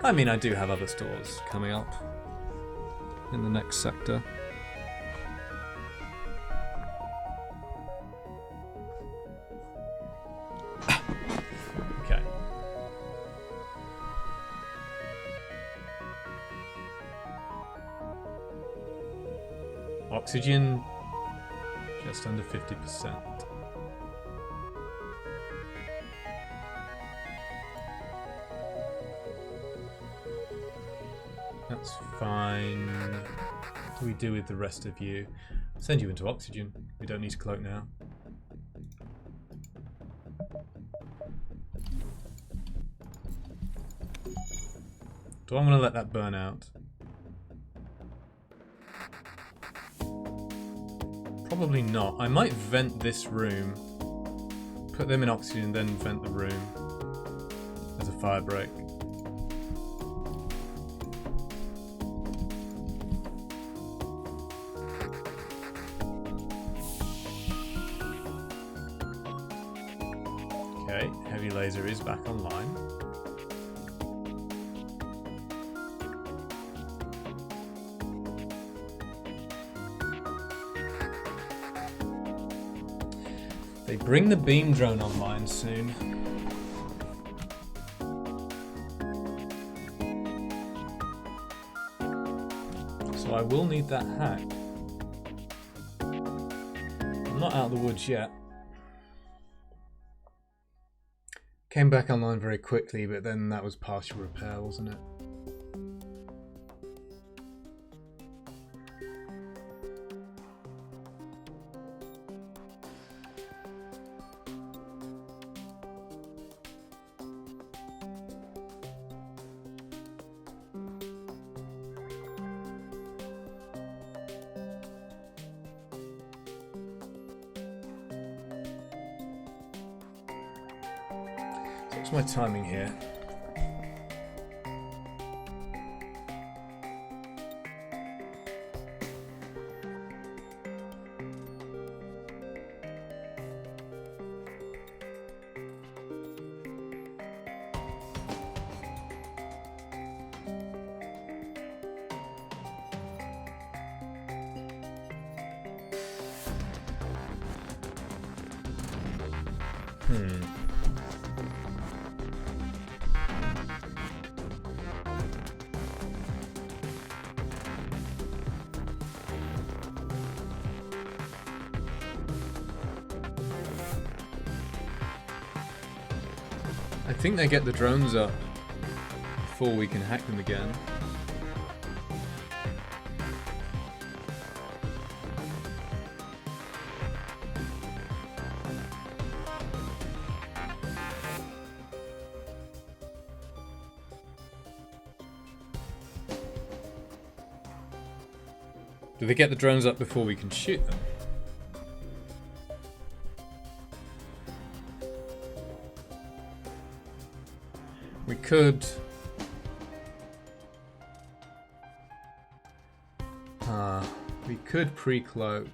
I mean, I do have other stores coming up in the next sector. Okay. Oxygen, just under 50%. That's fine. What do we do with the rest of you? Send you into oxygen. We don't need to cloak now. Do I want to let that burn out? Probably not. I might vent this room, put them in oxygen, then vent the room as a fire break. Okay, heavy laser is back online. They bring the beam drone online soon. So I will need that hack. I'm not out of the woods yet. Came back online very quickly, but then that was partial repair, wasn't it? What's my timing here? I think they get the drones up before we can hack them again. Do they get the drones up before we can shoot them? We could... we could pre-cloak.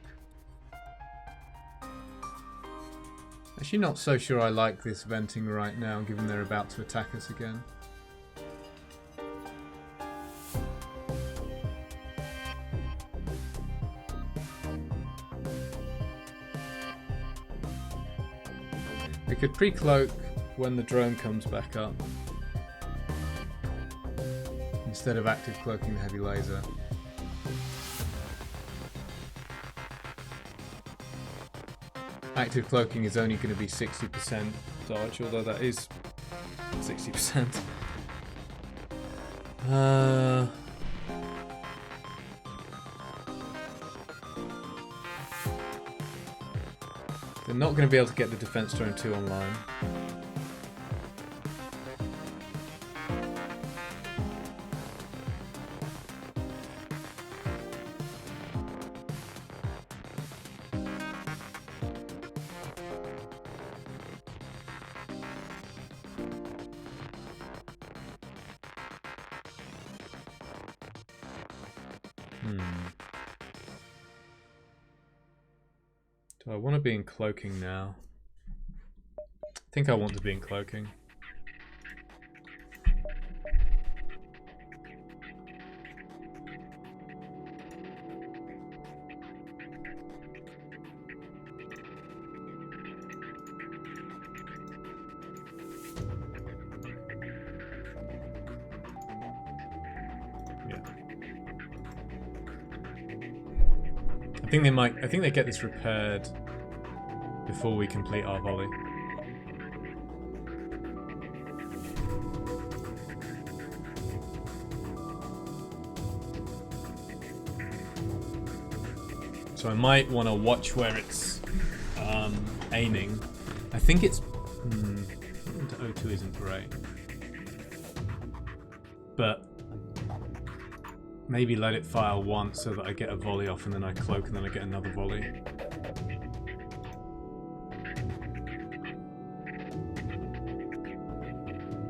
Actually not so sure I like this venting right now, given they're about to attack us again. We could pre-cloak when the drone comes back up, instead of active cloaking the heavy laser. Active cloaking is only going to be 60% dodge, although that is 60%. They're not going to be able to get the Defense Drone 2 online. Do I want to be in cloaking now? I think I want to be in cloaking. I think they get this repaired before we complete our volley. So I might want to watch where it's aiming. I think it's into O2 isn't great, but maybe let it fire once so that I get a volley off and then I cloak and then I get another volley.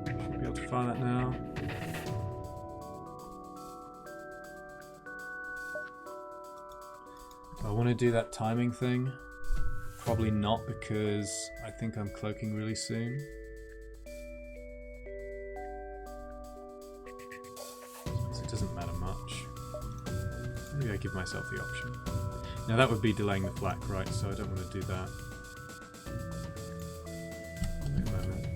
Should be able to fire that now. Do I want to do that timing thing? Probably not, because I think I'm cloaking really soon. It doesn't matter much. Maybe I give myself the option. Now that would be delaying the flak, right? So I don't want to do that. Wait a moment.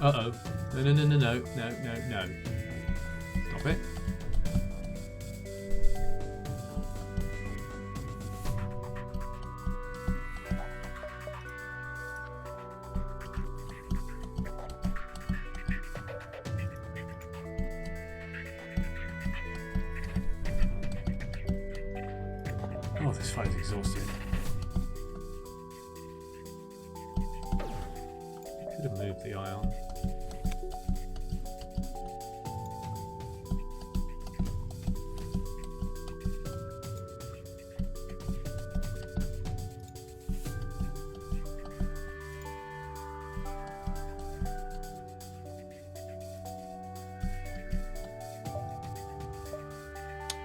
Uh-oh. No. Stop it. Oh, this fight is exhausting. Could have moved the ion.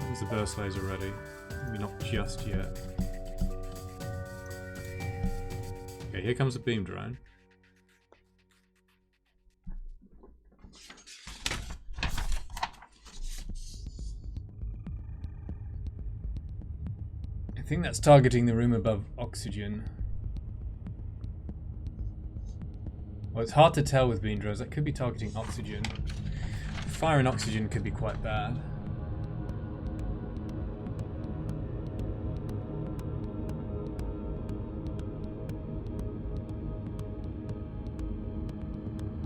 There's the burst laser ready. Maybe not just yet. Okay, here comes the beam drone. I think that's targeting the room above oxygen. Well, it's hard to tell with beam drones. That could be targeting oxygen. Fire in oxygen could be quite bad.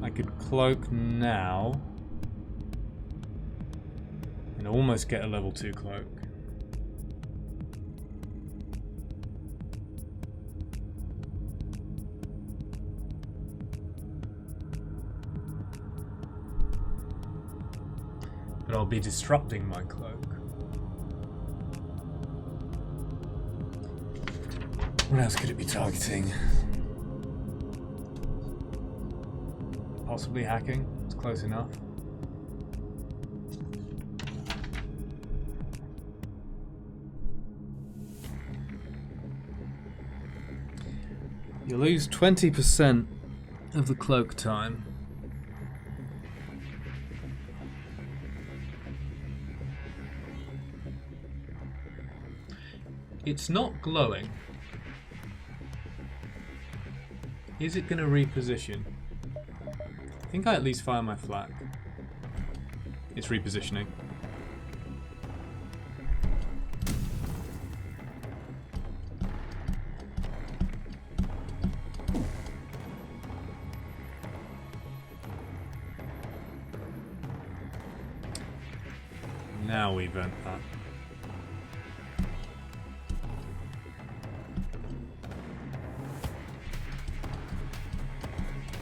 I could cloak now and almost get a level 2 cloak. But I'll be disrupting my cloak. What else could it be targeting? Possibly hacking. It's close enough. You lose 20% of the cloak time. It's not glowing. Is it going to reposition? I think I at least fire my flak. It's repositioning. now we vent that.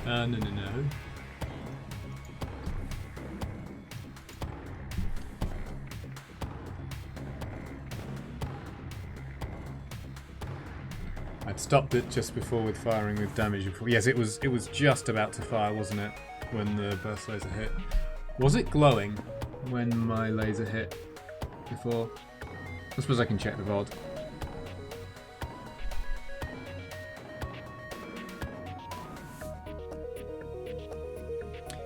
No. I'd stopped it just before with firing with damage. Yes, it was just about to fire, wasn't it, when the burst laser hit? Was it glowing when my laser hit before? I suppose I can check the VOD.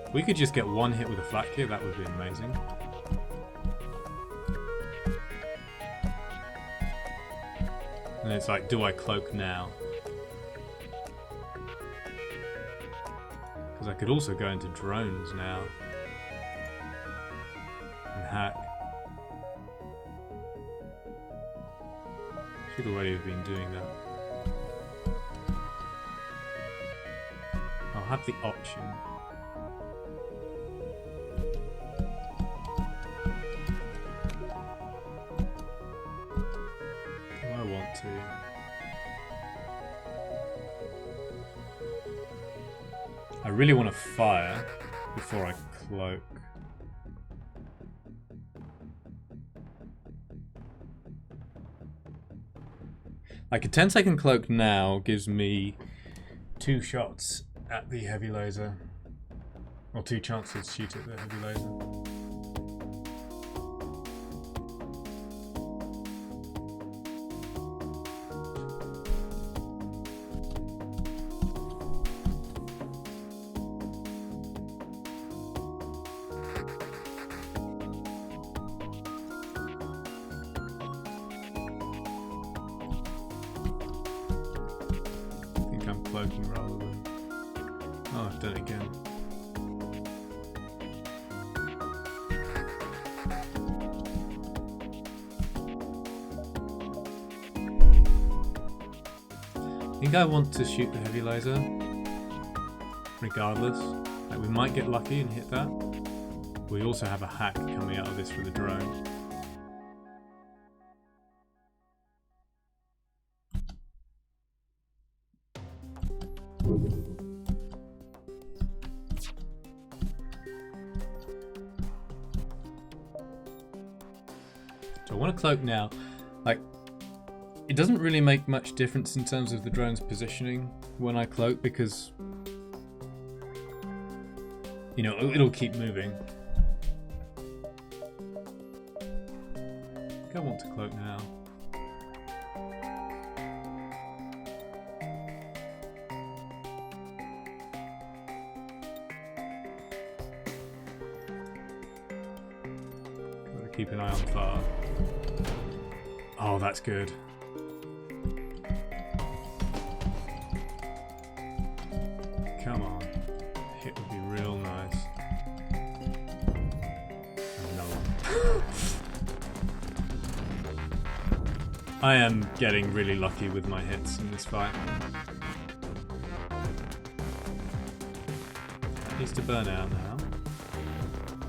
If we could just get one hit with a flak here, that would be amazing. And it's like, do I cloak now? Because I could also go into drones now. And hack. Should already have been doing that. I'll have the option. I really want to fire before I cloak. Like a 10-second cloak now gives me 2 shots at the heavy laser. Or 2 chances to shoot at the heavy laser. Cloaking rather than... Oh, I've done it again. I think I want to shoot the heavy laser regardless. Like, we might get lucky and hit that. We also have a hack coming out of this for the drone. So I want to cloak now. Like, it doesn't really make much difference in terms of the drone's positioning when I cloak because, you know, it'll keep moving. I think I want to cloak now. Gotta keep an eye on fire. Oh, that's good. Come on. Hit would be real nice. Oh, no. I am getting really lucky with my hits in this fight. That needs to burn out now.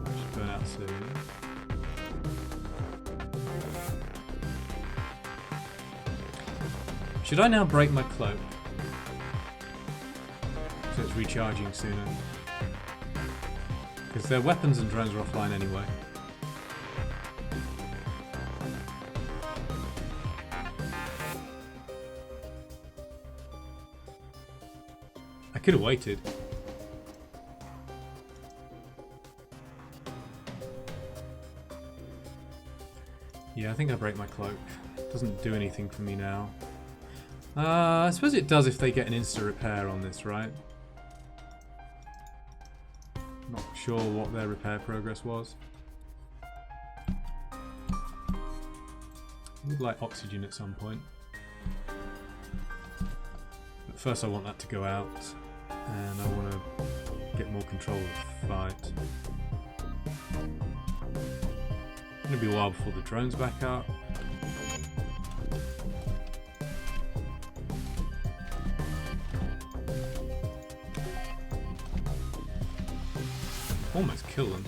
Should burn out soon. Should I now break my cloak? So it's recharging sooner. Because their weapons and drones are offline anyway. I could have waited. Yeah, I think I break my cloak. Doesn't do anything for me now. I suppose it does if they get an insta repair on this, right? Not sure what their repair progress was. I would like oxygen at some point. But first I want that to go out, and I want to get more control of the fight. It's going to be a while before the drone's back up. Almost kill them.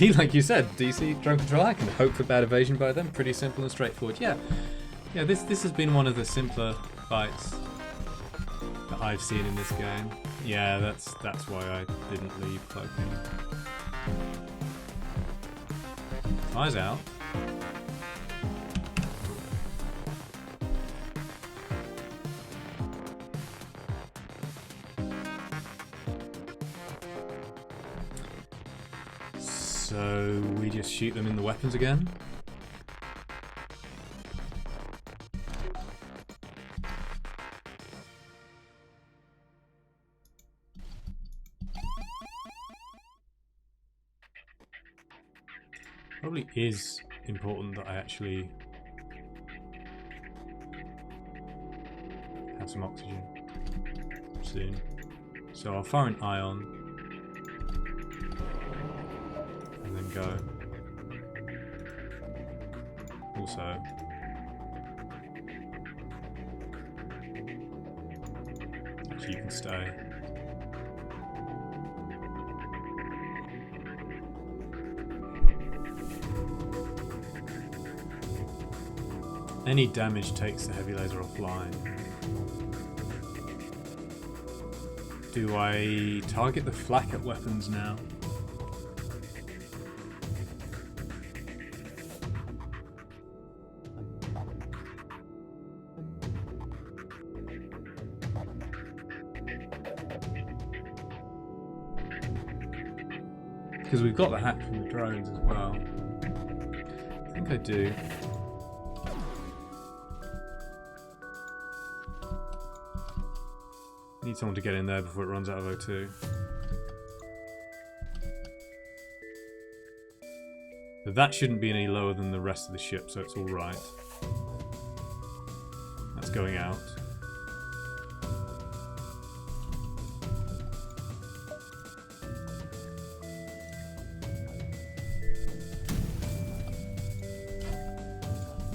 See, like you said, DC drone control, I can hope for bad evasion by them. Pretty simple and straightforward. Yeah, this has been one of the simpler fights that I've seen in this game. Yeah, that's why I didn't leave cloaking. Eyes out. So we just shoot them in the weapons again. Probably is important that I actually have some oxygen soon. So I'll fire an ion and then go. Also, actually you can stay. Any damage takes the heavy laser offline. Do I target the flak at weapons now? Because we've got the hack from the drones as well. I think I do. Need someone to get in there before it runs out of O2. But that shouldn't be any lower than the rest of the ship, so it's alright. That's going out.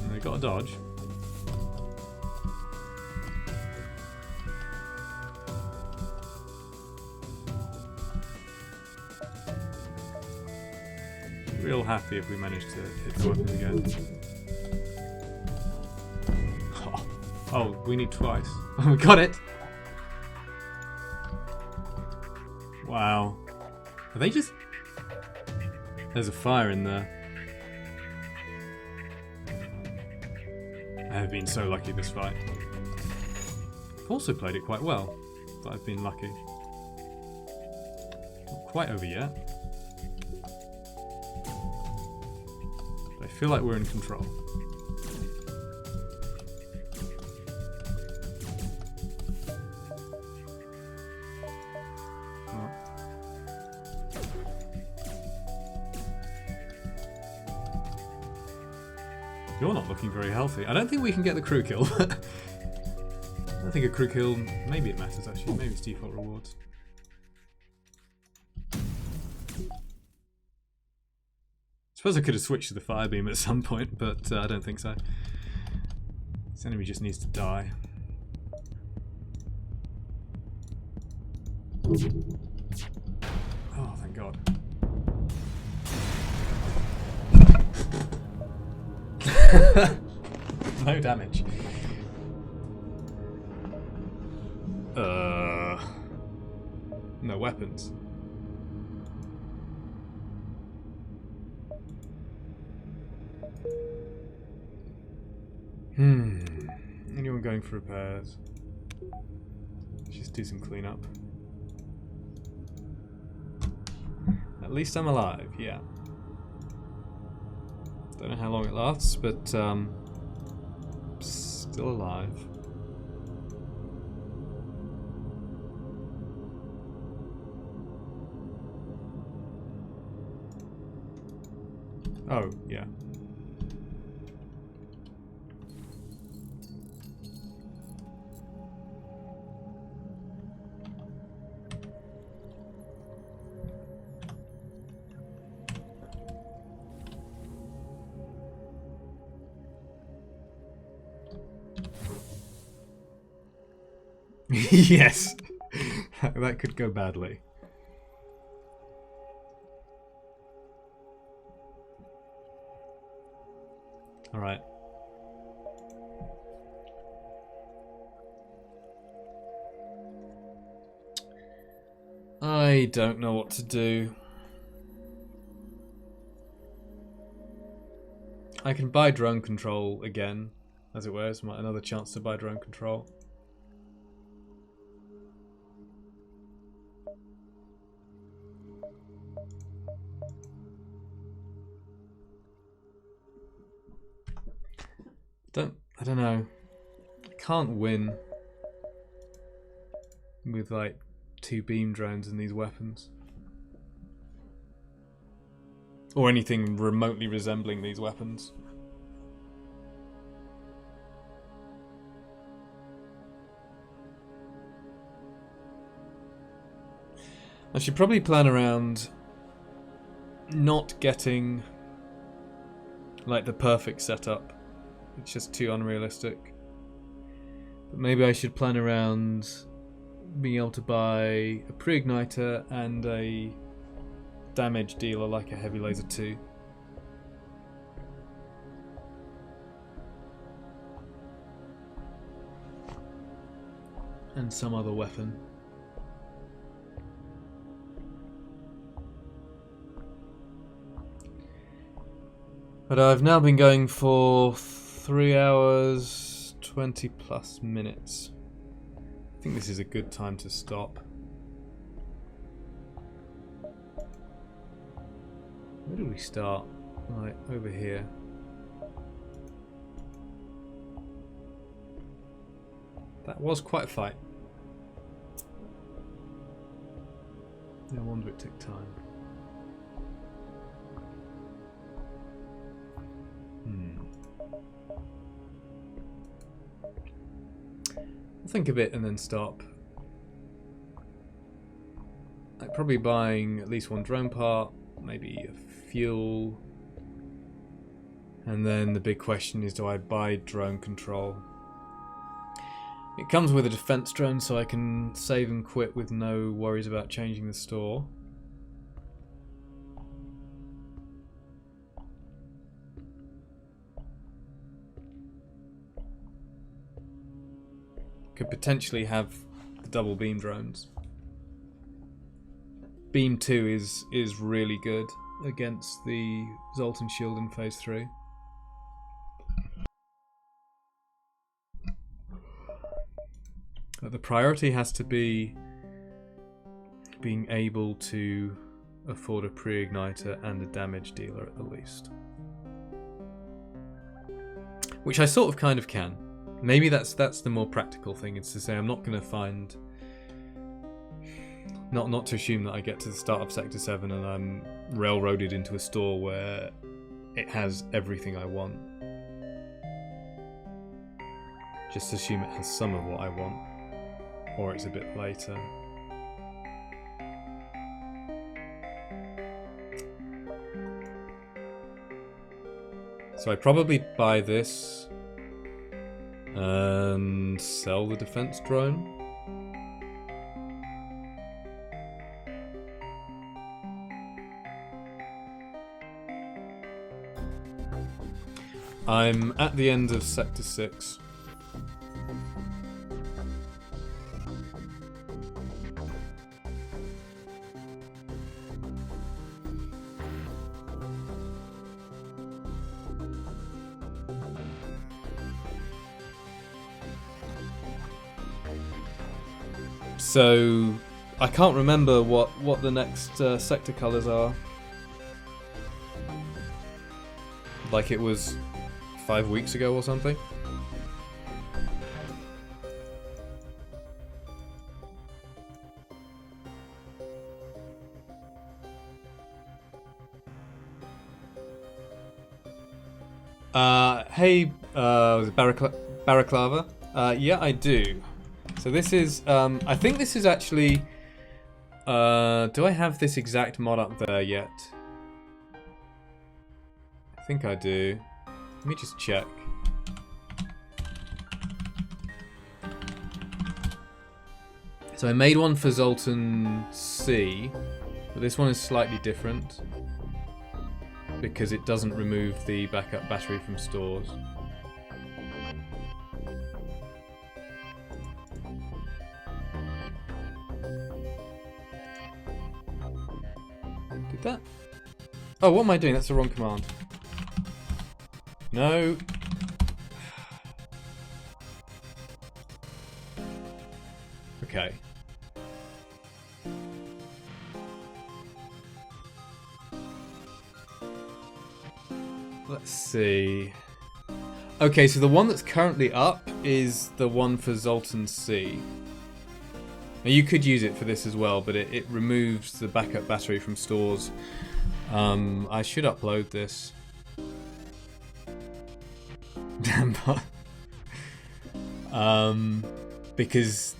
And they got a dodge. Real happy if we manage to hit the weapon again. Oh, we need twice. Oh, we got it! Wow. Are they just... There's a fire in there. I have been so lucky this fight. I've also played it quite well, but I've been lucky. Not quite over yet. I feel like we're in control. Oh. You're not looking very healthy. I don't think we can get the crew kill. I don't think a crew kill... Maybe it matters actually. Maybe it's default rewards. I suppose I could have switched to the fire beam at some point, but I don't think so. This enemy just needs to die. Oh, thank God. No damage. No weapons. Anyone going for repairs? Let's just do some cleanup. At least I'm alive, yeah. Don't know how long it lasts, but still alive. Oh, yeah. Yes, that could go badly. Alright. I don't know what to do. I can buy drone control again, as it were. It's another chance to buy drone control. I don't know. I can't win with like 2 beam drones and these weapons. Or anything remotely resembling these weapons. I should probably plan around not getting like the perfect setup. It's just too unrealistic. But maybe I should plan around being able to buy a pre-igniter and a damage dealer like a heavy laser 2. And some other weapon. But I've now been going for 3 hours, 20 plus minutes. I think this is a good time to stop. Where do we start? Right, over here. That was quite a fight. No wonder it took time. I'll think of it and then stop. I'm probably buying at least 1 drone part, maybe a fuel. And then the big question is, do I buy drone control? It comes with a defense drone, so I can save and quit with no worries about changing the store. Could potentially have the double beam drones. Beam 2 is really good against the Zoltan shield in phase 3. But the priority has to be being able to afford a pre-igniter and a damage dealer at the least. Which I sort of kind of can. Maybe that's the more practical thing, is to say I'm not going to find... Not to assume that I get to the start of Sector 7 and I'm railroaded into a store where it has everything I want. Just assume it has some of what I want. Or it's a bit later. So I probably buy this and sell the defense drone. I'm at the end of Sector 6. So I can't remember what the next sector colours are. Like it was 5 weeks ago or something. Hey, Baraclava. Yeah, I do. So this is, I think this is actually, do I have this exact mod up there yet? I think I do. Let me just check. So I made one for Zoltan C, but this one is slightly different. because it doesn't remove the backup battery from stores. Did that? Oh, what am I doing? That's the wrong command. No. Okay. Let's see. Okay, so the one that's currently up is the one for Zoltan C. Now you could use it for this as well, but it removes the backup battery from stores. I should upload this. Damn. Because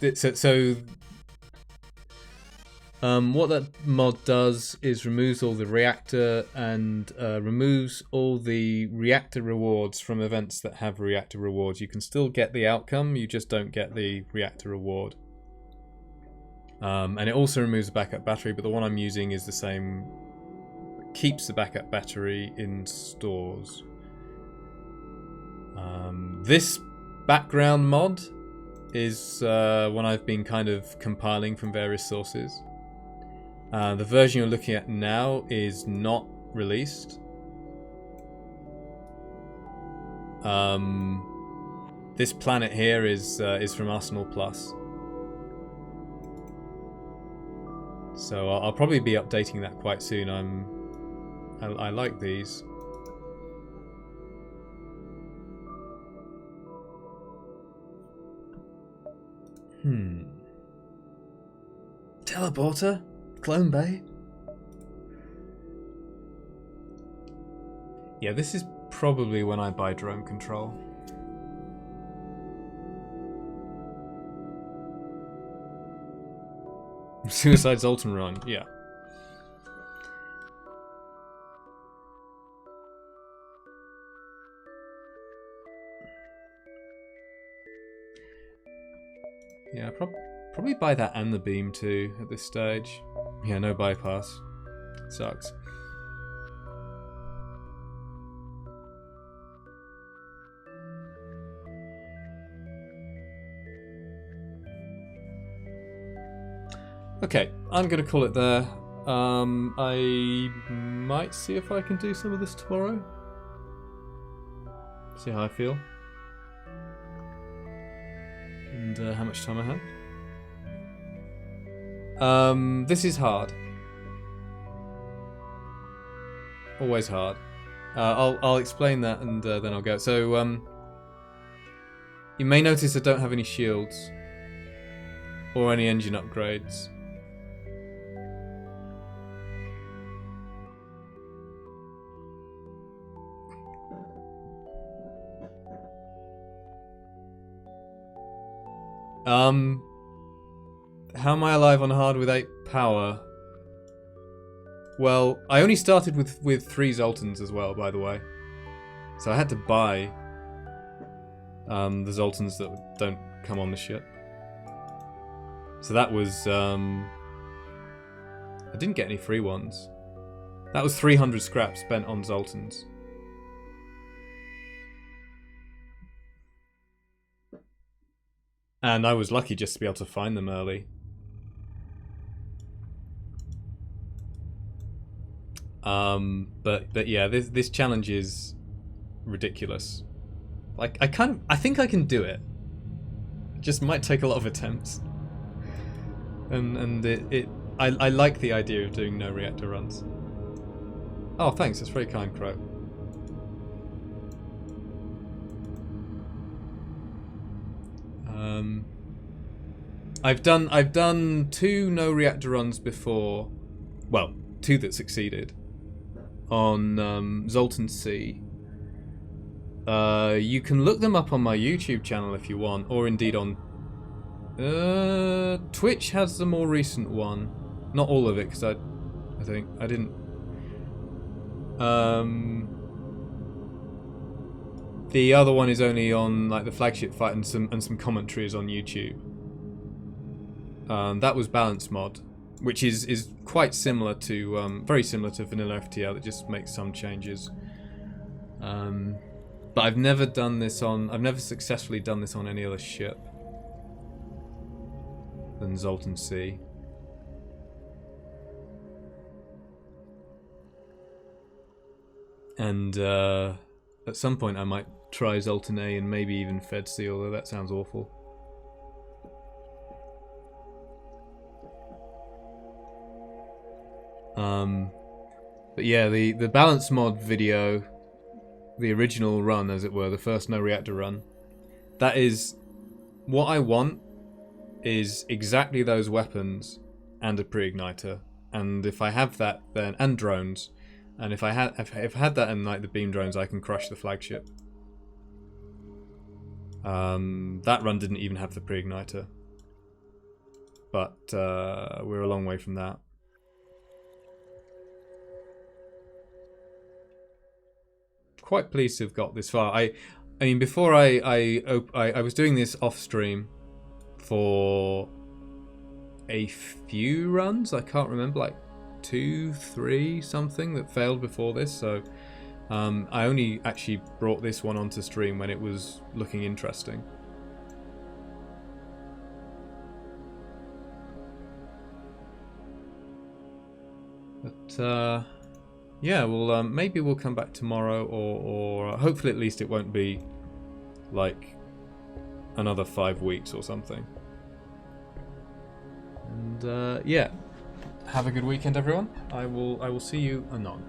what that mod does is removes all the reactor and removes all the reactor rewards from events that have reactor rewards. You can still get the outcome, you just don't get the reactor reward. And it also removes the backup battery, but the one I'm using is the same. Keeps the backup battery in stores. This background mod is one I've been kind of compiling from various sources. The version you're looking at now is not released. This planet here is from Arsenal Plus. So I'll probably be updating that quite soon. I like these. Teleporter? Clone Bay? Yeah, this is probably when I buy drone control. Suicide Zoltan run, yeah. Yeah, probably buy that and the beam too at this stage. Yeah, no bypass. Sucks. Okay, I'm gonna call it there. I might see if I can do some of this tomorrow. See how I feel. And how much time I have. This is hard. Always hard. I'll explain that and then I'll go. So you may notice I don't have any shields or any engine upgrades. How am I alive on hard with 8 power? Well, I only started with 3 Zoltans as well, by the way. So I had to buy the Zoltans that don't come on the ship. So that was... I didn't get any free ones. That was 300 scraps spent on Zoltans. And I was lucky just to be able to find them early. But yeah, this challenge is ridiculous. Like I think I can do it. It just might take a lot of attempts. And I like the idea of doing no reactor runs. Oh, thanks. That's very kind, Crow. I've done 2 no reactor runs before. Well, 2 that succeeded on Zoltan C. You can look them up on my YouTube channel if you want, or indeed on Twitch has the more recent one. Not all of it, because I think I didn't. The other one is only on like the flagship fight and some commentaries on YouTube. That was balance mod. which is quite similar to very similar to vanilla FTL. That just makes some changes. But I've never successfully done this on any other ship than Zoltan C. And at some point I might try Zoltan A and maybe even Fed C, although that sounds awful. But yeah, the balance mod video, the original run, as it were, the first no reactor run, that is what I want, is exactly those weapons and a pre-igniter. And if I have that, then, and drones, and if I had that and like the beam drones, I can crush the flagship. That run didn't even have the pre-igniter, but we're a long way from that. Quite pleased to have got this far. I mean, before I was doing this off stream for a few runs. I can't remember, like 2, 3, something that failed before this. So I only actually brought this one onto stream when it was looking interesting. But yeah, well, maybe we'll come back tomorrow, or hopefully at least it won't be like another 5 weeks or something. And yeah, have a good weekend, everyone. I will see you anon.